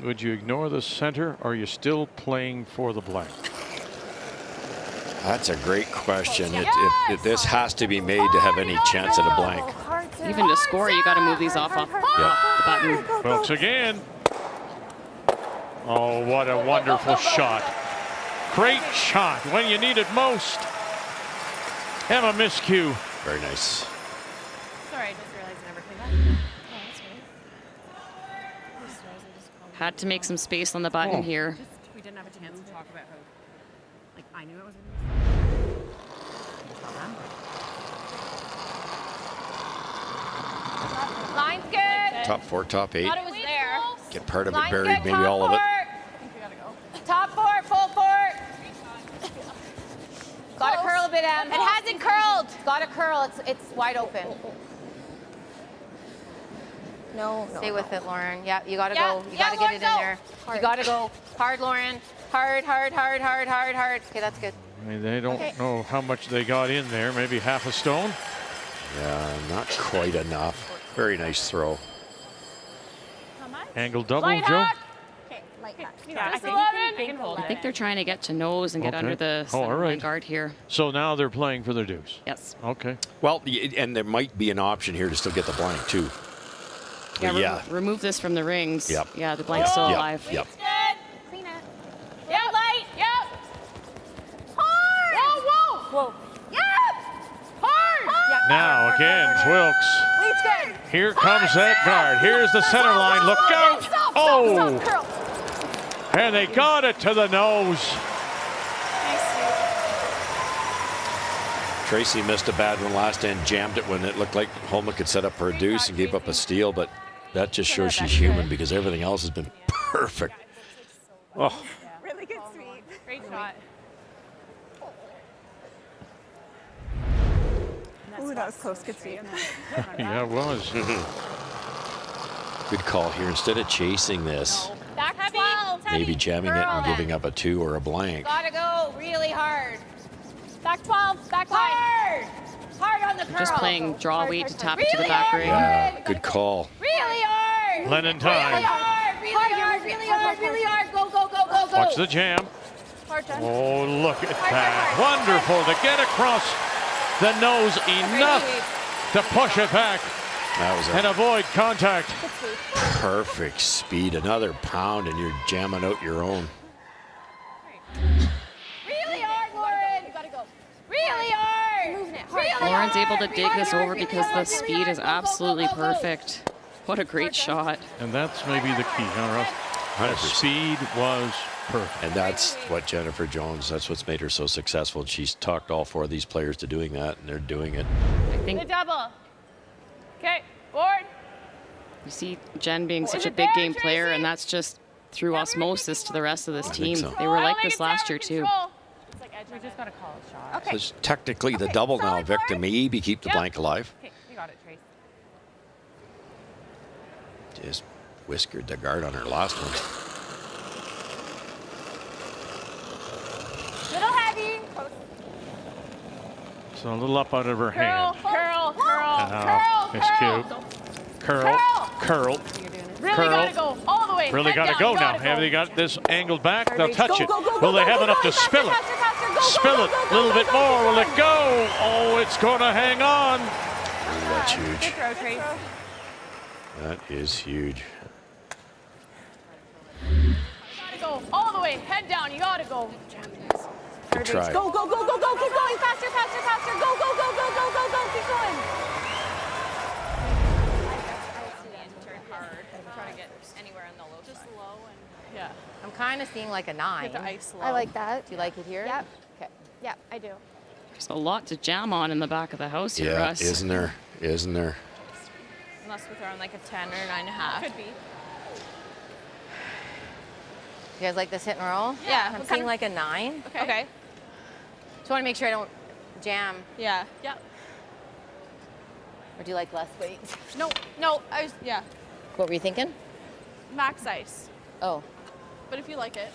Would you ignore the center, or are you still playing for the blank? That's a great question. If this has to be made to have any chance at a blank. Even to score, you got to move these off the button. Wilkes again. Oh, what a wonderful shot. Great shot when you need it most. Emma miscue. Very nice. Sorry, I just realized I never came back. Had to make some space on the button here. We didn't have a chance to talk about how, like, I knew it was Line's good. Top 4, top 8. Thought it was there. Get part of it Line's buried, good, maybe top all of it. fort. Top fort, full fort. Got to curl a bit, Em. It hasn't curled. Got to curl. It's wide open. No. Stay with it, Lauren. Yeah, you got to go. You got to get it in there. You got to go hard, Lauren. Hard, hard, hard, hard, hard, hard. Okay, that's good. I mean, they don't know how much they got in there. Maybe half a stone. Yeah, not quite enough. Very nice throw. Angle double, Light Joe. hack. Okay, like that. Yeah, Just I 11. I think they're trying to get to nose and get Okay. under the Oh, all center line right. guard here. So now they're playing for their deuce. Yes. Okay. Well, and there might be an option here to still get the blank too. Yeah, remove this from the rings. Yep. Yeah, the blank's still Yep, alive. yep. Clean it. Yep. Light. Yep. Hard. Whoa, whoa. Whoa. Yep. Hard. Now again, Wilkes. Lead's good. Here comes that guard. Here's the center line. Look out. Oh, Curl. and they got it to the nose. Tracy missed a bad one last end, jammed it when it looked like Holman could set up for a deuce and gave up a steal, but that just shows she's human because everything else has been perfect. Oh, Really good sweep. Great shot. Ooh, that was close. Good sweep. Yeah, it was. good call here. Instead of chasing this, Back 12. maybe jamming it Curl and then. giving up a 2 or a blank. Got to go really hard. Back 12. Back line. Hard. Hard on the curl. Just playing draw weight to tap it to the Really back hard, ring. Yeah, good call. Really hard. Lennon Really time. hard. Really hard. Really hard. Really hard. Go, go, go, go, go. Watch the jam. Hard done. Oh, look at that. Wonderful to get across the nose enough to push it back That was and a avoid contact. perfect speed. Another pound and you're jamming out your own. Really hard, Lauren. You gotta go. Really hard. Really Lauren's hard. able to dig this Really over hard, because really the hard, really speed hard. is Go, go, go, absolutely go, go. perfect. What a great shot. And that's maybe the key, huh, Russ? The speed was perfect. And that's what Jennifer Jones, that's what's made her so successful. She's talked all 4 of these players to doing that, and they're doing it. I think The double. Okay, board. you see Jen being such a big game player, and that's just through osmosis to the rest of this team. so. They were like this last year too. We just got to call a shot. So it's technically the double now. Victor maybe keep the blank alive. Okay, you got it, Trace. Just whiskered the guard on her last one. Little heavy. So a little up out of her Curl, hand. curl, Oh, curl, it's curl. cute. Curl. Really Curl. gotta go all the way. Really Head got to down, go you now. gotta Have go. they got this angled back? They'll touch Go, it. go, go, Will they go, have go, enough go, to faster, spill it? faster, faster, go, Spill go, it. go, A go, little go, bit go, more. go, Will go, it go? Oh, it's going to hang on. Ooh, that's huge. Good throw, Trace. That is huge. Gotta go all the way. Head down. You gotta go. Good try. Go, go, go, go, go, keep going, faster, faster, faster. Go, go, go, go, go, go, go, keep going. Turn hard. Try to get anywhere on the low side. Just low and yeah. I'm kind of seeing like a 9. Hit the ice low. I like that. Do you like it here? Yep. Okay. Yep, I do. There's a lot to jam on in the back of the house here, Yeah, Russ. isn't there? Isn't there? Unless we're throwing like a 10 or 9.5. Could be. You guys like this hit and roll? Yeah, I'm what seeing kind of- like a 9. Okay. Just want to make sure I don't jam. Yeah. Yep. Or do you like less weight? No, no. I was yeah. What were you thinking? Max ice. Oh. But if you like it.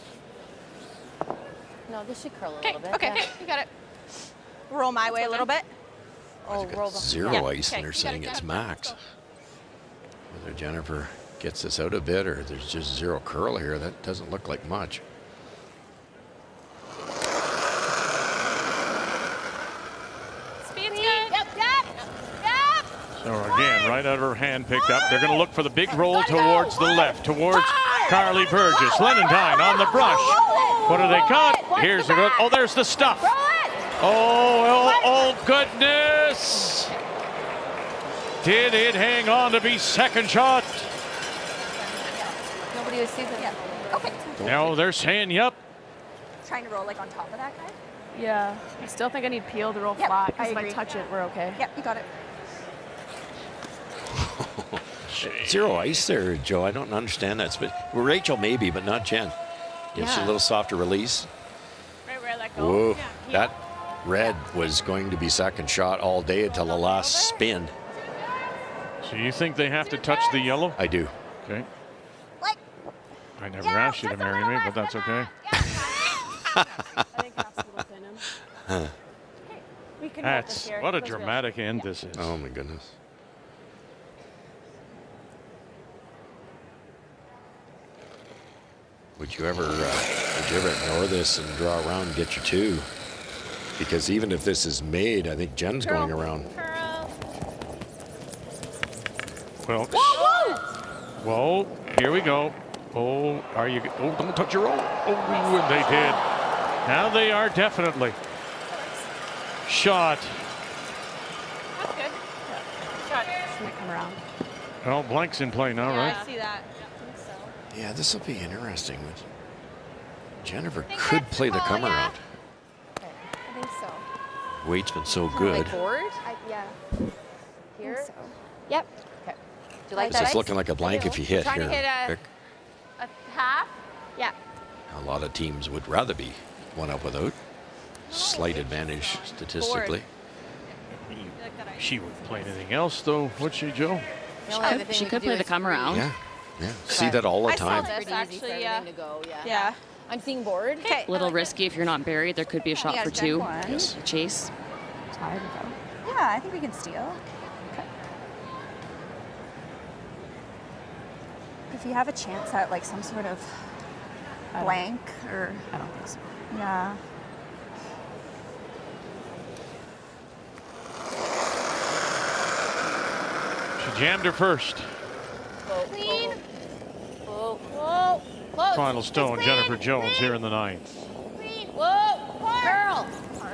No, this should curl a Okay. little bit. Okay. Yeah. You got it. Roll my way a little bit. Oh, roll the Zero Yeah, ice, okay, and they're you got saying it, it's got it. max. Let's Whether Jennifer gets this out a bit or there's just zero curl here, that doesn't look like much. Speed's good. Yep, yep, yep. So again, right out of her hand picked up. They're going to look for the big roll towards the left, towards Carly Burgess. Lenentine on the brush. What do they got? Here's the good. Oh, there's the stuff. Oh, goodness. Did it hang on to be second shot? Nobody was seeing it. Okay. No, they're saying, yep. Trying to roll like on top of that guy? Yeah. I still think I need peel to roll Yep, flat I because if I agree. touch it, we're okay. Yep, you got it. Zero ice there, Joe. I don't understand that. Well, Rachel maybe, but not Jen. Gives you a little softer release. Right where I let go. Whoa, Yeah. that red was going to be second shot all day until the last spin. So you think they have to touch the yellow? I do. Okay. Like, I never asked you to marry me, but that's okay. I think that's a little thin. Huh. we can That's what a dramatic end this is. Oh my goodness. Would you ever ignore this and draw around and get your 2? Because even if this is made, I think Jen's going around. Well, whoa, here we go. Oh, are you? Oh, don't touch your roll. Oh, and they did. Now they are definitely. Shot. That's good. Shot. This might come around. Well, blank's in play now, right? I see that. Yeah, this will be interesting. Jennifer could play the come around. I think so. Weight's been so good. Like board? Yeah. Here? So. Yep. Okay. Do you like This that is ice? looking like a blank if you hit Trying here. to hit Vic. a half? Yeah. A lot of teams would rather be one up without. Slight advantage statistically. She wouldn't play anything else, though, would she, Joe? The only other thing She we could do play the is come around. Yeah, yeah. See that all the I saw time. this pretty easy for actually, yeah. everything to go, yeah. Yeah. I'm seeing board. Okay. A little risky if you're not buried. There could be a shot Yeah, for Jen 2. won. Yes. Chase. Tired though. Yeah, I think we can steal. If you have a chance at like some sort of blank or I don't think so. yeah. She jammed her first. Clean. Whoa. Whoa. Close. Final stone, Jennifer Jones here in the 9th. Clean. Whoa. Curl.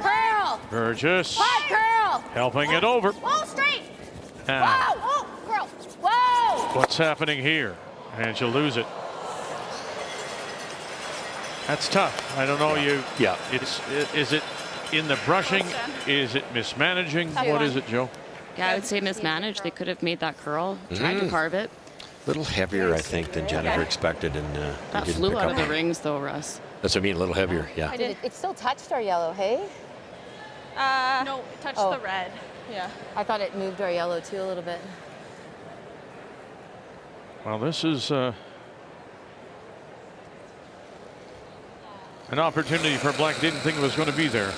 Curl. Burgess Hard curl. helping it over. Whoa, straight. Ah, Whoa. Curl. Whoa. what's happening here? And she'll lose it. That's tough. I don't know. Is it in the brushing? Is it mismanaging? What is it, Joe? Yeah, I would say mismanaged. They could have made that curl, tried to carve it. A little heavier, I think, than Jennifer expected. And that flew out of the rings, though, Russ. That's what I mean, a little heavier, yeah. It still touched our yellow, hey? No, it touched the red. Yeah. I thought it moved our yellow, too, a little bit. Well, this is an opportunity for Black. Didn't think it was going to be there.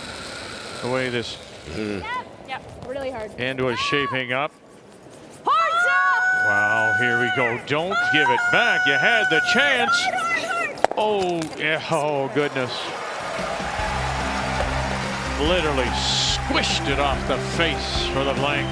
The way this Yep, really hard. end was shaping up. Hard shot! Wow, here we go. Don't give it back. You had the chance. Oh, yeah. Oh, goodness. Literally squished it off the face for the blank.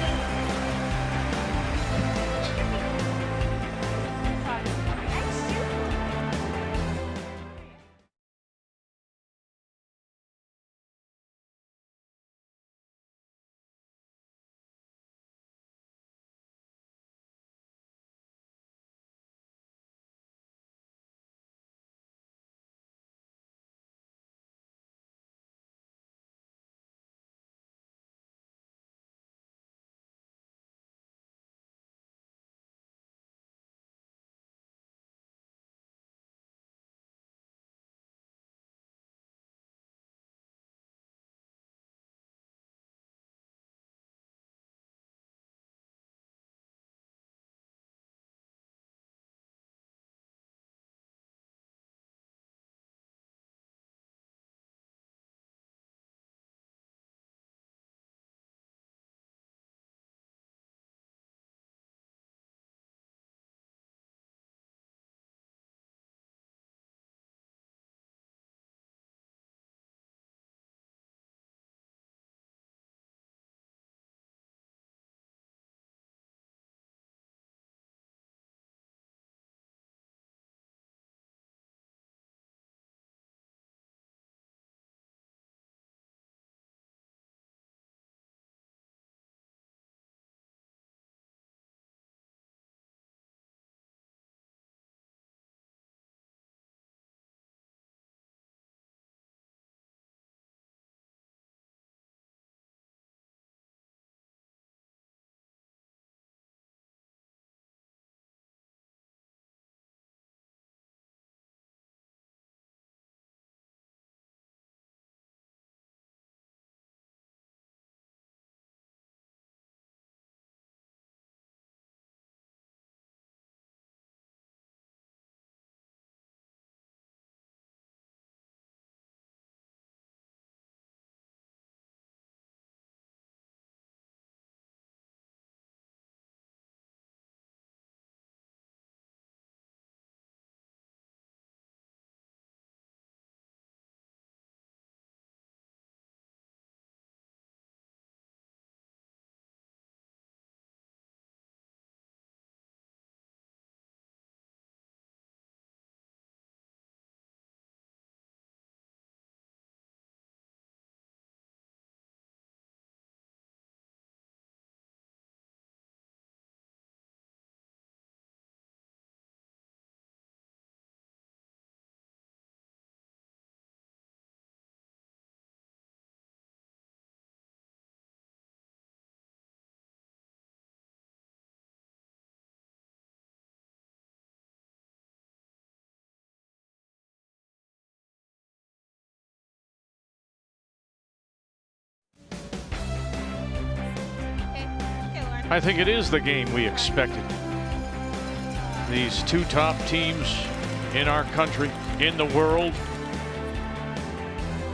I think it is the game we expected. These two top teams in our country, in the world.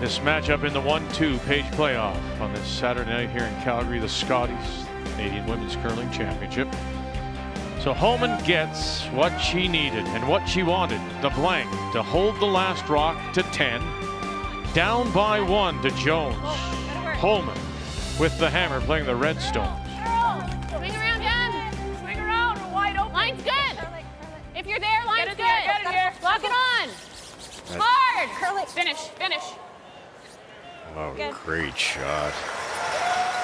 This matchup in the 1-2 page playoff on this Saturday night here in Calgary, the Scotties Canadian Women's Curling Championship. So Homan gets what she needed and what she wanted, the blank, to hold the last rock to 10. Down by 1 to Jones. Holman with the hammer playing the Redstones. Swing around, Jen. Swing around. We're wide open. Line's good. If you're there, line's good. Get it here. Lock it on. Hard. Curl it. Finish. Finish. Oh, great shot.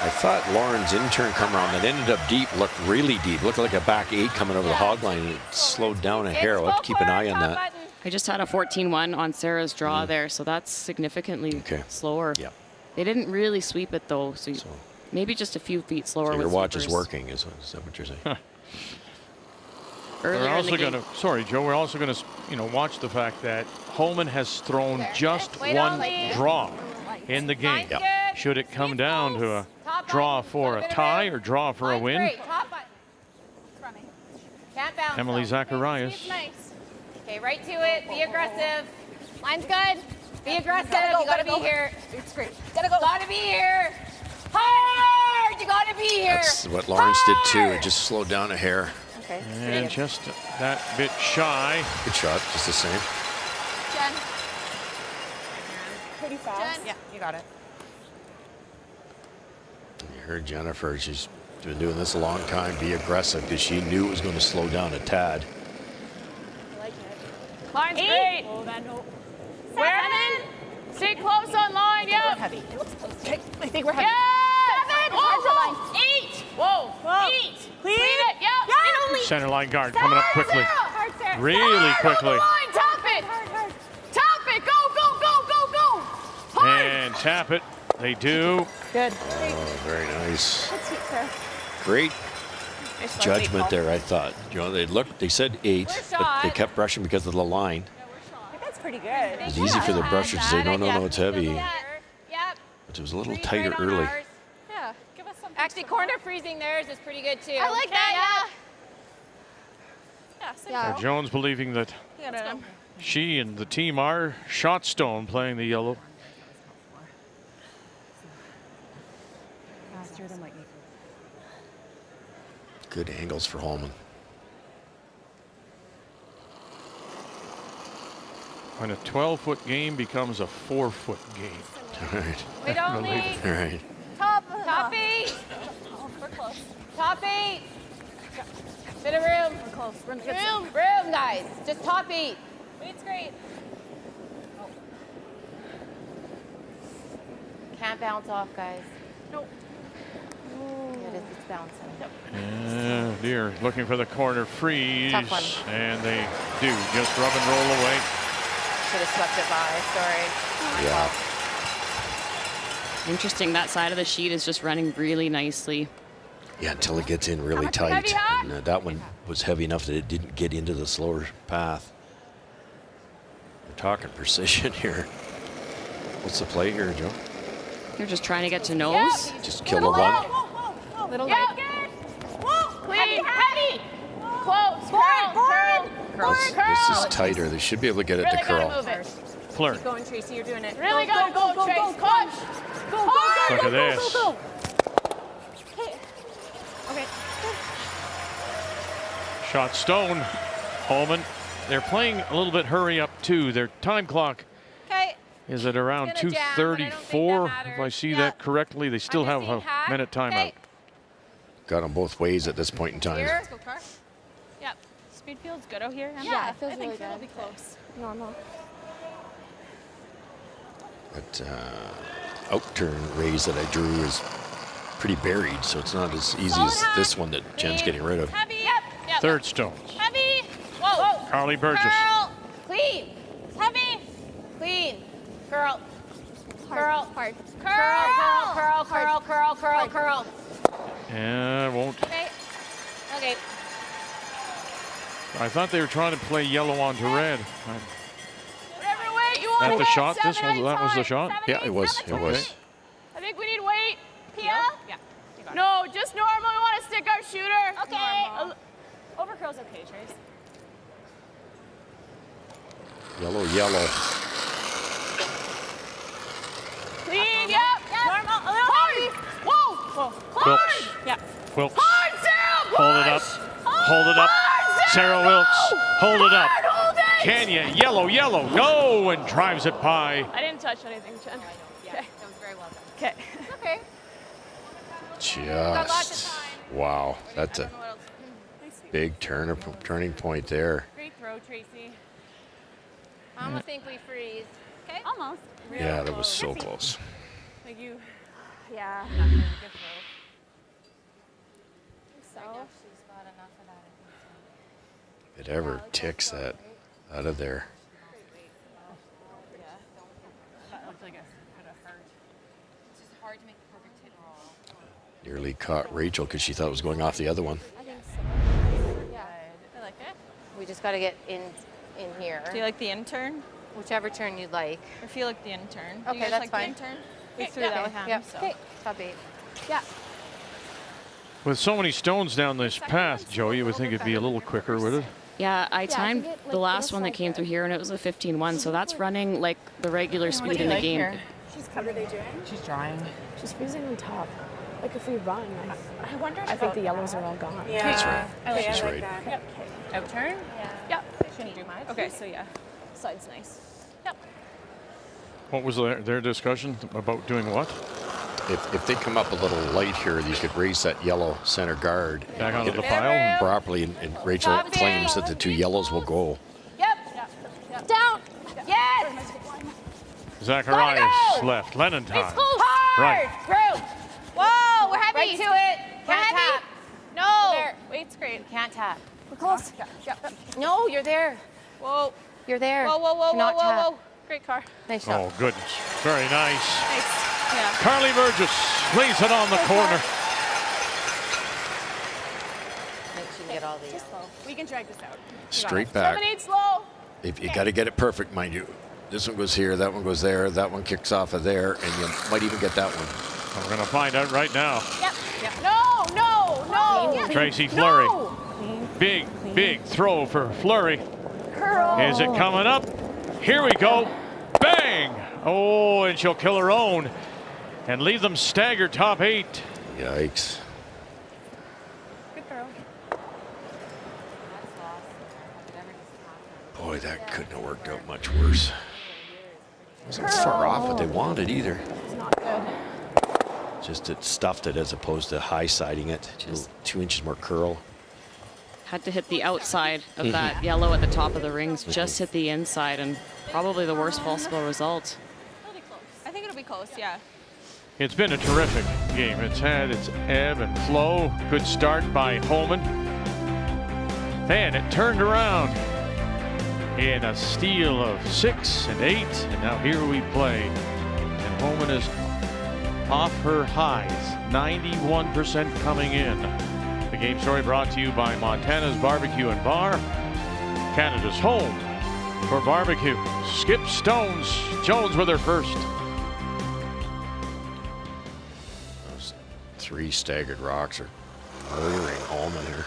I thought Lauren's in-turn come around that ended up deep, looked really deep. Looked like a back 8 coming over the hog line. It slowed down a hair. We'll have to keep an eye on that. I just had a 14-1 on Sarah's draw there, so that's significantly slower. Yeah. They didn't really sweep it though, so maybe just a few feet slower. So your with watch is sweepers. working, is that what you're saying? We're also going to, sorry, Joe, we're also going to, watch the fact that Holman has thrown just one draw in the game. Should it come down to a draw for a tie or draw for a win? Emily Zacharias. Okay, right to it. Be aggressive. Line's good. Be aggressive. You gotta be here. It's great. Gotta be here. Hard. You gotta be here. That's what Lawrence did too. It just slowed down a hair. Okay. And just that bit shy. Good shot, just the same. Jen. Pretty fast. Jen. Yeah, you got it. You heard Jennifer, she's been doing this a long time. Be aggressive because she knew it was going to slow down a tad. Line's great. Oh, that no. Where? Stay close on line. Yep. Heavy. Okay, I think we're heavy. Yes. 7. Hard to line. 8. Whoa. 8. Clean. it. Yep. Center line guard coming up quickly. Hard, Sarah. Really quickly. Line. Tap it. Hard. Tap it. Go. Hard. And tap it. They do. Good. Oh, very nice. Let's see, Sarah. Great judgment there, I thought. They said 8, but they kept brushing because of the line. I think that's pretty good. It was easy for the brushers to say, no, it's heavy. Yep. But it was a little tighter early. Yeah. Give us some. Actually, corner freezing theirs is pretty good too. I like that. Yeah. Jones believing that Yeah. she and the team are shot stone playing the yellow. Good angles for Holman. When a 12-foot game becomes a 4-foot game. All right. Wait only. All right. Top 8. We're close. Top 8. Bit of room. We're close. We're good. Room, guys. Just top 8. It's great. Can't bounce off, guys. Nope. Yeah, it's bouncing. Deer looking for the corner freeze. Tough one. And they do. Just rub and roll away. Should have swept it by. Sorry. Yeah. Interesting. That side of the sheet is just running really nicely. Yeah, until it gets in really tight. And that one was heavy enough that it didn't get into the slower path. We're talking precision here. What's the play here, Joe? You're just trying to get to nose. Just kill the one. Little Yep. leg. Clean. Heavy. Close. Curl. This is tighter. They should be able to get it to curl. Move it. Flirt. Keep going, Tracy. You're doing it. Really gotta go, Trace. Push. Look at this. Okay. Shot stone. Holman. They're playing a little bit hurry up too. Their time clock Okay. is at around It's gonna jam, but I don't think that 2:34. If I matters. see Yeah. that correctly, they still have a minute timeout. Okay. Got them both ways at this point in time. Here. Let's go, Car. Yep. Speed feels good out here. Yeah, it feels I really think good. it'll be close. Normal. That out turn raise that I drew is pretty buried, so it's not as easy as this one that Jen's getting rid of. Heavy. Yep. Third stones. Heavy. Whoa. Carly Burgess. Curl. Clean. Heavy. Clean. Curl. Hard. Curl. Yeah, won't. Okay. Okay. I thought they were trying to play yellow onto red. Whatever way you want. That the shot? This Seven, was that was the eight, shot? seven, Yeah, eight, it was. seven, It was. I think we need weight. Pia? Yeah. You got it. No, just normal. We want to stick our shooter. Okay. Normal. Over curl's okay, Trace. Yellow. Clean. Yep. Normal. A little heavy. Whoa. Wilkes. Yeah. Wilkes. Hard, Sarah. Hold it up. Hold it up. Sarah Wilkes. Hold it up. Hold it. Kenya, yellow, go, and drives it by. I didn't touch anything, Jen. Yeah, that was very well done. Okay. Okay. Just wow. That's a big turning point there. Great throw, Tracy. I almost think we freeze. Okay. Almost. Yeah, that was so close. Like you. Yeah. Not really good throw. So. If it ever ticks that out of there. like a hurt. It's just hard to make the perfect hit roll. Nearly caught Rachel because she thought it was going off the other one. I think so. Yeah. I like it. We just got to get in here. Do you like the intern? Whichever turn you'd like. I feel like the intern. Do Okay, you guys that's like fine. The intern? We threw that with him. Yeah. So. Okay. Top 8. Yeah. With so many stones down this path, Joe, you would think it'd be a little quicker, would it? Yeah, I timed the last one that came through here, and it was a 15-1, so that's running like the regular speed in the game. She's what are they doing? She's drying. She's freezing on top. Like if we run, I wonder. I think the yellows are all gone. Yeah. That's right. I like, She's I like right. that. Yep. Out turn? Yeah. Yep. Shouldn't do much. Okay, so yeah. Side's nice. Yep. What was their discussion about doing what? If they come up a little light here, you could raise that yellow center guard. Back onto get the it pile? properly, and Rachel claims that the 2 yellows will go. Yep. Down. Yes. Zacharias left. Lennon time. Right. Through. Whoa, we're heavy. Right to it. We're Can't heavy. tap. No. There. Weight's great. You can't tap. We're close. No, you're there. Whoa. You're there. Whoa, whoa, whoa, whoa, Cannot whoa, tap. whoa. Great car. Nice shot. Oh, goodness. Very nice. Nice. Yeah. Carly Burgess lays it on the corner. Make sure you get all the yellow. We can drag this out. Straight back. 7-8 slow. If you got to get it perfect, mind you. This one goes here, that one goes there, that one kicks off of there, and you might even get that one. We're going to find out right now. Yep. No, no, no. Tracy Fleury. Big throw for Fleury. Is it coming up? Here we go. Bang! Oh, and she'll kill her own and leave them staggered top 8. Yikes. Good throw. Boy, that couldn't have worked out much worse. Wasn't far off what they wanted either. It's not good. Just it stuffed it as opposed to high siding it. Just 2 inches more curl. Had to hit the outside of that yellow at the top of the rings, just hit the inside, and probably the worst possible result. It'll be close. I think it'll be close, yeah. It's been a terrific game. It's had its ebb and flow. Good start by Holman. Then it turned around in a steal of 6 and 8, and now here we play. And Holman is off her highs, 91% coming in. The game story brought to you by Montana's Barbecue and Bar, Canada's home for barbecue. Skip Stones, Jones with her first. Those 3 staggered rocks are murdering Holman here.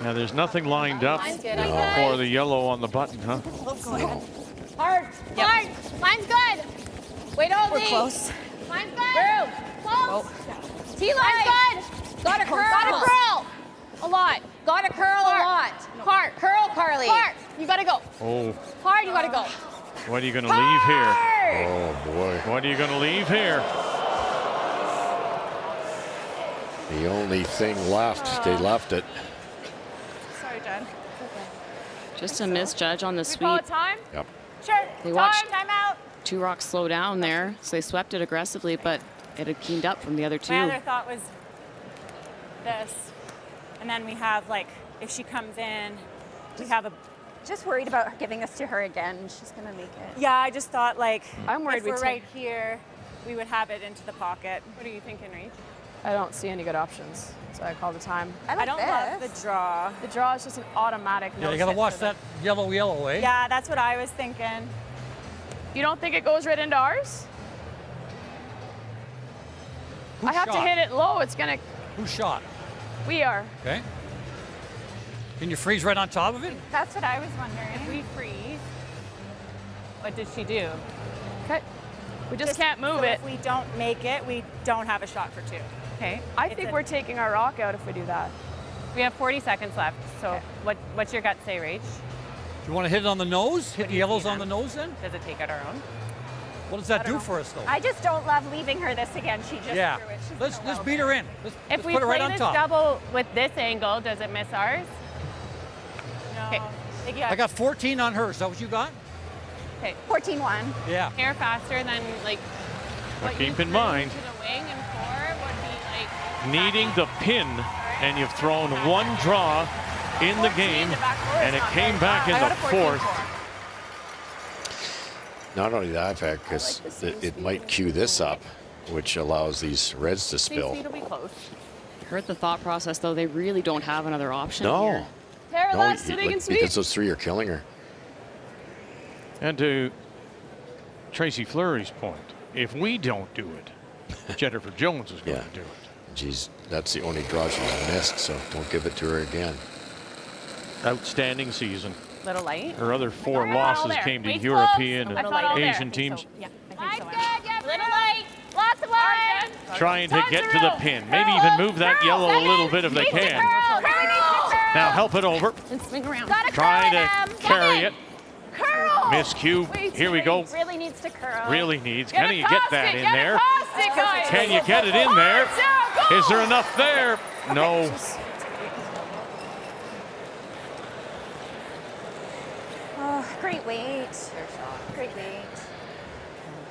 Now there's nothing lined up for the yellow on the button, huh? Hard. Hard. Line's good. Wait, only. We're close. Line's good. Close. T-line good. Got to curl. Got to curl. A lot. Got to curl a lot. Hard. Curl, Carly. Hard. You got to go. Oh, Hard, you got to go. what are you going to leave here? Oh, boy. What are you going to leave here? The only thing left, they left it. Sorry, Jen. Just a misjudge on the We call sweep. it time? Yep. Sure. They watched Time out. 2 rocks slow down there, so they swept it aggressively, but it had keened up from the other 2. My other thought was this, and then we have like if she comes in, we have a. Just worried about giving this to her again. She's going to make it. Yeah, I just thought like I'm worried if we we're take- right here, we would have it into the pocket. What are you thinking, Reach? I don't see any good options, so I call the time. I don't love the draw. The draw is just an automatic no. Yeah, you gotta sit watch for them. that yellow, eh? Yeah, that's what I was thinking. You don't think it goes right into ours? I have to shot? hit it low. It's gonna. Who shot? We are. Okay. Can you freeze right on top of it? That's what I was wondering. If we freeze, what did she do? Okay. We just can't move so it. If we don't make it, we don't have a shot for 2. Okay. I think we're taking our rock out if we do that. We have 40 seconds left. So what's your gut say, Rach? Do you want to hit it on the nose? Hit the yellows on the nose then? Does it take out our own? What does that do for us though? I just don't love leaving her this again. She just Yeah. threw it. She's Let's gonna beat her in. Let's we put it right play on this top. double with this angle, does it miss ours? No. Okay. I got 14 on her. Is that what you got? Okay. 14-1. Yeah. Hair faster than like. Now what you keep in threw mind, to the wing and 4 would be like. needing the pin, and you've thrown 1 draw in the game, and it came back in the 4th. Not only that, in fact, because it might cue this up, which allows these reds to spill. Heard the thought process, though. They really don't have another option No. here. No, because those three are killing her. And to Tracy Fleury's point, if we don't do it, Jennifer Jones is going to do it. Geez, that's the only draw she's missed, so don't give it to her again. Outstanding season. Little light. Her other 4 losses came to European and Asian teams. Yeah, Line's good. Yep. Little light. Lots of line. Trying to get to the pin. Maybe even move that yellow a little bit if they can. Now help it over. And swing around. Trying to carry it. Curl. Miscue. Here we go. Really needs to curl. Really needs. Can you get that in there? Guys. Can you get it in there? Is there enough there? No. Oh, great weight. Great weight.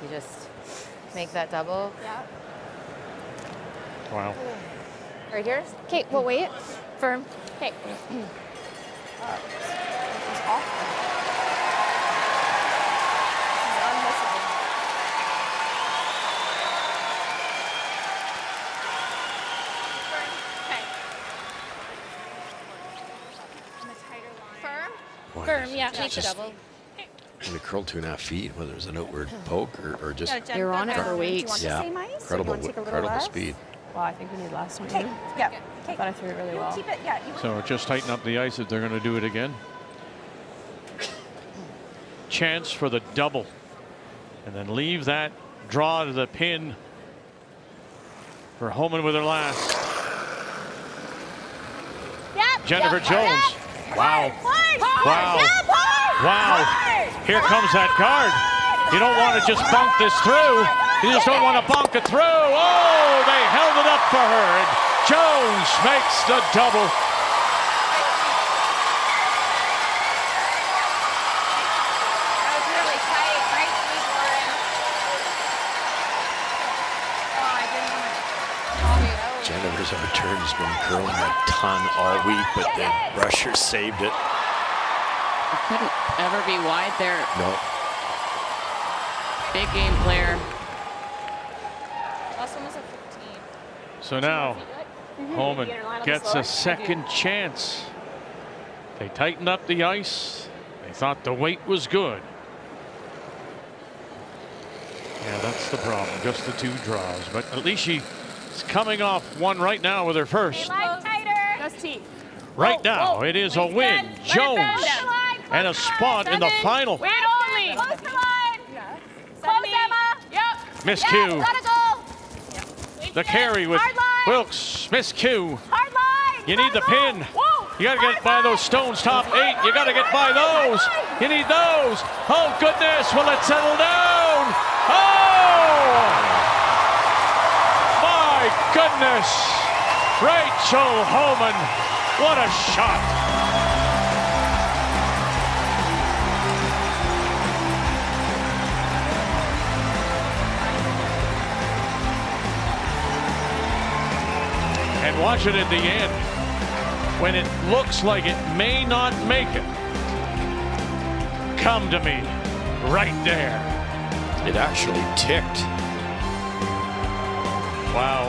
You just make that double. Yeah. Wow. Right here? Okay, we'll wait. Firm. Okay. Boy, Firm, yeah. it's just Double. only curled 2.5 feet, whether it's an outward poke or just. They're on it for weight. Yeah, incredible speed. Well, I think we need last one. Yeah. I thought I threw it really well. Keep it. Yeah. So just tighten up the ice if they're going to do it again. Chance for the double. And then leave that draw to the pin for Homan with her last. Yep. Jennifer Jones. Wow. Wow. Wow. Here comes that guard. You don't want to just bunk this through. You just don't want to bonk it through. Oh, they held it up for her. And Jones makes the double. That was really tight. Great sweep, Lauren. Oh, I didn't want to. Jennifer's return has been curling a ton all week, but the rusher saved it. It couldn't ever be wide there. No. Big game player. Last one was a 15. So now Homan gets a second chance. They tightened up the ice. They thought the weight was good. Yeah, that's the problem. Just the 2 draws. But at least she's coming off one right now with her first. Just T. Right now, it is a win. Jones and a spot in the final. Wait only. Close the line. Yes. Close, Emma. Yep. Miscue. Gotta go. The carry with Wilkes. Miscue. Hard line. You need the pin. You got to get by those stones, top 8. You got to get by those. You need those. Oh, goodness. Will it settle down? Oh! My goodness. Rachel Homan. What a shot. And watch it at the end. When it looks like it may not make it, come to me right there. It actually ticked. Wow.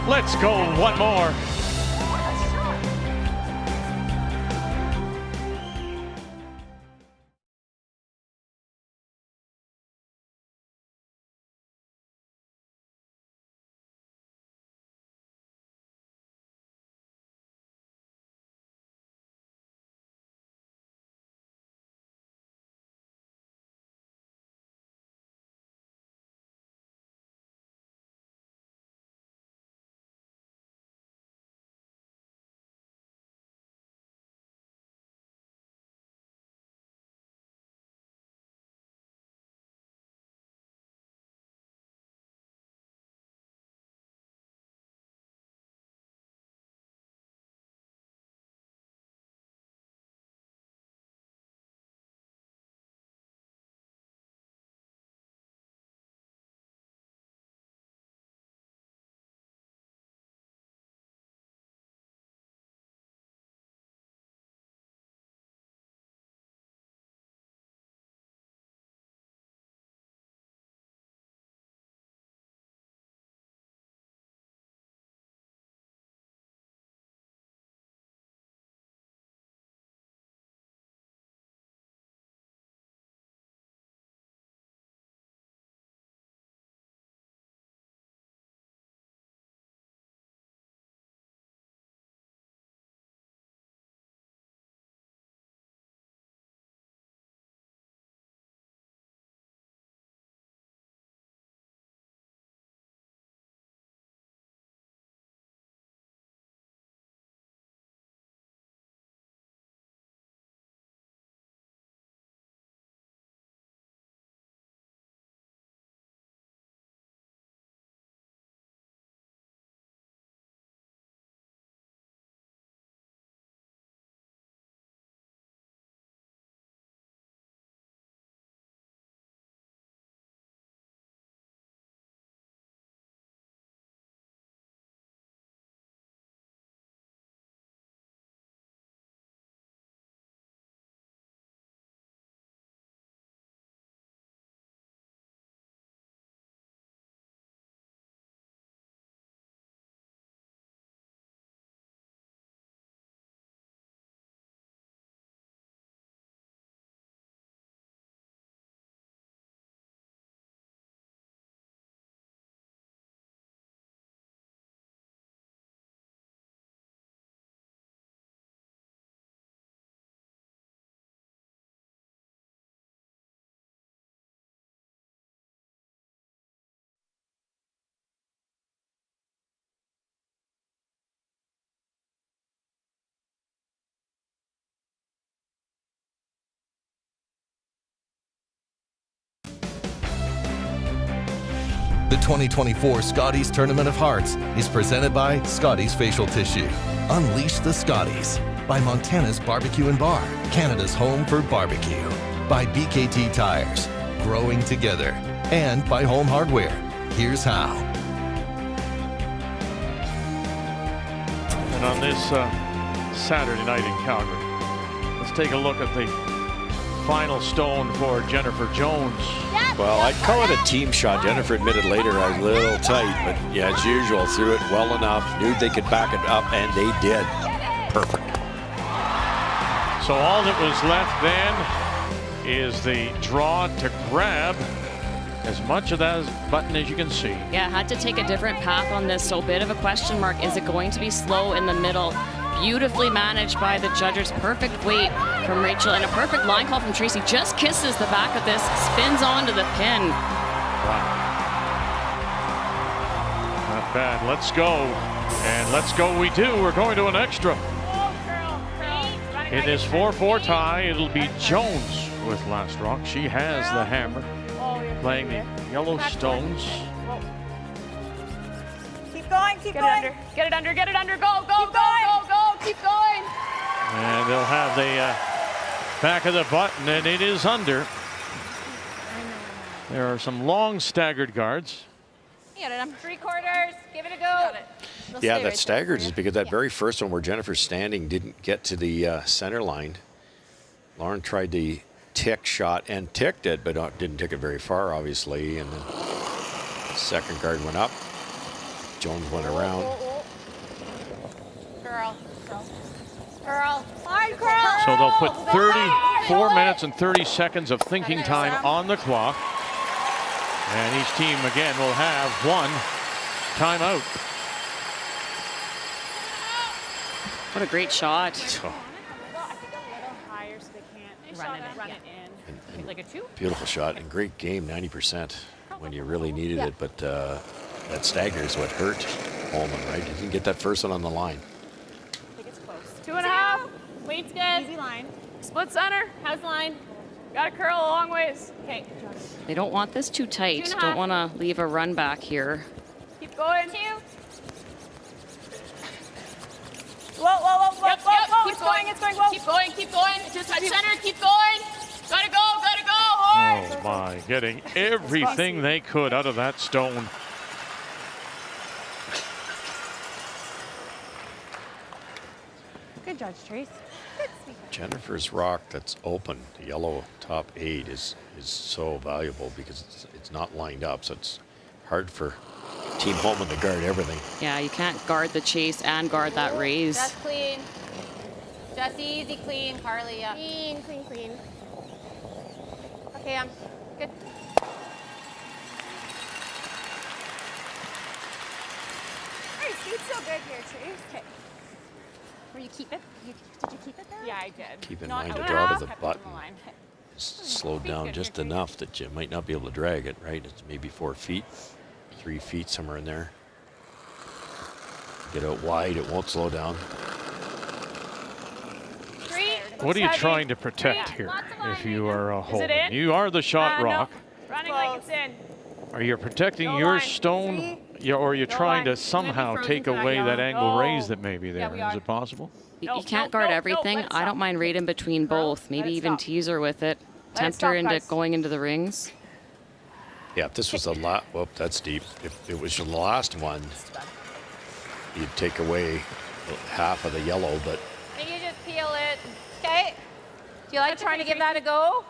Let's go one more. The 2024 Scotties Tournament of Hearts is presented by Scotties Facial Tissue. Unleash the Scotties. By Montana's Barbecue and Bar, Canada's home for barbecue. By BKT Tires, growing together. And by Home Hardware. Here's how. And on this Saturday night in Calgary, let's take a look at the final stone for Jennifer Jones. Well, I'd call it a team shot. Jennifer admitted later I was a little tight, but yeah, as usual, threw it well enough, knew they could back it up, and they did. Perfect. So all that was left then is the draw to grab as much of that button as you can see. Yeah, had to take a different path on this, so a bit of a question mark. Is it going to be slow in the middle? Beautifully managed by the judges. Perfect weight from Rachel and a perfect line call from Tracy. Just kisses the back of this, spins onto the pin. Wow. Not bad. Let's go. And let's go we do. We're going to an extra. In this 4-4 tie, it'll be Jones with last rock. She has the hammer, playing the yellow stones. Keep going, keep Get going. it under, get it under, get it under. Go, go, go, go, go. Keep going. And they'll have the back of the button, and it is under. There are some long staggered guards. Get it. I'm 3/4. Give it a go. Yeah, that staggered is because that very first one where Jennifer's standing didn't get to the center line. Lauren tried the tick shot and ticked it, but didn't tick it very far, obviously. And the second guard went up. Jones went around. Girl. Girl. Fine, girl. So they'll put 34 minutes and 30 seconds of thinking time on the clock. And each team, again, will have one timeout. What a great shot. Run it in. Like a 2? Beautiful shot and great game, 90% when you really needed it. But that stagger is what hurt Holman, right? He didn't get that first one on the line. I think it's close. 2.5. Weight's good. Easy line. Split center. How's line? Got to curl a long ways. Okay. They don't want this too tight. 2.5. Don't want to leave a run back here. Keep going. 2. Whoa, whoa, whoa, whoa, Yep, whoa, yep. whoa. Keep It's going, it's going, whoa. Keep going, keep going. Just touch center. Keep going. Gotta go, hard. Oh my, getting everything they could out of that stone. Good judge, Trace. Jennifer's rock that's open, the yellow top 8 is so valuable because it's not lined up, so it's hard for Team Holman to guard everything. Yeah, you can't guard the chase and guard that raise. Just clean. Just easy, clean, Carly. Yeah. Clean, clean, clean. Okay, I'm good. Hey, speed's so good here, Trace. Okay. Where you keep it? Did you keep it there? Yeah, I did. Keep in Not mind two to and a draw to half. the Kept it on button. line. It's slowed down just enough that you might not be able to drag it, right? It's maybe 4 feet, 3 feet, somewhere in there. Get out wide, it won't slow down. 3. What are you Heavy. trying to protect Yeah. here Lots of if you are a Is it Holman? in? You are the shot No. rock. Running like it's in. Are you protecting No your line. stone, or are you No trying line. to somehow Maybe take frozen away tonight, that yeah. angle No. raise that may be there? Yeah, we Is are. it possible? You can't guard everything. let it I don't stop. mind right in between both. Let Maybe it even stop. tease her with it. Let it Tempt stop, her into guys. going into the rings. Yeah, if this was the last, whoop, that's deep. If it was the last one, you'd take away half of the yellow, but I think you just peel it. Okay. Do you like trying to give that a go?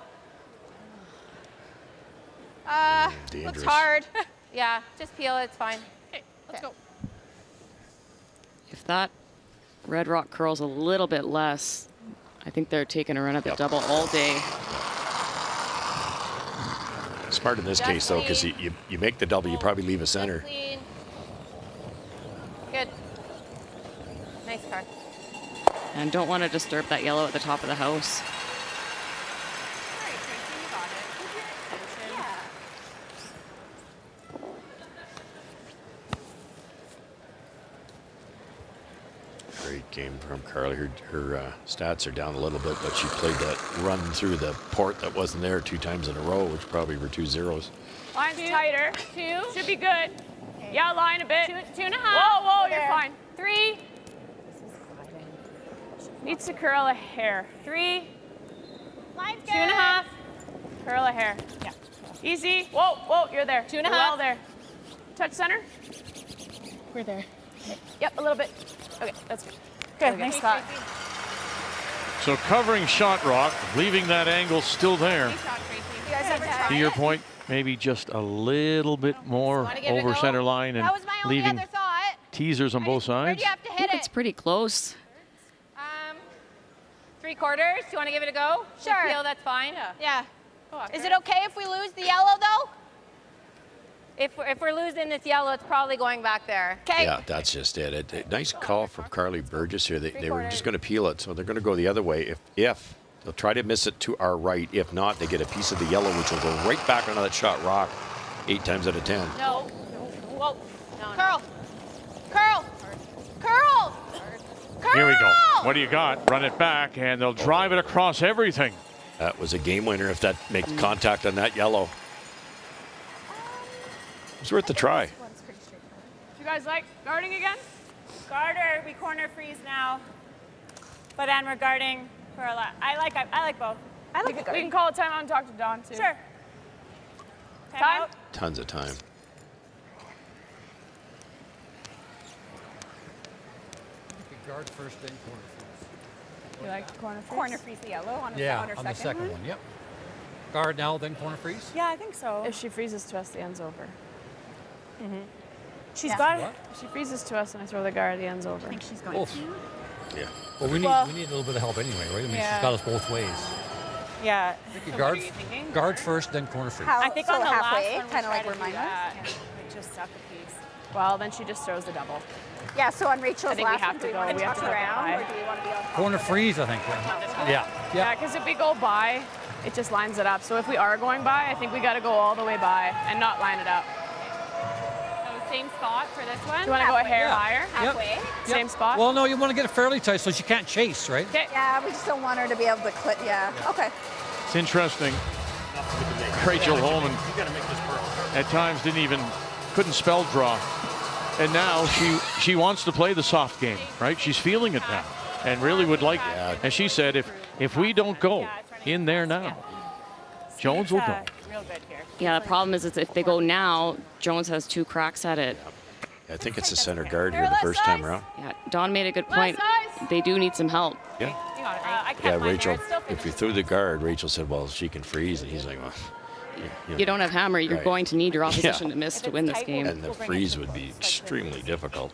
Looks dangerous. hard. Yeah, just peel it. It's fine. Okay, let's go. If that red rock curls a little bit less, I think they're taking a run at the double all day. smart in this Just case, though, because clean. you make the double, you probably leave a center. Clean. Good. Nice car. And don't want to disturb that yellow at the top of the house. Great game for from Carly. Her stats are down a little bit, but she played that run through the port that wasn't there 2 times in a row, which probably were 2 zeros. Line's tighter. 2. Should be good. Yeah, line a bit. 2.5. Whoa, you're fine. 3. Needs to curl a hair. 3. Line's good. 2.5. Curl a hair. Yeah. Easy. Whoa, you're there. 2.5. You're well there. Touch center. We're there. Yep, a little bit. Okay, that's good. Good, nice spot. So covering shot rock, leaving that angle still there. You guys ever tried To your it? point, maybe just a little bit more Wanna give it a over go? center line and That was my only leaving other thought. teasers on both Where sides. do you have to I hit think it? it's pretty close. 3/4. Do you want to give it a go? Sure. Feel that's fine. Yeah. Oh, Is it okay if we lose the yellow though? If we're losing this yellow, it's probably going back there. Okay. Yeah, that's just it. Nice call from Carly Burgess here. They were just going to peel it, so they're going to go the other way. If they'll try to miss it to our right. If not, they get a piece of the yellow, which will go right back onto that shot rock 8 times out of 10. No. Whoa. No. Curl. Curl. Curl. Curl. Here we go. What do you got? Run it back, and they'll drive it across everything. That was a game winner if that makes contact on that yellow. It's worth the try. Do you guys like guarding again? Guarder, we corner freeze now. But then we're guarding for a lot. I like both. I like We can call a timeout and talk to Dawn too. Sure. Time? Tons of time. Guard first, then corner freeze. You like corner freeze? Corner freeze the yellow on Yeah, the on the second one, yep. Guard now, then corner freeze? Yeah, I think so. If she freezes to us, the end's over. She's got What? If she freezes to us and I throw the guard, the end's over. I think she's going Both. to. Yeah. Well, we need Well- a little bit of help anyway, right? I mean, Yeah. she's got us both ways. Yeah. You guard first, then corner freeze. I think on the halfway, last one, kinda like we where tried to mine do was? that. It just sucked a piece. Well, then she just throws the double. Yeah, so on Rachel's I think we last have one, to do we go. want We to have talk to go around by. or do we want to be on top? Corner freeze, I think. Yeah. Yeah, because if we go by, it just lines it up. So if we are going by, I think we got to go all the way by and not line it up. So same spot for this one. Do you want to go a hair Yeah. higher? Halfway. Same spot? Well, no, you want to get it fairly tight so she can't chase, right? Okay. Yeah, we just don't want her to be able to clip. Yeah, okay. It's interesting. Rachel Holman at times couldn't spell draw. And now she wants to play the soft game, right? She's feeling it now and really would like, as she said, if we don't go in there now, Jones will go. Real good here. Yeah, the problem is if they go now, Jones has 2 cracks at it. I think it's the center guard here the first time around. Yeah, Dawn made a good point. They do need some help. Yeah. You got it, right? I kept Yeah, mine here. Rachel, It's still if you threw the guard, Rachel said, well, she can freeze. And he's like, well, You don't have hammer, you're Right. going to need your opposition Yeah. to miss to win this game. And the freeze would be extremely difficult.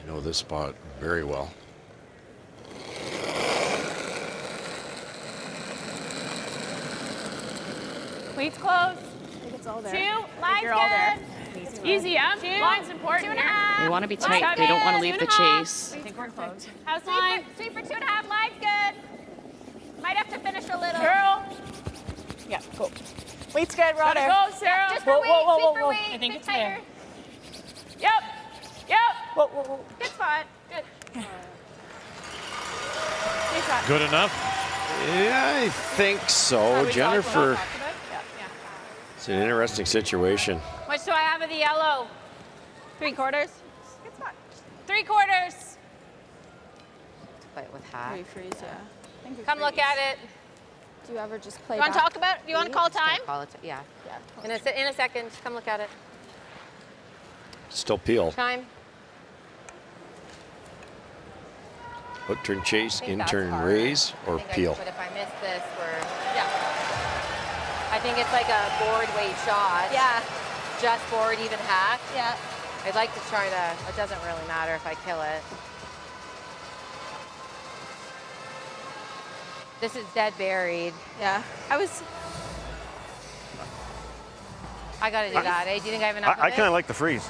I know this spot very well. Cleats close. I think it's all there. 2. Line's You're all there. good. Easy, yeah? 2. Line's important here. 2.5. They want to be tight. They don't want to leave the chase. I think we're close. House line. Sweep for 2.5. Line's good. Might have to finish a little. Girl. Yeah, cool. Weight's good, we're on Gotta there. go, Sarah. Just for weight. Sweep for weight. I think Bit it's tighter. there. Yep. Whoa. Good spot. Good. Good enough? Yeah, I think so. Jennifer, it's an interesting situation. Which do I have of the yellow? 3/4. Good spot. 3/4. Play it with hat. Freeze, yeah. Come look at it. Do you ever just play You want to back? talk about? Do you want to call time? Call it, yeah. In a second. Come look at it. Still peel. Time. Hook turn chase, I think in that's turn hard. raise, or I think peel. But if I miss this, I think it's like a board weight shot. Yeah. Just board, even hack. Yeah. I'd like to try to. It doesn't really matter if I kill it. This is dead buried. Yeah. I gotta do that, eh? Do you think I have enough I of kind it? of like the freeze.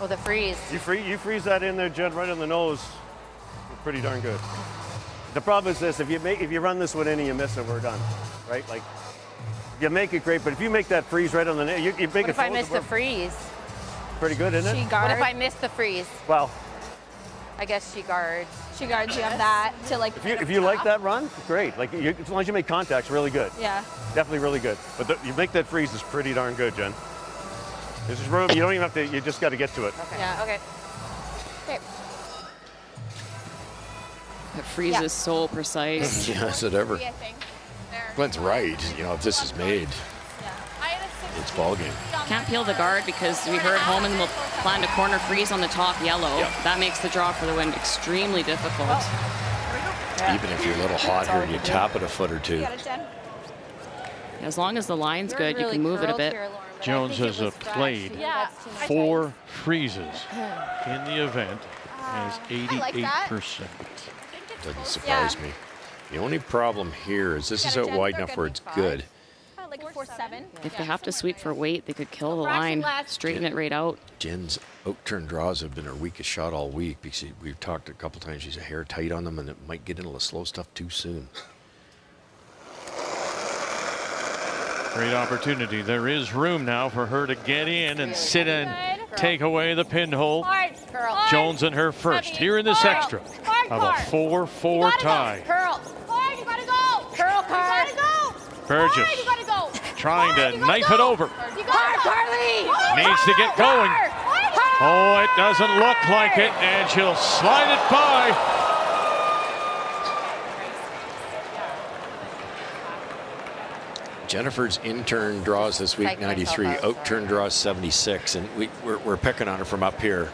Oh, the freeze. You freeze that in there, Jed, right on the nose. Pretty darn good. The problem is this: if you run this one in and you miss it, we're done, right? Like you make it great, but if you make that freeze right on the nail, you make What it. if I miss the freeze? pretty good, isn't it? She guards. What if I miss the freeze? Well, I guess she guards. She guards. You have that to like. if you like that run, great. Like as long as you make contacts, really good. Yeah. Definitely really good. But you make that freeze is pretty darn good, Jen. There's just room. You don't even have to. You just got to get to it. Okay. Yeah. Okay. Okay. That freeze is so precise. Yeah, is it ever? Glenn's right. You know, if this is made, it's ball game. Can't peel the guard because we heard Holman will plan a corner freeze on the top yellow. Yep. That makes the draw for the win extremely difficult. Even if you're a little hot here and you tap it a foot or two. As long as the line's good, you can move it a bit. Jones has played 4 freezes in the event, has 88%. Doesn't surprise me. The only problem here is this is out wide enough where it's good. Like 4-7. If they have to sweep for weight, they could kill the line, straighten it right out. Jen's out-turn draws have been her weakest shot all week because we've talked a couple times. She's a hair tight on them and it might get into the slow stuff too soon. Great opportunity. There is room now for her to get in and sit and take away the pinhole. Jones in her first here in this extra of a 4-4 tie. Curl. Hard, you gotta go. Curl, Carl. You gotta go. Burgess Hard, you gotta go. trying to knife it over. You gotta go. Carly. Needs to get going. Oh, it doesn't look like it, and she'll slide it by. Jennifer's in-turn draws this week 93, out-turn draws 76, and we're picking on her from up here.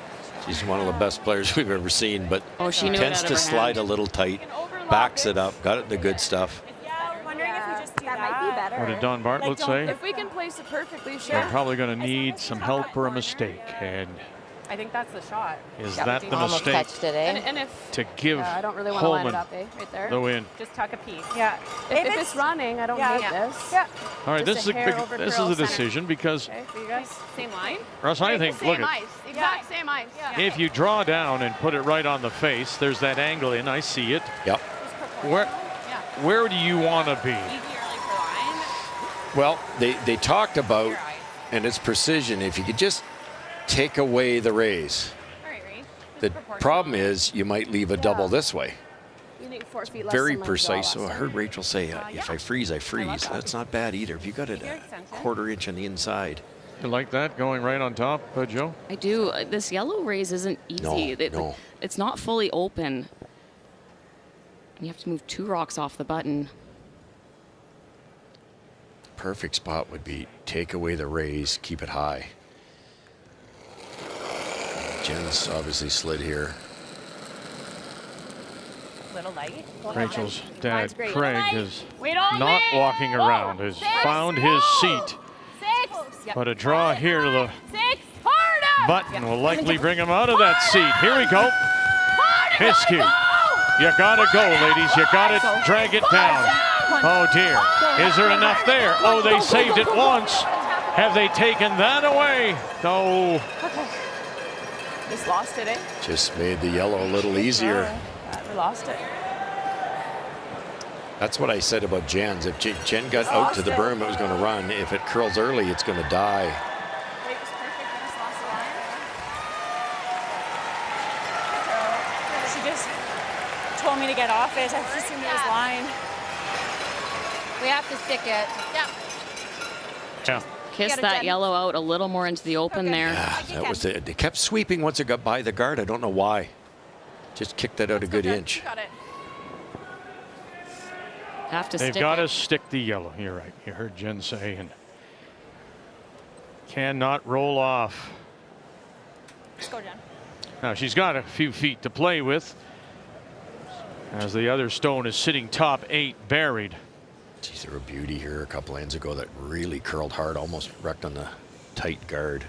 She's one of the best players we've ever seen, but she tends to slide a little tight, backs it up, got it the good stuff. I'm wondering if we just do that. Might be better. What did Don Bartlett say? If we can place it perfectly, sure. They're probably going to need some help or a mistake, and I think that's the shot. is that the Almost mistake catched it, eh? And if to give I don't really want to line it Holman up, right there. the win? Just tuck a piece. Yeah. If it's running, I don't hate this. Yeah. All right, Just this is a hair a over this curl is a center. decision because Okay, for you guys, same line. Russ, I think look Same at ice. Exact same ice. Yeah. if you draw down and put it right on the face, there's that angle in. I see it. Yep. Where do you want to be? Well, they talked about, and it's precision, if you could just take away the raise. The problem is you might leave a double this way. You need 4 feet less Very than my precise. jaw So I last heard Rachel say, if I freeze, I freeze. That's not bad either. If you got it a quarter inch on the inside. You like that going right on top, Joe? I do. This yellow raise isn't easy. No. It's not fully open. You have to move 2 rocks off the button. Perfect spot would be take away the raise, keep it high. Jen's obviously slid here. Little light. Rachel's dad, great. Craig, is Wait on not me. walking around, has found his seat. 6. But a draw here to the 6. Harder. button will likely bring him out of that seat. Here we go. Hiskey. You gotta go, ladies. You gotta drag it down. Oh dear. Is there enough there? Oh, they saved it once. Have they taken that away? No. Just lost it, eh? Just made the yellow a little easier. We lost it. That's what I said about Jen's. If Jen got out to the berm, it was going to run. If it curls early, it's going to die. Wait, it was perfect. We just lost the line. She just told me to get off it. I just assumed it was line. We have to stick it. Yeah. Kiss that yellow out a little more into the open there. Yeah, that was it. They kept sweeping once it got by the guard. I don't know why. Just kicked that out a good inch. Got it. Have to They've stick got it. to stick the yellow. You're right. You heard Jen say, and cannot roll off. Just go, Jen. Now she's got a few feet to play with, as the other stone is sitting top 8 buried. Geez, there were a beauty here a couple ends ago that really curled hard, almost wrecked on the tight guard.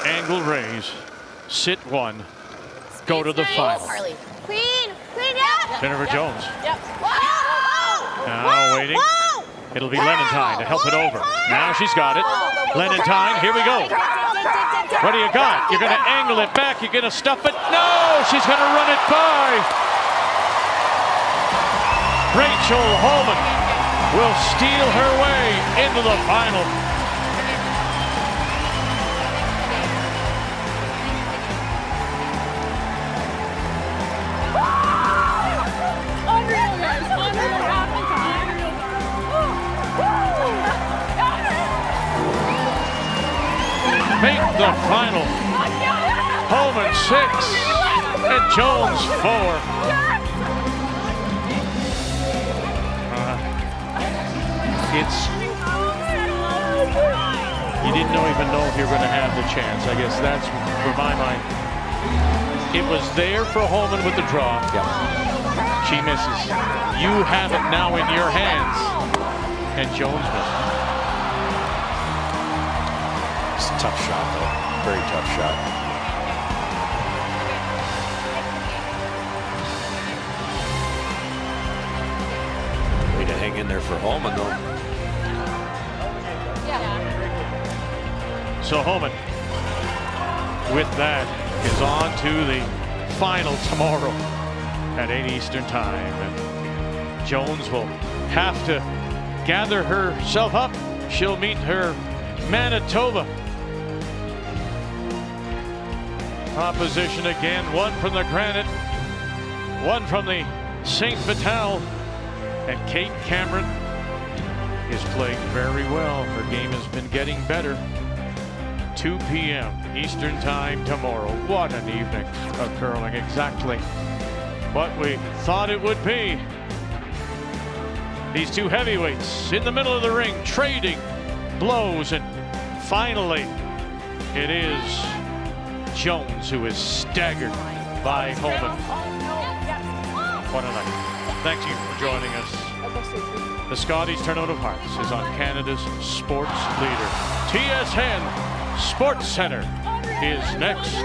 Angle raise, sit 1, go to the final. Clean, yeah. Jennifer Jones. Yep. Now waiting. It'll be Lenentine to help it over. Now she's got it. Lenentine, here we go. What do you got? You're going to angle it back. You're going to stuff it. No, she's going to run it by. Rachel Holman will steal her way into the final. final. Holman 6 and Jones 4. You didn't even know if you were going to have the chance. I guess that's, for my mind, it was there for Holman with the draw. Yep. She misses. You have it now in your hands. And Jones misses. It's a tough shot, though. Very tough shot. Way to hang in there for Holman, though. So Holman, with that, is on to the final tomorrow at 8 Eastern Time. And Jones will have to gather herself up. She'll meet her Manitoba opposition again. One from the Granite, one from the St. Vital, and Kate Cameron is playing very well. Her game has been getting better. 2 p.m. Eastern Time tomorrow. What an evening of curling. Exactly what we thought it would be. These two heavyweights in the middle of the ring trading blows, and finally it is Jones who is staggered by Holman. What a night. Thank you for joining us. The Scotties Tournament of Hearts is on Canada's sports leader. TSN Sports Center is next.